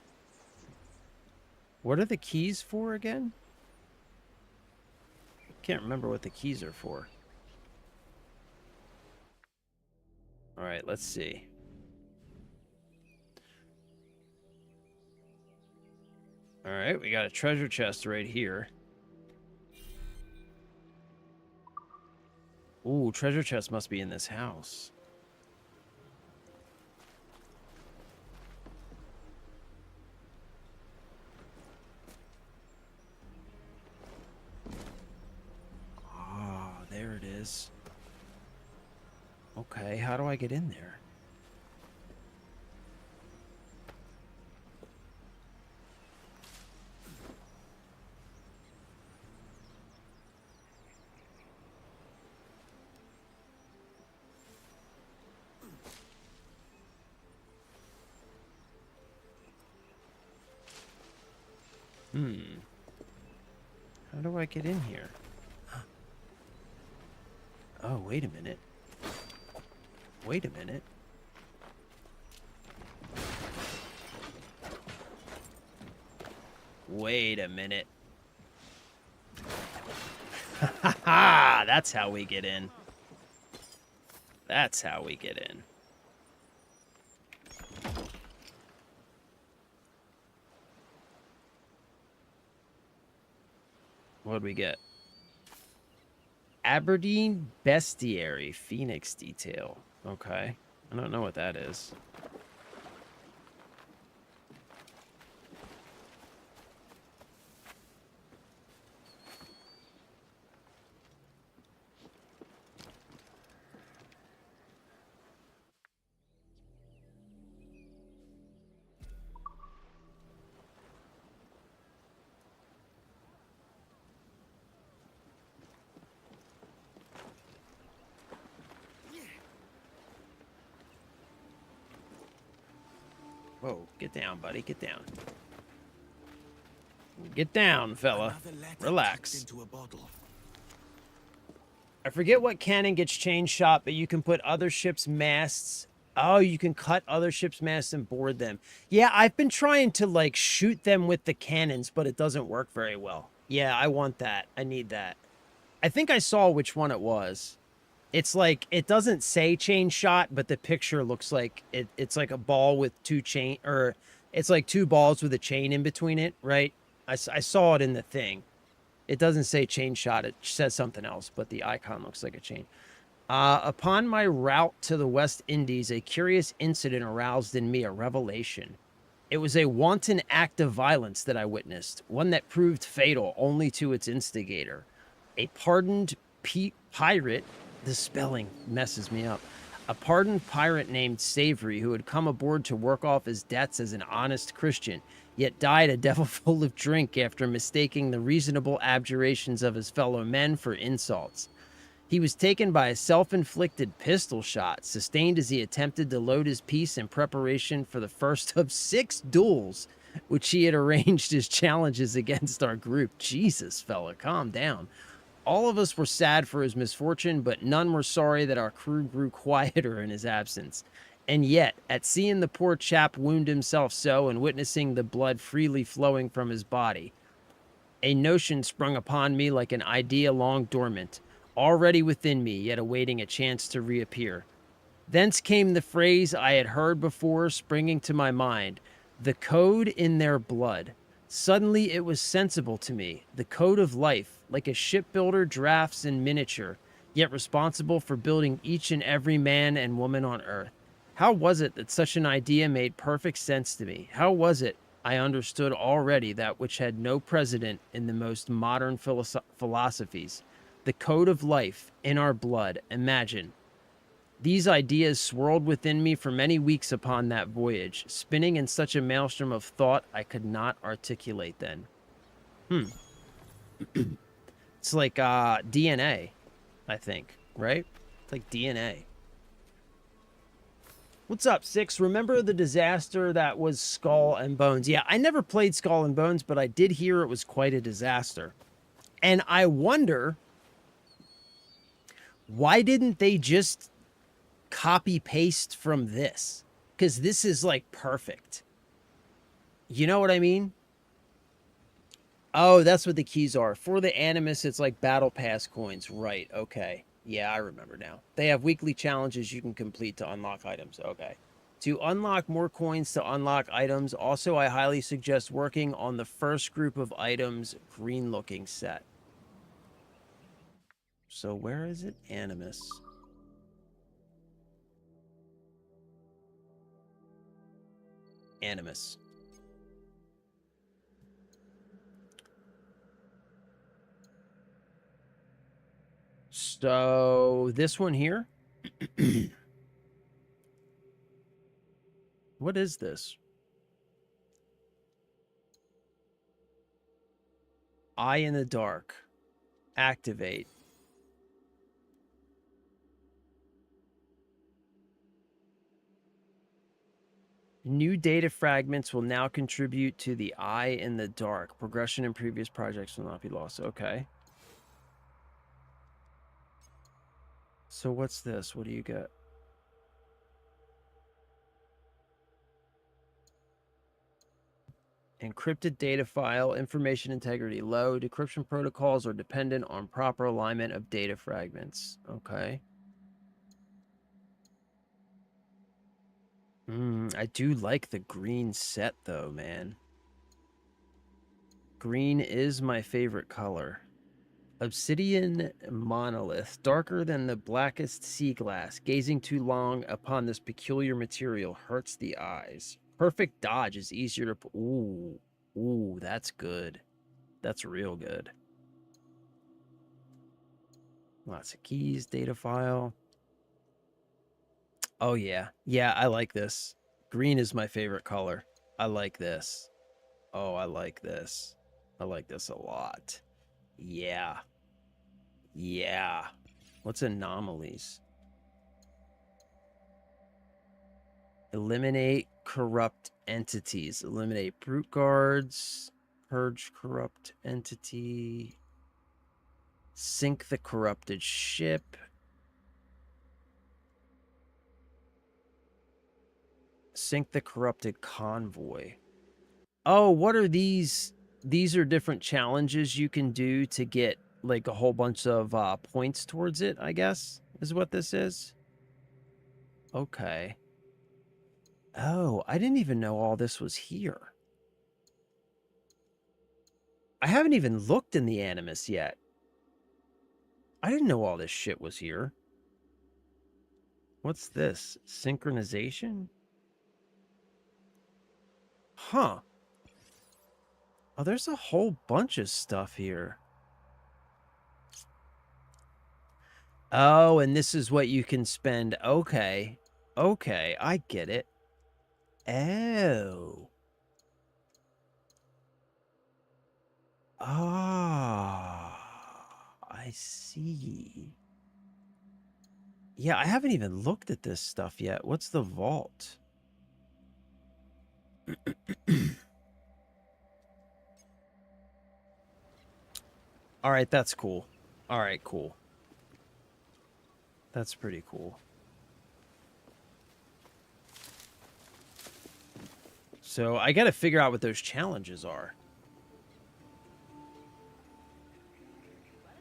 Speaker 1: What are the keys for again? Can't remember what the keys are for. All right, let's see. All right, we got a treasure chest right here. Ooh, treasure chest must be in this house. Ah, there it is. Okay, how do I get in there? How do I get in here? Oh, wait a minute. Wait a minute. Wait a minute. Ha ha! That's how we get in. That's how we get in. What'd we get? Aberdeen Bestiary Phoenix Detail. Okay. I don't know what that is. Whoa, get down, buddy. Get down. Get down, fella. Relax.
Speaker 7: Into a bottle.
Speaker 1: I forget what cannon gets chain shot, but you can put other ships' masts. Oh, you can cut other ships' masts and board them. Yeah, I've been trying to, like, shoot them with the cannons, but it doesn't work very well. Yeah, I want that. I need that. I think I saw which one it was. It's like, it doesn't say chain shot, but the picture looks like it's like a ball with two chain, or it's like two balls with a chain in between it, right? I saw it in the thing. It doesn't say chain shot. It says something else, but the icon looks like a chain. Upon my route to the West Indies, a curious incident aroused in me a revelation. It was a wanton act of violence that I witnessed, one that proved fatal only to its instigator. A pardoned pirate, the spelling messes me up. A pardoned pirate named Savory, who had come aboard to work off his debts as an honest Christian, yet died a devil full of drink after mistaking the reasonable abjurations of his fellow men for insults. He was taken by a self-inflicted pistol shot, sustained as he attempted to load his piece in preparation for the first of 6 duels, which he had arranged as challenges against our group. Jesus, fella, calm down. All of us were sad for his misfortune, but none were sorry that our crew grew quieter in his absence. And yet, at seeing the poor chap wound himself so and witnessing the blood freely flowing from his body, a notion sprung upon me like an idea long dormant, already within me, yet awaiting a chance to reappear. Thence came the phrase I had heard before springing to my mind, The code in their blood. Suddenly it was sensible to me. The code of life, like a shipbuilder drafts in miniature, yet responsible for building each and every man and woman on Earth. How was it that such an idea made perfect sense to me? How was it I understood already that which had no precedent in the most modern philosophies? The code of life in our blood. Imagine. These ideas swirled within me for many weeks upon that voyage, spinning in such a maelstrom of thought I could not articulate then. It's like DNA, I think, right? It's like DNA. What's up, Six? Remember the disaster that was Skull and Bones? Yeah, I never played Skull and Bones, but I did hear it was quite a disaster. And I wonder, why didn't they just copy paste from this? Because this is like perfect. You know what I mean? Oh, that's what the keys are. For the Animus, it's like Battle Pass coins. Right, okay. Yeah, I remember now. They have weekly challenges you can complete to unlock items. Okay. To unlock more coins to unlock items, also I highly suggest working on the first group of items, green-looking set. So where is it? Animus. Animus. So this one here. What is this? Eye in the dark. Activate. New data fragments will now contribute to the eye in the dark. Progression in previous projects will not be lost. Okay. So what's this? What do you get? Encrypted data file, information integrity low. Decryption protocols are dependent on proper alignment of data fragments. Okay. I do like the green set though, man. Green is my favorite color. Obsidian monolith, darker than the blackest sea glass. Gazing too long upon this peculiar material hurts the eyes. Perfect dodge is easier to... Ooh, that's good. That's real good. Lots of keys, data file. Oh, yeah. Yeah, I like this. Green is my favorite color. I like this. Oh, I like this. I like this a lot. Yeah. Yeah. What's anomalies? Eliminate corrupt entities. Eliminate brute guards. Purge corrupt entity. Sink the corrupted ship. Sink the corrupted convoy. Oh, what are these? These are different challenges you can do to get like a whole bunch of points towards it, I guess, is what this is. Okay. Oh, I didn't even know all this was here. I haven't even looked in the Animus yet. I didn't know all this shit was here. What's this? Synchronization? Huh. Oh, there's a whole bunch of stuff here. Oh, and this is what you can spend. Okay. Okay, I get it. Oh. Ah, I see. Yeah, I haven't even looked at this stuff yet. What's the vault? All right, that's cool. All right, cool. That's pretty cool. So I got to figure out what those challenges are.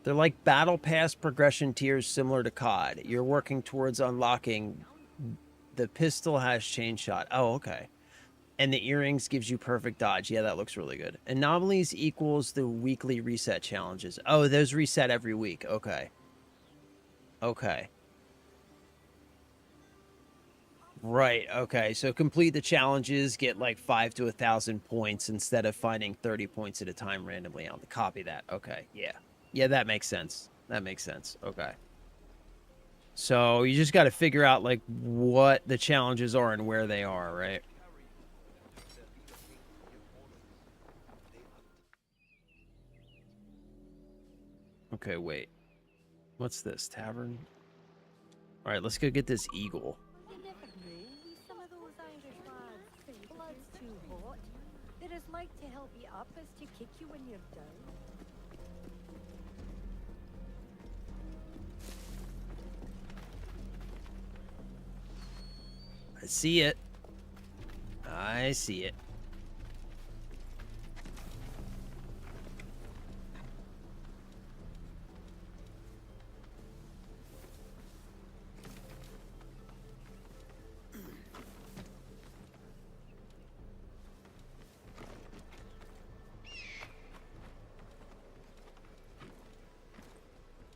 Speaker 1: They're like battle pass progression tiers similar to COD. You're working towards unlocking. The pistol has chain shot. Oh, okay. And the earrings gives you perfect dodge. Yeah, that looks really good. Anomalies equals the weekly reset challenges. Oh, those reset every week. Okay. Okay. Right, okay. So complete the challenges, get like 5 to 1,000 points instead of finding 30 points at a time randomly. I'll copy that. Okay, yeah. Yeah, that makes sense. That makes sense. Okay. So you just got to figure out like what the challenges are and where they are, right? Okay, wait. What's this? Tavern? All right, let's go get this eagle.
Speaker 9: You never knew with some of those Irish lads. Blood's too hot. They're as like to help you up as to kick you when you're down.
Speaker 1: I see it. I see it.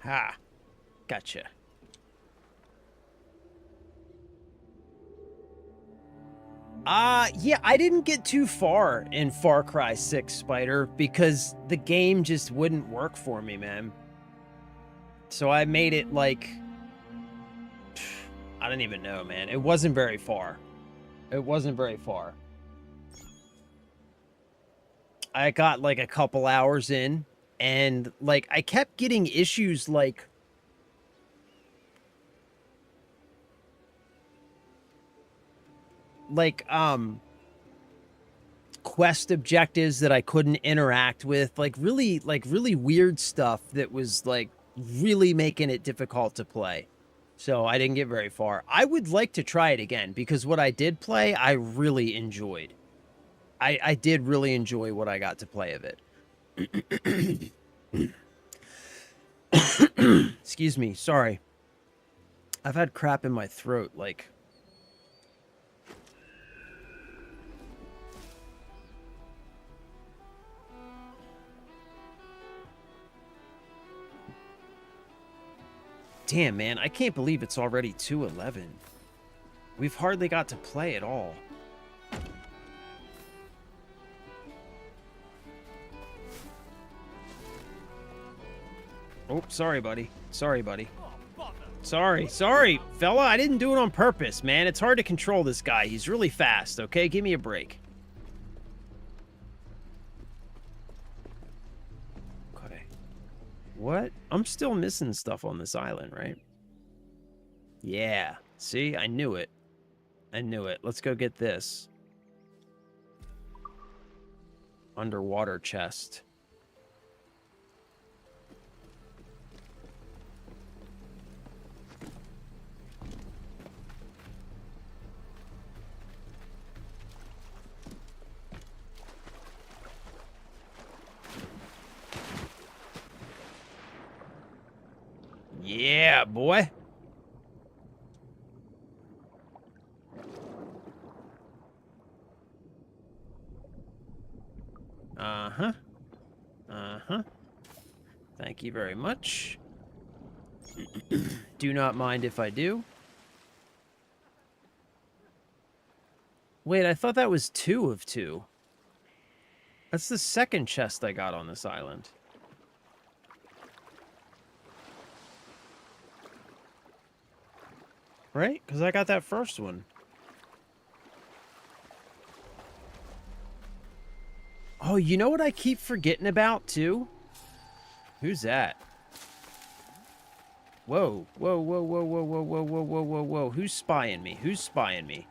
Speaker 1: Ha. Gotcha. Yeah, I didn't get too far in Far Cry 6, Spider, because the game just wouldn't work for me, man. So I made it like... I don't even know, man. It wasn't very far. It wasn't very far. I got like a couple hours in, and like I kept getting issues like... quest objectives that I couldn't interact with, like really weird stuff that was like really making it difficult to play. So I didn't get very far. I would like to try it again because what I did play, I really enjoyed. I did really enjoy what I got to play of it. Excuse me, sorry. I've had crap in my throat, like... Damn, man, I can't believe it's already 2:11. We've hardly got to play at all. Oh, sorry, buddy. Sorry, buddy. Sorry, fella. I didn't do it on purpose, man. It's hard to control this guy. He's really fast, okay? Give me a break. Okay. What? I'm still missing stuff on this island, right? Yeah. See? I knew it. I knew it. Let's go get this. Underwater chest. Yeah, boy. Uh-huh. Uh-huh. Thank you very much. Do not mind if I do. Wait, I thought that was 2 of 2. That's the second chest I got on this island. Right? Because I got that first one. Oh, you know what I keep forgetting about, too? Who's that? Whoa. Whoa, whoa, whoa, whoa, whoa, whoa, whoa, whoa, whoa, whoa. Who's spying me? Who's spying me?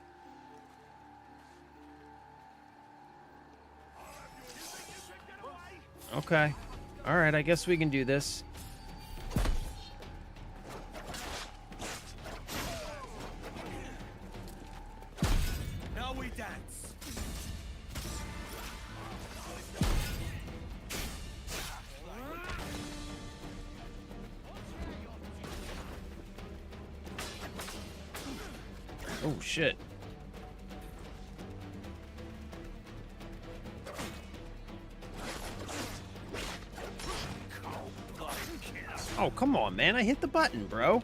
Speaker 1: Okay. Alright, I guess we can do this.
Speaker 3: Now we dance.
Speaker 1: Oh, shit. Oh, come on, man. I hit the button, bro.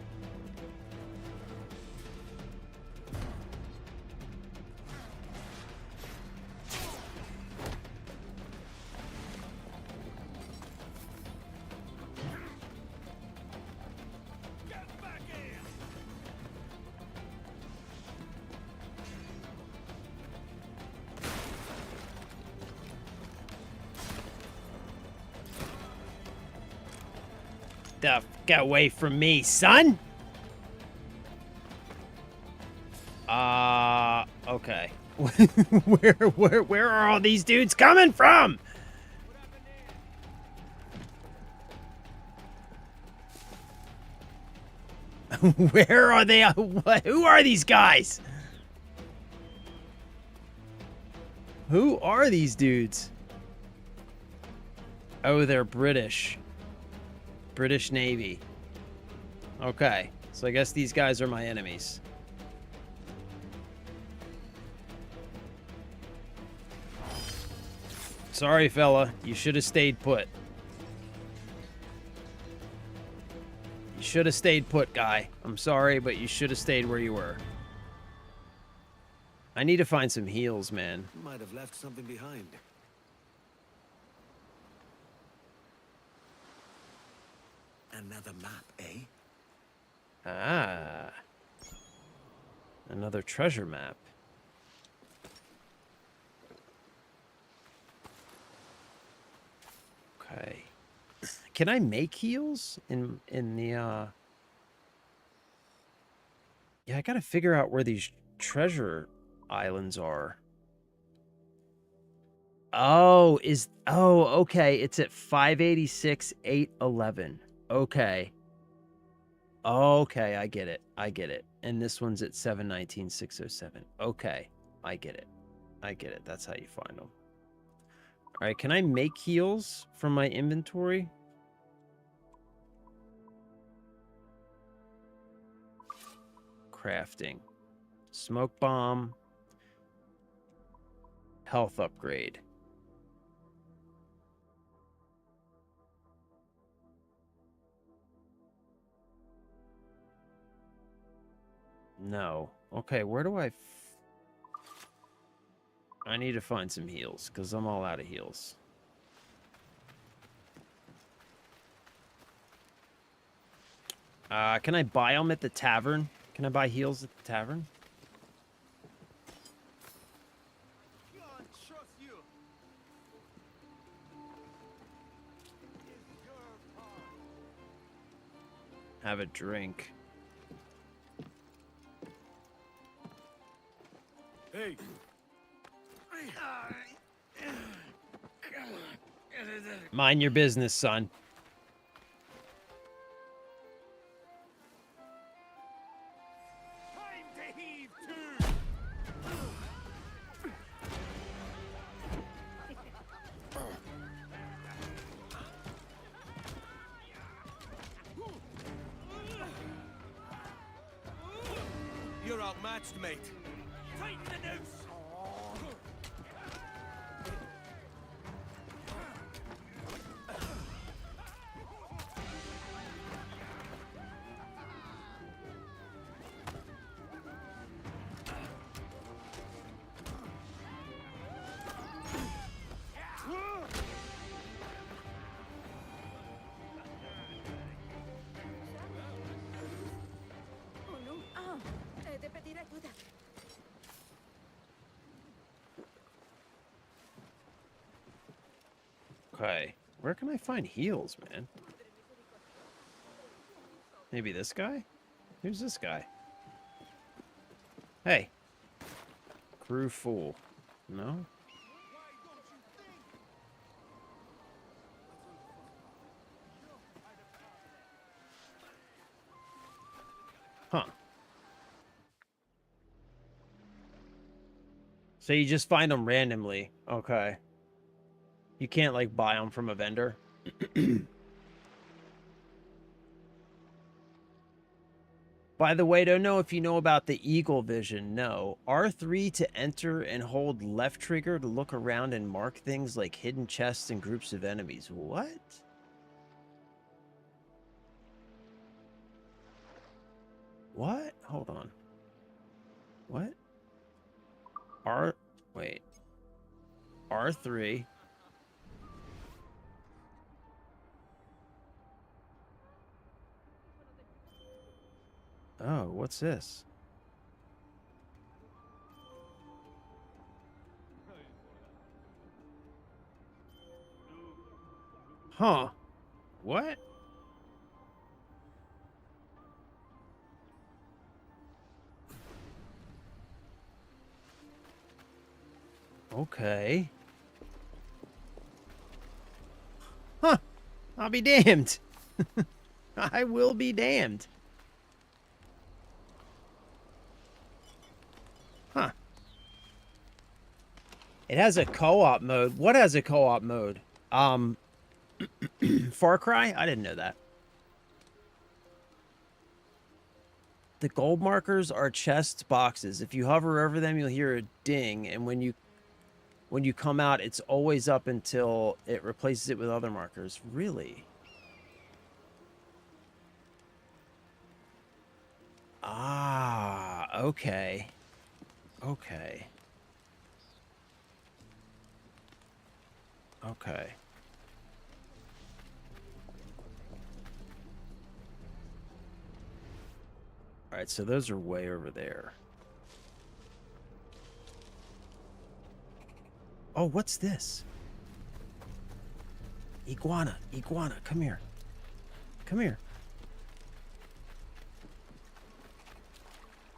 Speaker 1: The fuck away from me, son! Okay. where are all these dudes coming from? Where are they? Who are these guys? Who are these dudes? Oh, they're British. British Navy. Okay, so I guess these guys are my enemies. Sorry, fella. You should have stayed put. You should have stayed put, guy. I'm sorry, but you should have stayed where you were. I need to find some heals, man.
Speaker 7: Might have left something behind. Another map, eh?
Speaker 1: Ah. Another treasure map. Okay. Can I make heals in the Yeah, I gotta figure out where these treasure islands are. Oh, okay. It's at 586, 811. Okay. Okay, I get it. I get it. And this one's at 719, 607. Okay, I get it. I get it. That's how you find them. All right, can I make heals from my inventory? Crafting. Smoke bomb. Health upgrade. No. Okay, where do I need to find some heals, because I'm all out of heals. Can I buy them at the tavern? Can I buy heals at the tavern?
Speaker 3: God, trust you. It's your part.
Speaker 1: Have a drink.
Speaker 3: Hey.
Speaker 1: Mind your business, son.
Speaker 3: Time to heave to.
Speaker 7: You're outmatched, mate.
Speaker 3: Tighten the noose.
Speaker 9: Oh no. Ah, he de pedir ayuda.
Speaker 1: Okay. Where can I find heals, man? Maybe this guy? Who's this guy? Hey. Crew full. No? Huh. So you just find them randomly. Okay. You can't, like, buy them from a vendor? By the way, don't know if you know about the Eagle Vision. No. R3 to enter and hold left trigger to look around and mark things like hidden chests and groups of enemies. What? What? Hold on. What? Wait. R3. Oh, what's this? Huh. What? Okay. Huh. I'll be damned. I will be damned. Huh. It has a co-op mode. What has a co-op mode? Far Cry? I didn't know that. The gold markers are chest boxes. If you hover over them, you'll hear a ding, and when you come out, it's always up until it replaces it with other markers. Really? Ah, okay. Okay. Okay. Alright, so those are way over there. Oh, what's this? Iguana. Iguana, come here. Come here.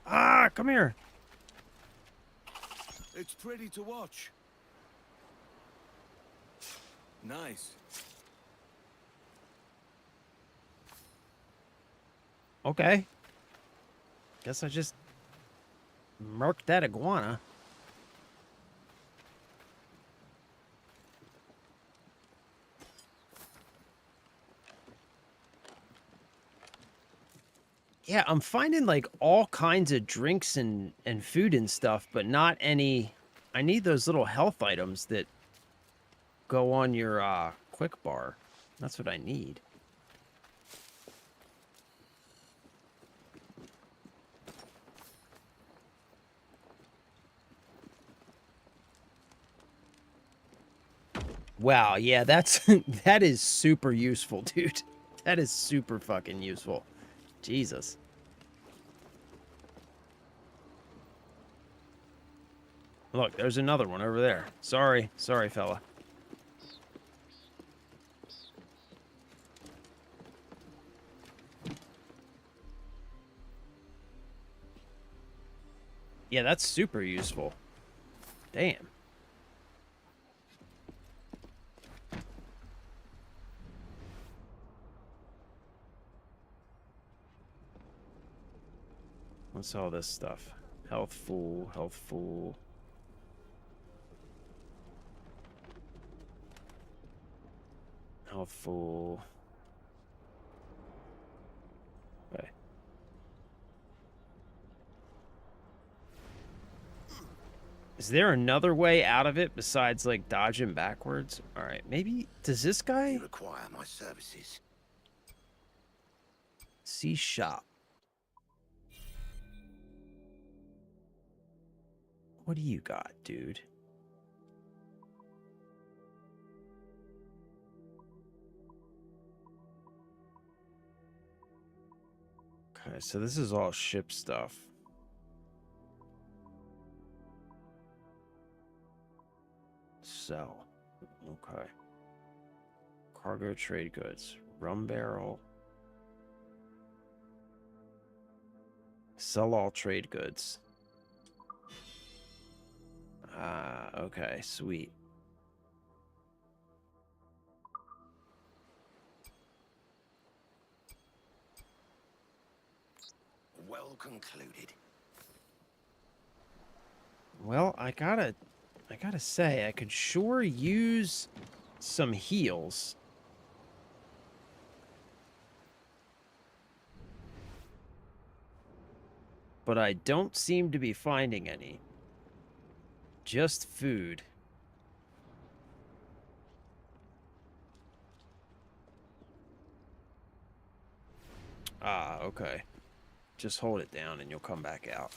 Speaker 1: Ah, come here.
Speaker 7: It's pretty to watch. Nice.
Speaker 1: Okay. Guess I just murked that iguana. Yeah, I'm finding like all kinds of drinks and food and stuff, but not any. I need those little health items that go on your quick bar. That's what I need. Wow, yeah, that's that is super useful, dude. That is super fucking useful. Jesus. Look, there's another one over there. Sorry, fella. Yeah, that's super useful. Damn. What's all this stuff? Health full, health full. Health full. Okay. Is there another way out of it besides, like, dodging backwards? Alright, maybe... Does this guy...
Speaker 6: You require my services.
Speaker 1: See shop. What do you got, dude? Okay, so this is all ship stuff. Sell. Okay. Cargo trade goods. Rum barrel. Sell all trade goods. Ah, okay, sweet.
Speaker 6: Well concluded.
Speaker 1: Well, I gotta say, I could sure use some heals. But I don't seem to be finding any. Just food. Ah, okay. Just hold it down and you'll come back out.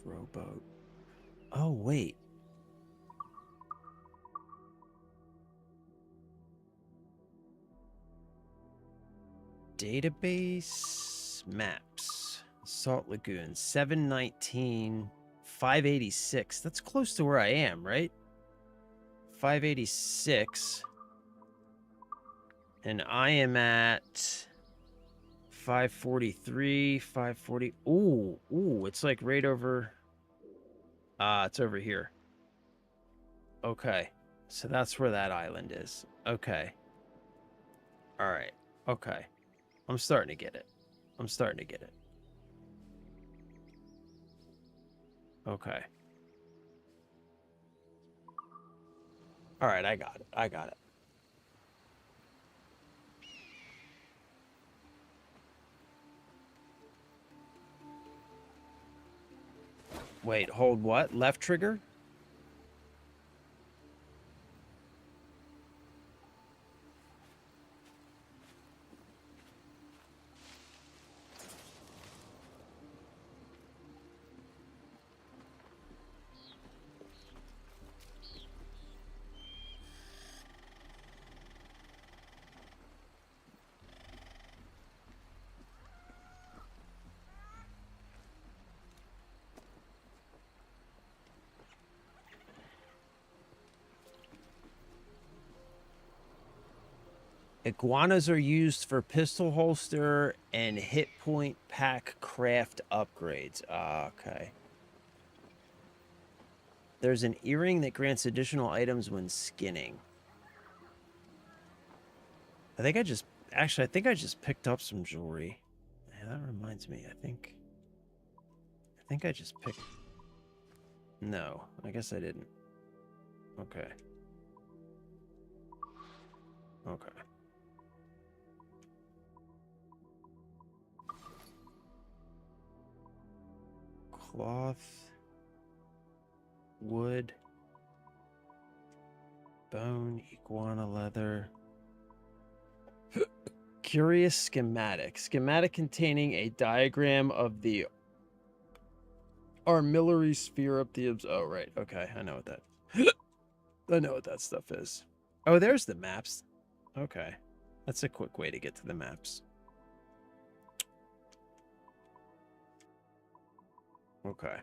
Speaker 1: Rowboat. Oh, wait. Database maps. Salt Lagoon, 719, 586. That's close to where I am, right? 586. And I am at 543, 540. Ooh, it's like right over. It's over here. Okay. So that's where that island is. Okay. All right. Okay. I'm starting to get it. I'm starting to get it. Okay. All right, I got it. I got it. Wait, hold what? Left trigger? Iguanas are used for pistol holster and hit point pack craft upgrades. Okay. There's an earring that grants additional items when skinning. I think I just picked up some jewelry. Yeah, that reminds me. I think I just picked. No, I guess I didn't. Okay. Okay. Cloth, wood, bone, iguana leather. Curious schematic. Schematic containing a diagram of the armillary sphere up the... Oh, right. Okay, I know what that... I know what that stuff is. Oh, there's the maps. Okay. That's a quick way to get to the maps. Okay.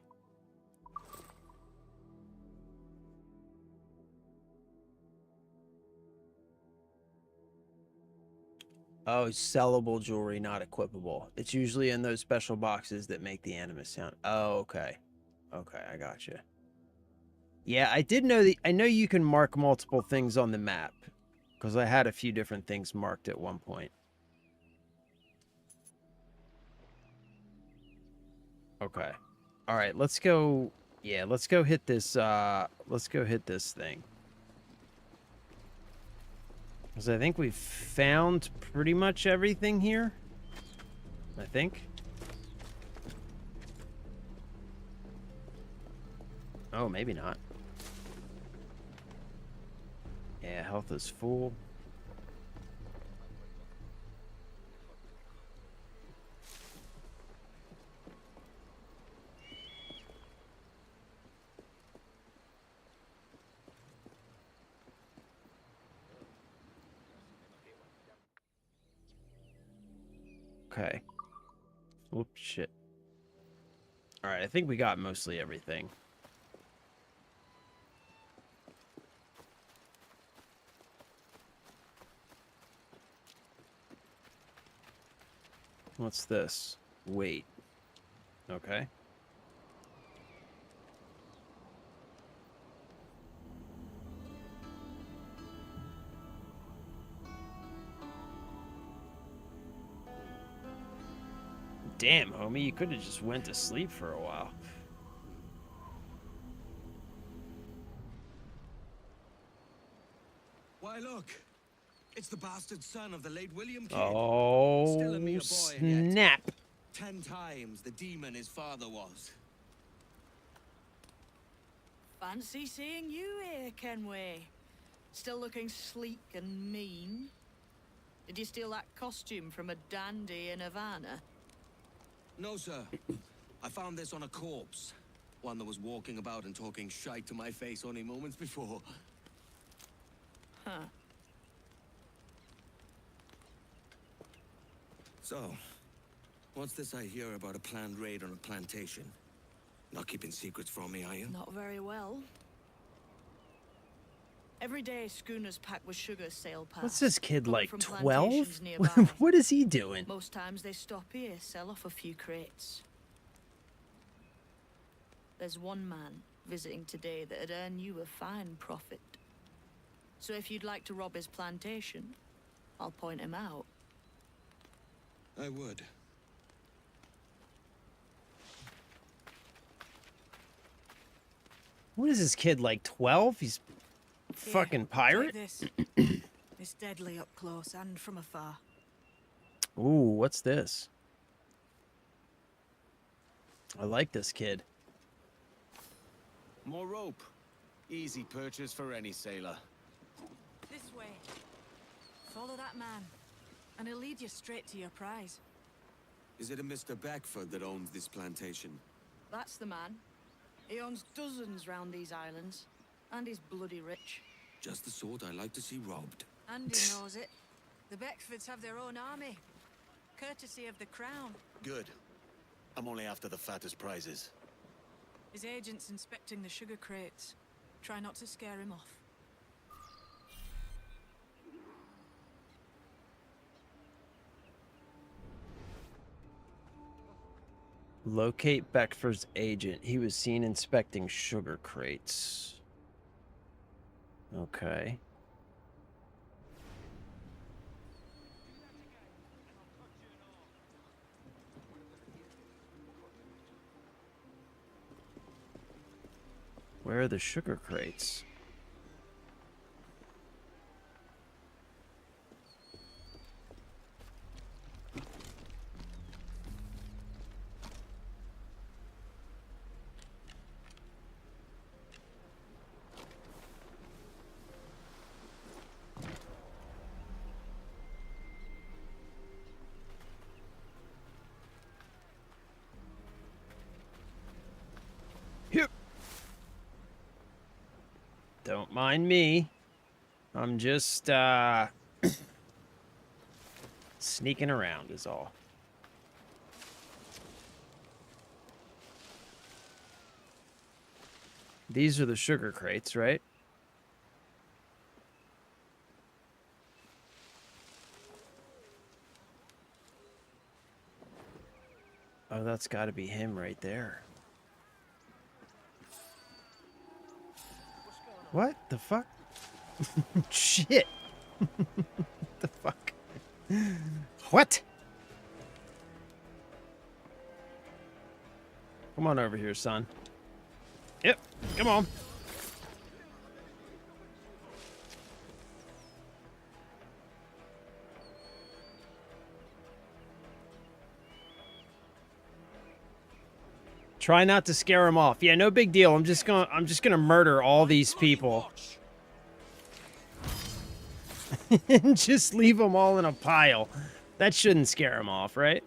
Speaker 1: Oh, sellable jewelry, not equipable. It's usually in those special boxes that make the animus sound. Oh, okay. Okay, I gotcha. Yeah, I did know I know you can mark multiple things on the map, because I had a few different things marked at one point. Okay. All right, let's go. Yeah, let's go hit this. Let's go hit this thing. Because I think we've found pretty much everything here. I think. Oh, maybe not. Yeah, health is full. Okay. Oops, shit. Alright, I think we got mostly everything. What's this? Wait. Okay. Damn, homie, you could have just went to sleep for a while.
Speaker 7: Why, look. It's the bastard son of the late William Kidd.
Speaker 1: Oh,
Speaker 7: Still a mere boy
Speaker 1: snap.
Speaker 7: yet. 10 times the demon his father was.
Speaker 10: Fancy seeing you here, Kenway. Still looking sleek and mean. Did you steal that costume from a dandy in Havana?
Speaker 7: No, sir. I found this on a corpse. One that was walking about and talking shite to my face only moments before.
Speaker 10: Huh.
Speaker 7: So, what's this I hear about a planned raid on a plantation? Not keeping secrets from me, are you?
Speaker 10: Not very well. Every day, schooners packed with sugar sail past.
Speaker 1: What's this kid,
Speaker 10: coming
Speaker 1: like
Speaker 10: from
Speaker 1: 12?
Speaker 10: plantations nearby.
Speaker 1: What is he doing?
Speaker 10: Most times they stop here, sell off a few crates. There's one man visiting today that'd earn you a fine profit. So if you'd like to rob his plantation, I'll point him out.
Speaker 7: I would.
Speaker 1: What is this kid, like 12? He's fucking pirate?
Speaker 10: This. It's deadly up close and from afar.
Speaker 1: Ooh, what's this? I like this kid.
Speaker 8: More rope. Easy purchase for any sailor.
Speaker 10: This way. Follow that man, and he'll lead you straight to your prize.
Speaker 7: Is it a Mr. Beckford that owns this plantation?
Speaker 10: That's the man. He owns dozens round these islands, and he's bloody rich.
Speaker 7: Just the sort I like to see robbed.
Speaker 10: And he knows it. The Beckfords have their own army, courtesy of the crown.
Speaker 8: Good. I'm only after the fattest prizes.
Speaker 10: His agent's inspecting the sugar crates. Try not to scare him off.
Speaker 1: Locate Beckford's agent. He was seen inspecting sugar crates. Okay. Where are the sugar crates? Don't mind me. I'm just, sneaking around is all. These are the sugar crates, right? Oh, that's got to be him right there. What the fuck? Shit. The fuck? What? Come on over here, son. Yep, come on. Try not to scare him off. Yeah, no big deal. I'm just gonna murder all these people. And just leave them all in a pile. That shouldn't scare him off, right?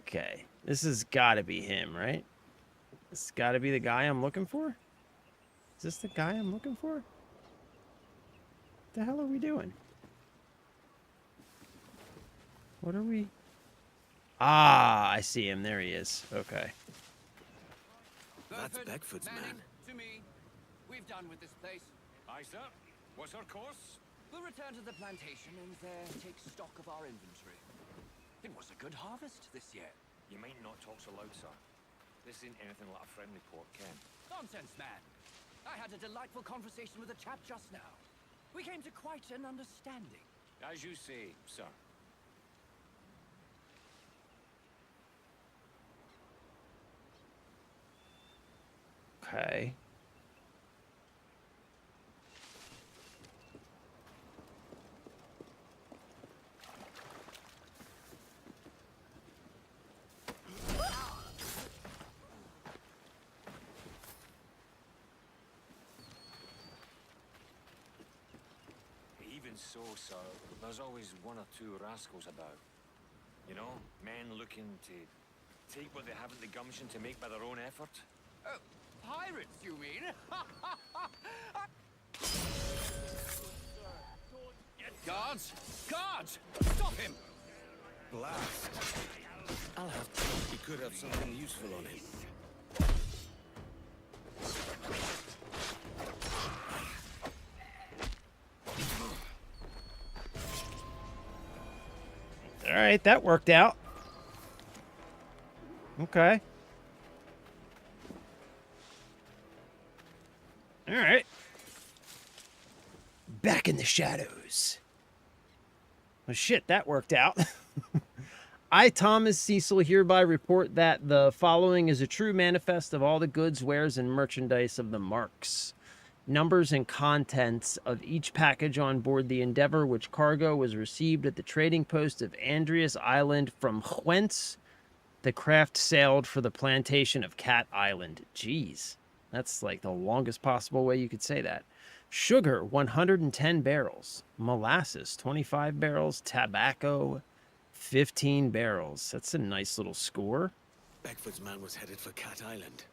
Speaker 1: Okay. This has got to be him, right? This has got to be the guy I'm looking for? Is this the guy I'm looking for? What the hell are we doing? What are we... Ah, I see him. There he is. Okay.
Speaker 7: That's Beckford's man.
Speaker 6: To me. We've done with this place.
Speaker 2: Aye, sir. What's our course?
Speaker 6: We'll return to the plantation and take stock of our inventory. It was a good harvest this year.
Speaker 2: You might not talk so loud, sir. This isn't anything like a friendly port, Ken.
Speaker 6: Nonsense, man. I had a delightful conversation with a chap just now. We came to quite an understanding.
Speaker 2: As you say, sir.
Speaker 1: Okay.
Speaker 11: even so, sir, there's always one or two rascals about. You know, men looking to take what they haven't the gumption to make by their own effort.
Speaker 6: Pirates, you mean? Guards! Guards! Stop him!
Speaker 7: Blast. He could have something useful on him.
Speaker 1: All right, that worked out. Okay. All right. Back in the shadows. Well, shit, that worked out. I, Thomas Cecil, hereby report that the following is a true manifest of all the goods, wares, and merchandise of the marks. Numbers and contents of each package on board the Endeavor, which cargo was received at the trading post of Andreas Island, from whence the craft sailed for the plantation of Cat Island. Jeez, that's like the longest possible way you could say that. Sugar, 110 barrels. Molasses, 25 barrels. Tobacco, 15 barrels. That's a nice little score.
Speaker 7: Beckford's man was headed for Cat Island.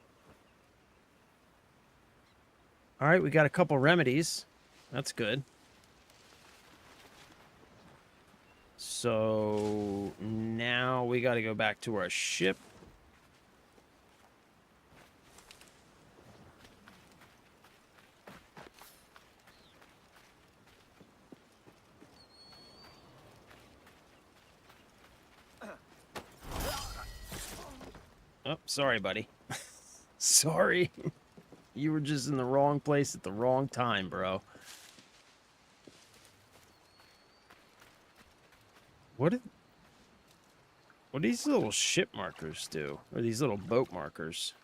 Speaker 1: All right, we got a couple remedies. That's good. So now we got to go back to our ship. Oh, sorry, buddy. Sorry. You were just in the wrong place at the wrong time, bro. What do these little ship markers do? Or these little boat markers?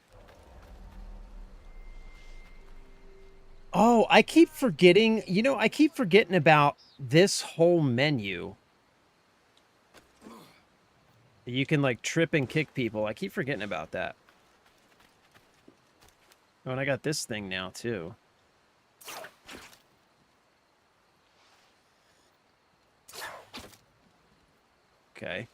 Speaker 1: Oh, I keep forgetting. You know, I keep forgetting about this whole menu. You can, like, trip and kick people. I keep forgetting about that. Oh, and I got this thing now, too. Okay.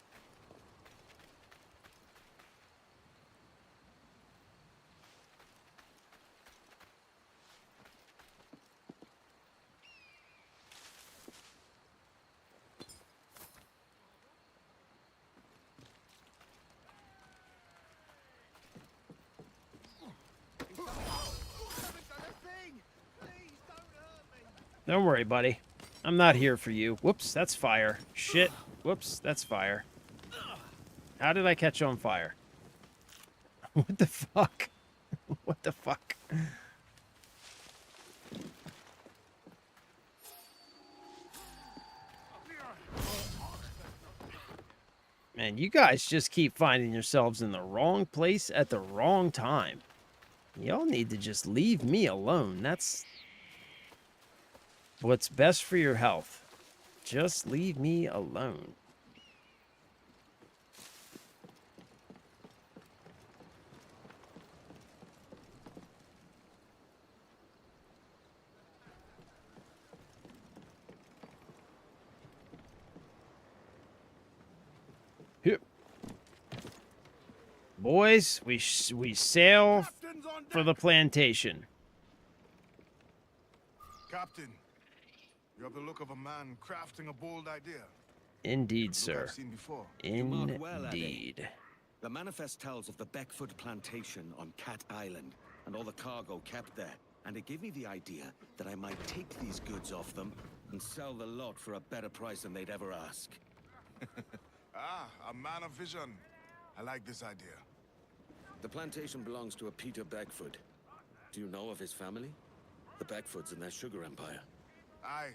Speaker 1: Don't worry, buddy. I'm not here for you. Whoops, that's fire. Shit. Whoops, that's fire. How did I catch on fire? What the fuck? What the fuck? Man, you guys just keep finding yourselves in the wrong place at the wrong time. Y'all need to just leave me alone. That's what's best for your health. Just leave me alone. Here. Boys, we sail for the plantation.
Speaker 3: Captain, you have the look of a man crafting a bold idea.
Speaker 1: Indeed,
Speaker 3: Look
Speaker 1: sir.
Speaker 3: I've seen before.
Speaker 1: Indeed.
Speaker 7: The manifest tells of the Beckford plantation on Cat Island and all the cargo kept there. And it gave me the idea that I might take these goods off them and sell the lot for a better price than they'd ever ask.
Speaker 3: A man of vision. I like this idea.
Speaker 7: The plantation belongs to a Peter Beckford. Do you know of his family? The Beckfords and their sugar empire.
Speaker 3: Aye.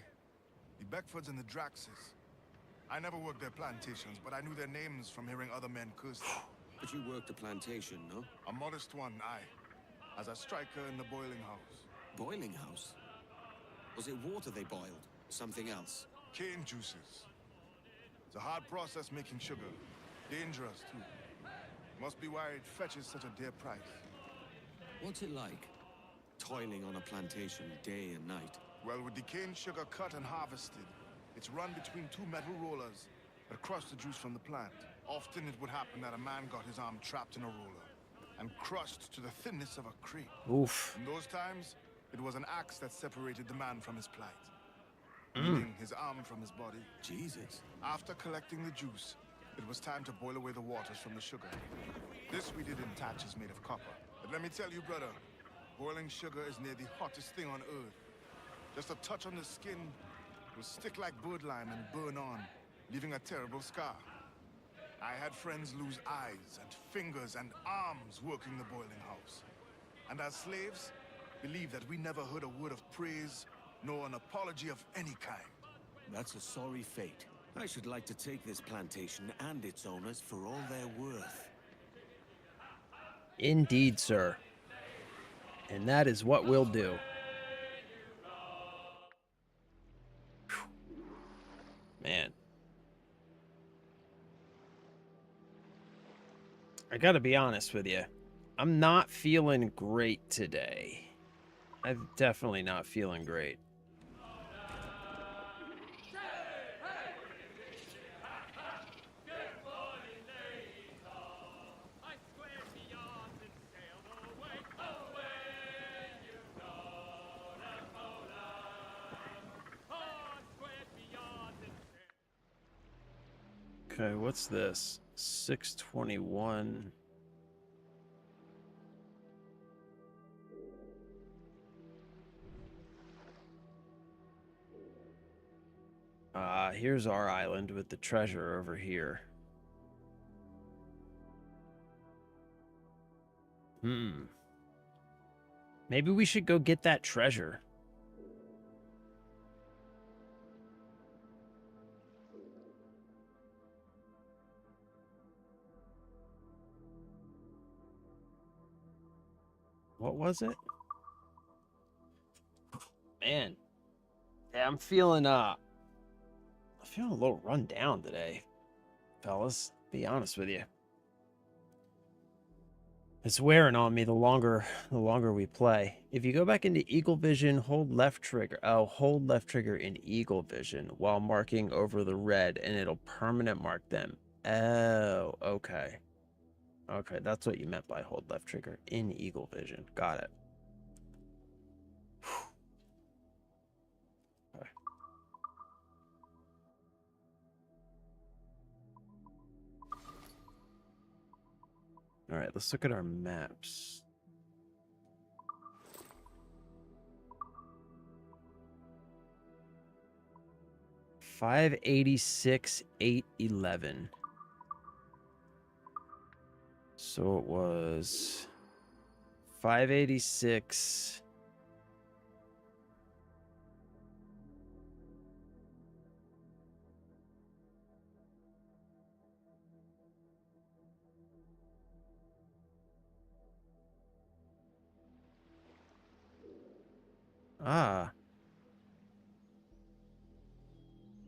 Speaker 3: The Beckfords and the Draxes. I never worked their plantations, but I knew their names from hearing other men curse them.
Speaker 7: But you worked the plantation, no?
Speaker 3: A modest one, aye. As a striker in the boiling house.
Speaker 7: Boiling house? Was it water they boiled? Something else?
Speaker 3: Cane juices. It's a hard process making sugar. Dangerous, too. Must be why it fetches such a dear price.
Speaker 7: What's it like? Toiling on a plantation day and night.
Speaker 3: Well, with the cane sugar cut and harvested, it's run between two metal rollers that crush the juice from the plant. Often it would happen that a man got his arm trapped in a roller and crushed to the thinness of a crepe.
Speaker 1: Oof.
Speaker 3: In those times, it was an axe that separated the man from his plight, meaning his arm from his body.
Speaker 7: Jesus.
Speaker 3: After collecting the juice, it was time to boil away the waters from the sugar. This we did in tatches made of copper. But let me tell you, brother, boiling sugar is near the hottest thing on earth. Just a touch on the skin will stick like birdlime and burn on, leaving a terrible scar. I had friends lose eyes and fingers and arms working the boiling house. And as slaves, believe that we never heard a word of praise nor an apology of any kind.
Speaker 7: That's a sorry fate. I should like to take this plantation and its owners for all they're worth.
Speaker 1: Indeed, sir. And that is what we'll do. Whew. Man. I gotta be honest with you. I'm not feeling great today. I'm definitely not feeling great. Okay, what's this? 621. Here's our island with the treasure over here. Maybe we should go get that treasure. What was it? Man. Yeah, I'm feeling a little run down today, fellas. Be honest with you. It's wearing on me the longer we play. If you go back into Eagle Vision, hold left trigger. Oh, hold left trigger in Eagle Vision while marking over the red, and it'll permanent mark them. Oh, okay. Okay, that's what you meant by hold left trigger in Eagle Vision. Got it. Okay. All right, let's look at our maps. $586, $811. So it was 586. Ah.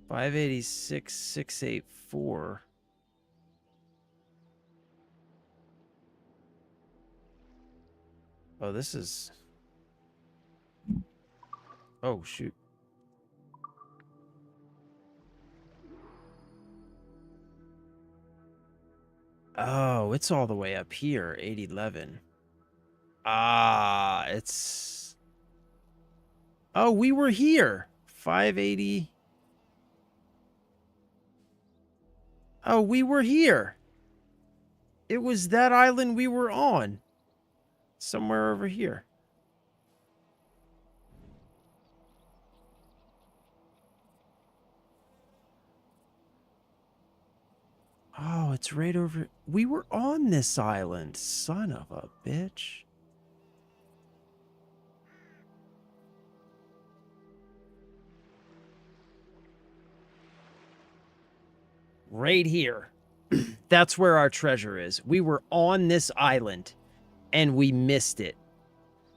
Speaker 1: 586, 684. Oh, this is... Oh, shoot. Oh, it's all the way up here, 811. Ah, it's... Oh, we were here. 580... Oh, we were here. It was that island we were on. Somewhere over here. Oh, it's right over... We were on this island. Son of a bitch. Right here. That's where our treasure is. We were on this island, and we missed it.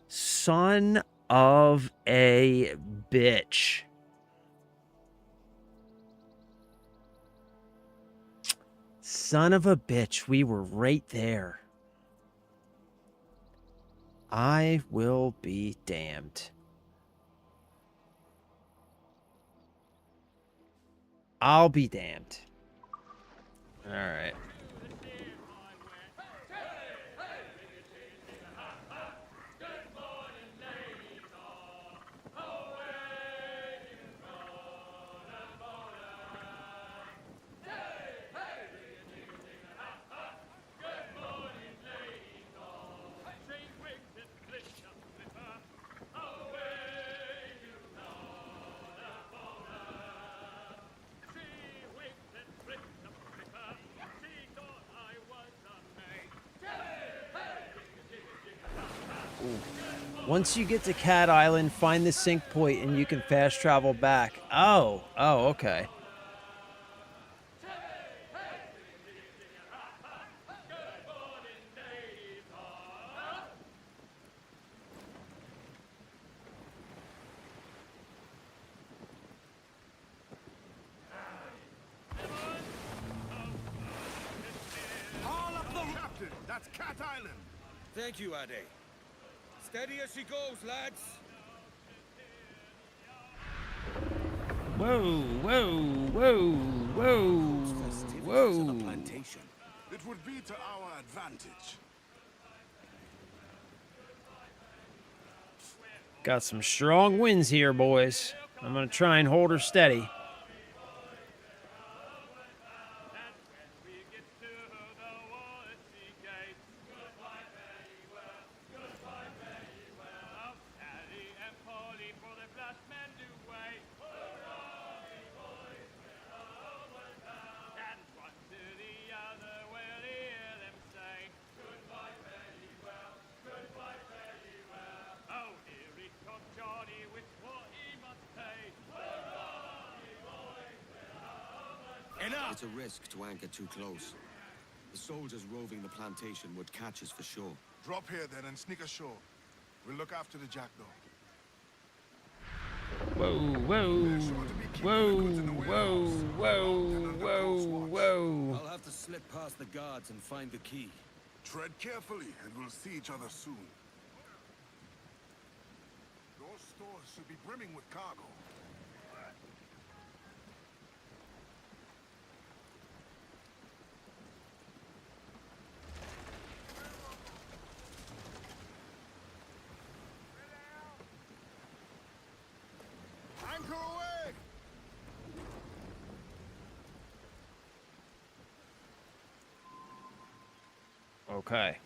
Speaker 1: Son of a bitch. Son of a bitch. We were right there. I will be damned. I'll be damned. All right. Once you get to Cat Island, find the sync point and you can fast travel back. Oh, okay.
Speaker 3: All up the captain. That's Cat Island.
Speaker 7: Thank you, Ade. Steady as she goes, lads.
Speaker 1: Whoa, whoa, whoa, whoa, whoa.
Speaker 7: Plantation.
Speaker 3: It would be to our advantage.
Speaker 1: Got some strong winds here, boys. I'm going to try and hold her steady.
Speaker 7: It's a risk to anchor too close. The soldiers roving the plantation would catch us for sure.
Speaker 3: Drop here then and sneak ashore. We'll look after the jackdaw.
Speaker 1: Whoa, whoa, whoa, whoa, whoa, whoa, whoa.
Speaker 7: I'll have to slip past the guards and find the key.
Speaker 3: Tread carefully and we'll see each other soon. Those stores should be brimming with cargo. Anchor away!
Speaker 1: Okay.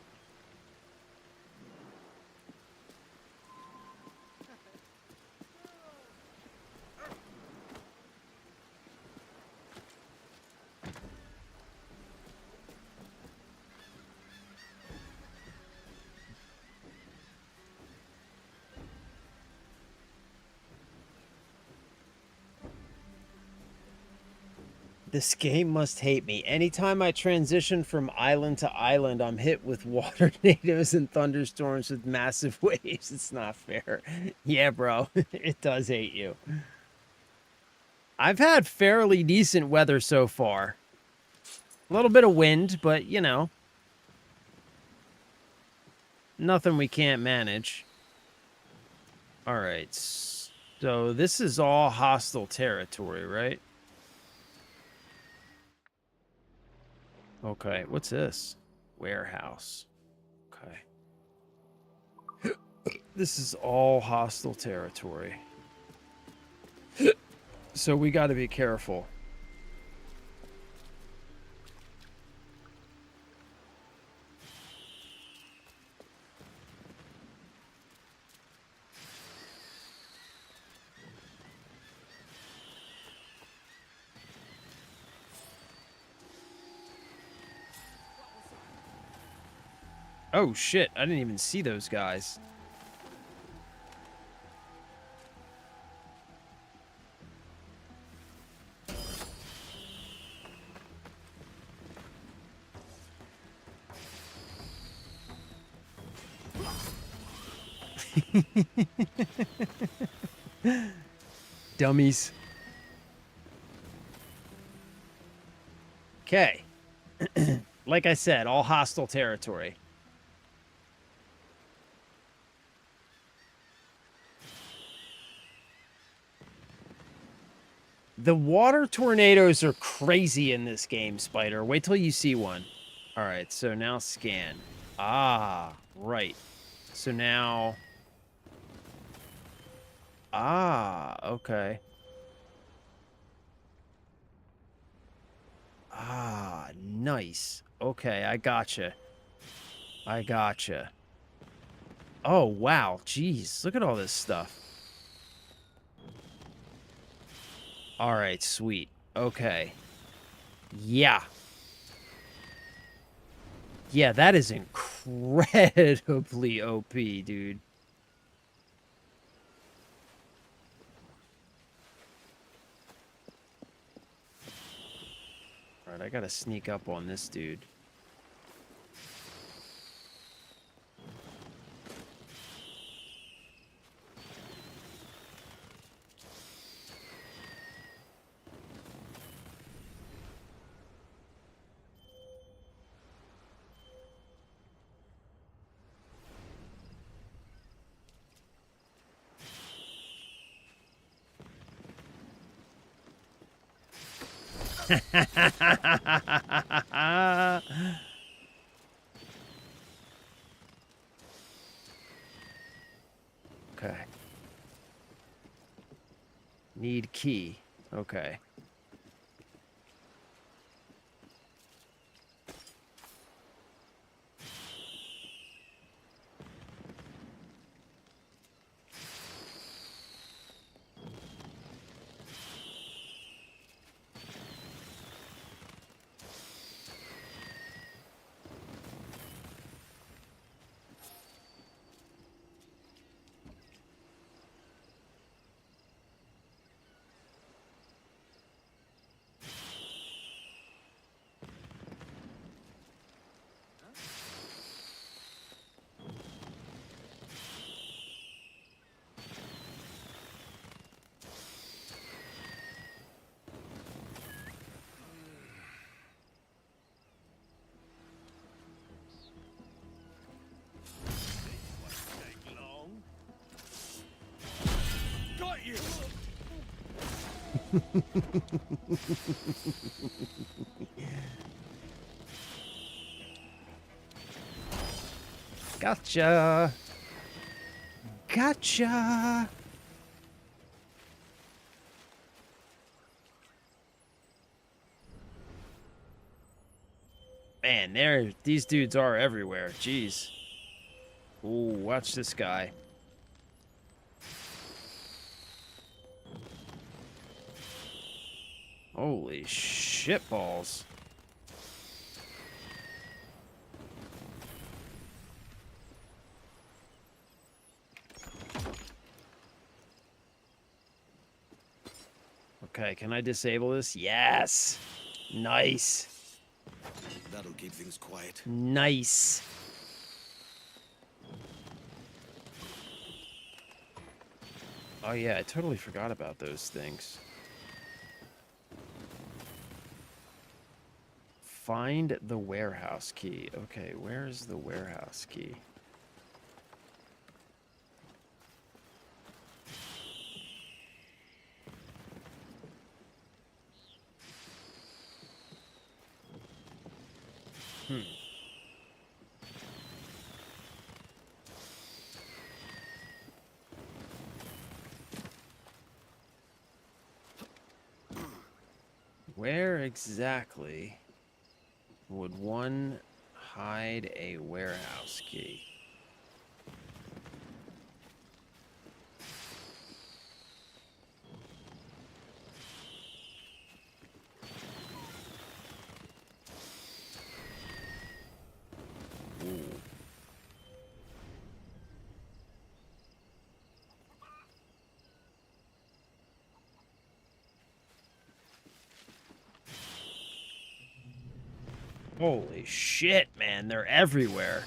Speaker 1: This game must hate me. Anytime I transition from island to island, I'm hit with water tornadoes and thunderstorms with massive waves. It's not fair. Yeah, bro. It does hate you. I've had fairly decent weather so far. A little bit of wind, but, you know. Nothing we can't manage. Alright. So this is all hostile territory, right? Okay, what's this? Warehouse. Okay. This is all hostile territory. So we got to be careful. Oh shit, I didn't even see those guys. Dummies. Okay. Like I said, all hostile territory. The water tornadoes are crazy in this game, Spider. Wait till you see one. All right, so now scan. Ah, right. So now... Ah, okay. Ah, nice. Okay, I gotcha. I gotcha. Oh, wow. Jeez, look at all this stuff. All right, sweet. Okay. Yeah. Yeah, that is incredibly OP, dude. All right, I gotta sneak up on this dude. Okay. Need key. Okay.
Speaker 2: Got you!
Speaker 1: Gotcha. Gotcha. Man, these dudes are everywhere. Jeez. Ooh, watch this guy. Holy shit balls. Okay, can I disable this? Yes. Nice.
Speaker 7: That'll keep things quiet.
Speaker 1: Nice. Oh yeah, I totally forgot about those things. Find the warehouse key. Okay, where is the warehouse key? Where exactly would one hide a warehouse key? Ooh. Holy shit, man, they're everywhere.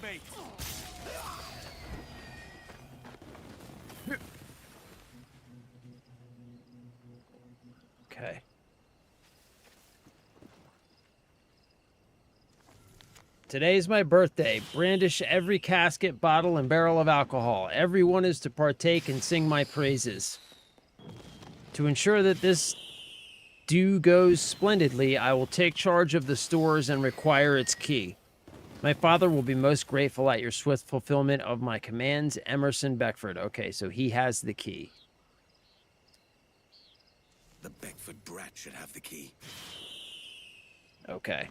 Speaker 3: bait.
Speaker 1: Okay. Today's my birthday. Brandish every casket, bottle, and barrel of alcohol. Everyone is to partake and sing my praises. To ensure that this do goes splendidly, I will take charge of the stores and require its key. My father will be most grateful at your swift fulfillment of my commands, Emerson Beckford. Okay, so he has the key.
Speaker 7: The Beckford brat should have the key.
Speaker 1: Okay.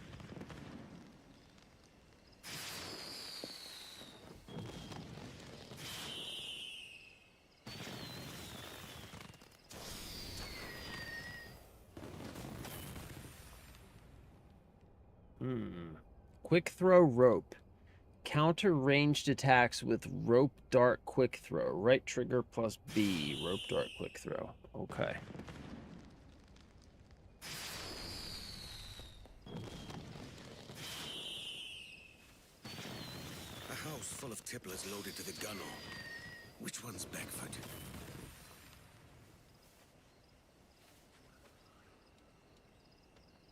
Speaker 1: Quick throw rope. Counter ranged attacks with rope dart quick throw. Right trigger plus B. Rope dart quick throw. Okay.
Speaker 7: A house full of tipplers loaded to the gunwale. Which one's Beckford?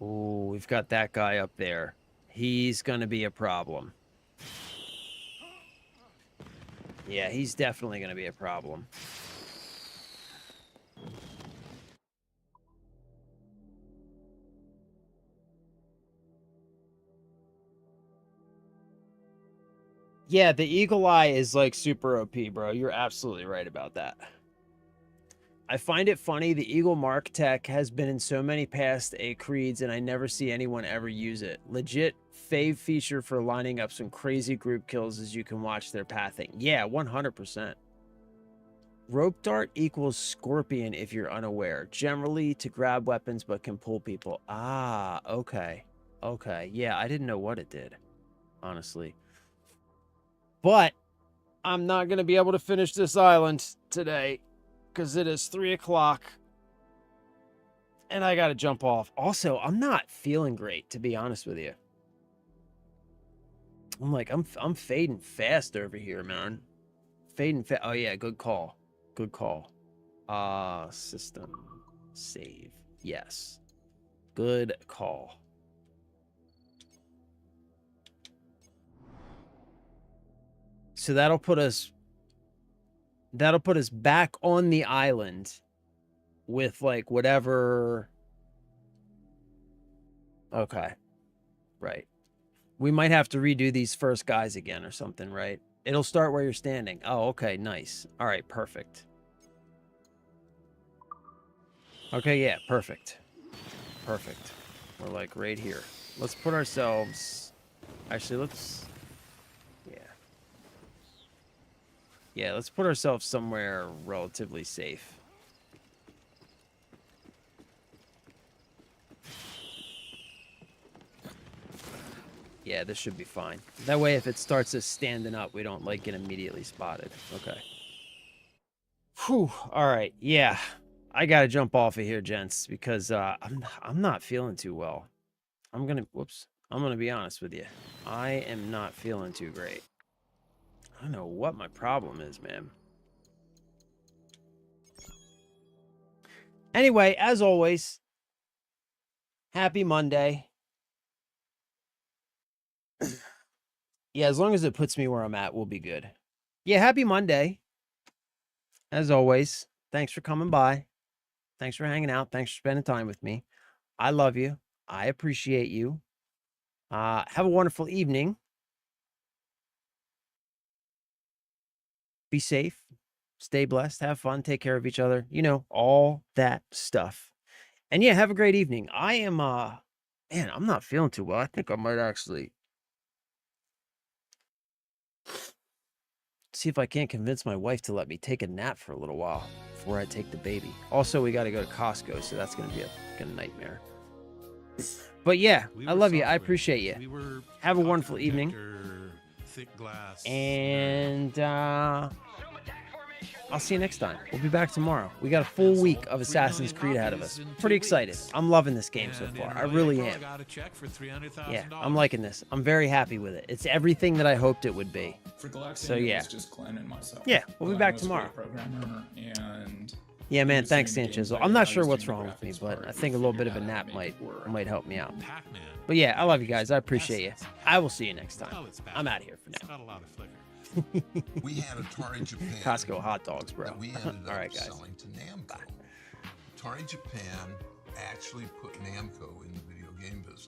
Speaker 1: Ooh, we've got that guy up there. He's gonna be a problem. Yeah, he's definitely gonna be a problem. Yeah, the Eagle Eye is like super OP, bro. You're absolutely right about that. I find it funny, the Eagle Mark tech has been in so many past A creeds, and I never see anyone ever use it. Legit fave feature for lining up some crazy group kills as you can watch their pathing. Yeah, 100%. Rope dart equals scorpion if you're unaware. Generally to grab weapons but can pull people. Ah, okay. Okay, yeah, I didn't know what it did, honestly. But I'm not going to be able to finish this island today because it is 3 o'clock and I got to jump off. Also, I'm not feeling great, to be honest with you. I'm fading fast over here, man. Fading fast. Oh, yeah, good call. Good call. System save. Yes. Good call. So that'll put us back on the island with like whatever. Okay. Right. We might have to redo these first guys again or something, right? It'll start where you're standing. Oh, okay, nice. All right, perfect. Okay, yeah, perfect. Perfect. We're like right here. Let's put ourselves... Actually, let's... Yeah. Yeah, let's put ourselves somewhere relatively safe. Yeah, this should be fine. That way, if it starts us standing up, we don't, like, get immediately spotted. Okay. Whew. All right. Yeah. I gotta jump off of here, gents, because I'm not feeling too well. I'm gonna be honest with you. I am not feeling too great. I don't know what my problem is, man. Anyway, as always, happy Monday. Yeah, as long as it puts me where I'm at, we'll be good. Yeah, happy Monday. As always, thanks for coming by. Thanks for hanging out. Thanks for spending time with me. I love you. I appreciate you. Have a wonderful evening. Be safe. Stay blessed. Have fun. Take care of each other. You know, all that stuff. And yeah, have a great evening. I am, man, I'm not feeling too well. I think I might actually see if I can't convince my wife to let me take a nap for a little while before I take the baby. Also, we got to go to Costco, so that's going to be a fucking nightmare. But yeah, I love you. I appreciate you. Have a wonderful evening.
Speaker 4: Thick glass.
Speaker 1: And, I'll see you next time. We'll be back tomorrow. We got a full week of Assassin's Creed ahead of us. Pretty excited. I'm loving this game so far. I really am. Yeah, I'm liking this. I'm very happy with it. It's everything that I hoped it would be.
Speaker 5: For Galaxian,
Speaker 1: So yeah.
Speaker 5: it was just Glenn and myself.
Speaker 1: Yeah, we'll be
Speaker 5: Glenn
Speaker 1: back
Speaker 5: was a
Speaker 1: tomorrow.
Speaker 5: great programmer, and
Speaker 1: Yeah, man,
Speaker 5: was
Speaker 1: thanks,
Speaker 5: doing games
Speaker 1: Sanchez.
Speaker 5: like
Speaker 1: I'm not
Speaker 5: I
Speaker 1: sure
Speaker 5: was
Speaker 1: what's
Speaker 5: doing
Speaker 1: wrong with me,
Speaker 5: graphics
Speaker 1: but
Speaker 5: part.
Speaker 1: I think a little bit of a nap might help me out.
Speaker 4: Pac-Man.
Speaker 1: But yeah, I love you guys. I appreciate you. I will see you next time.
Speaker 4: Tell it's Pac-Man.
Speaker 1: I'm out of here for
Speaker 4: It's
Speaker 1: now.
Speaker 4: got a lot of flicker.
Speaker 12: We had Atari Japan.
Speaker 1: Costco hot dogs, bro.
Speaker 12: That we ended
Speaker 1: All
Speaker 12: up
Speaker 1: right, guys.
Speaker 12: selling to Namco. Atari Japan actually put Namco in the video game business.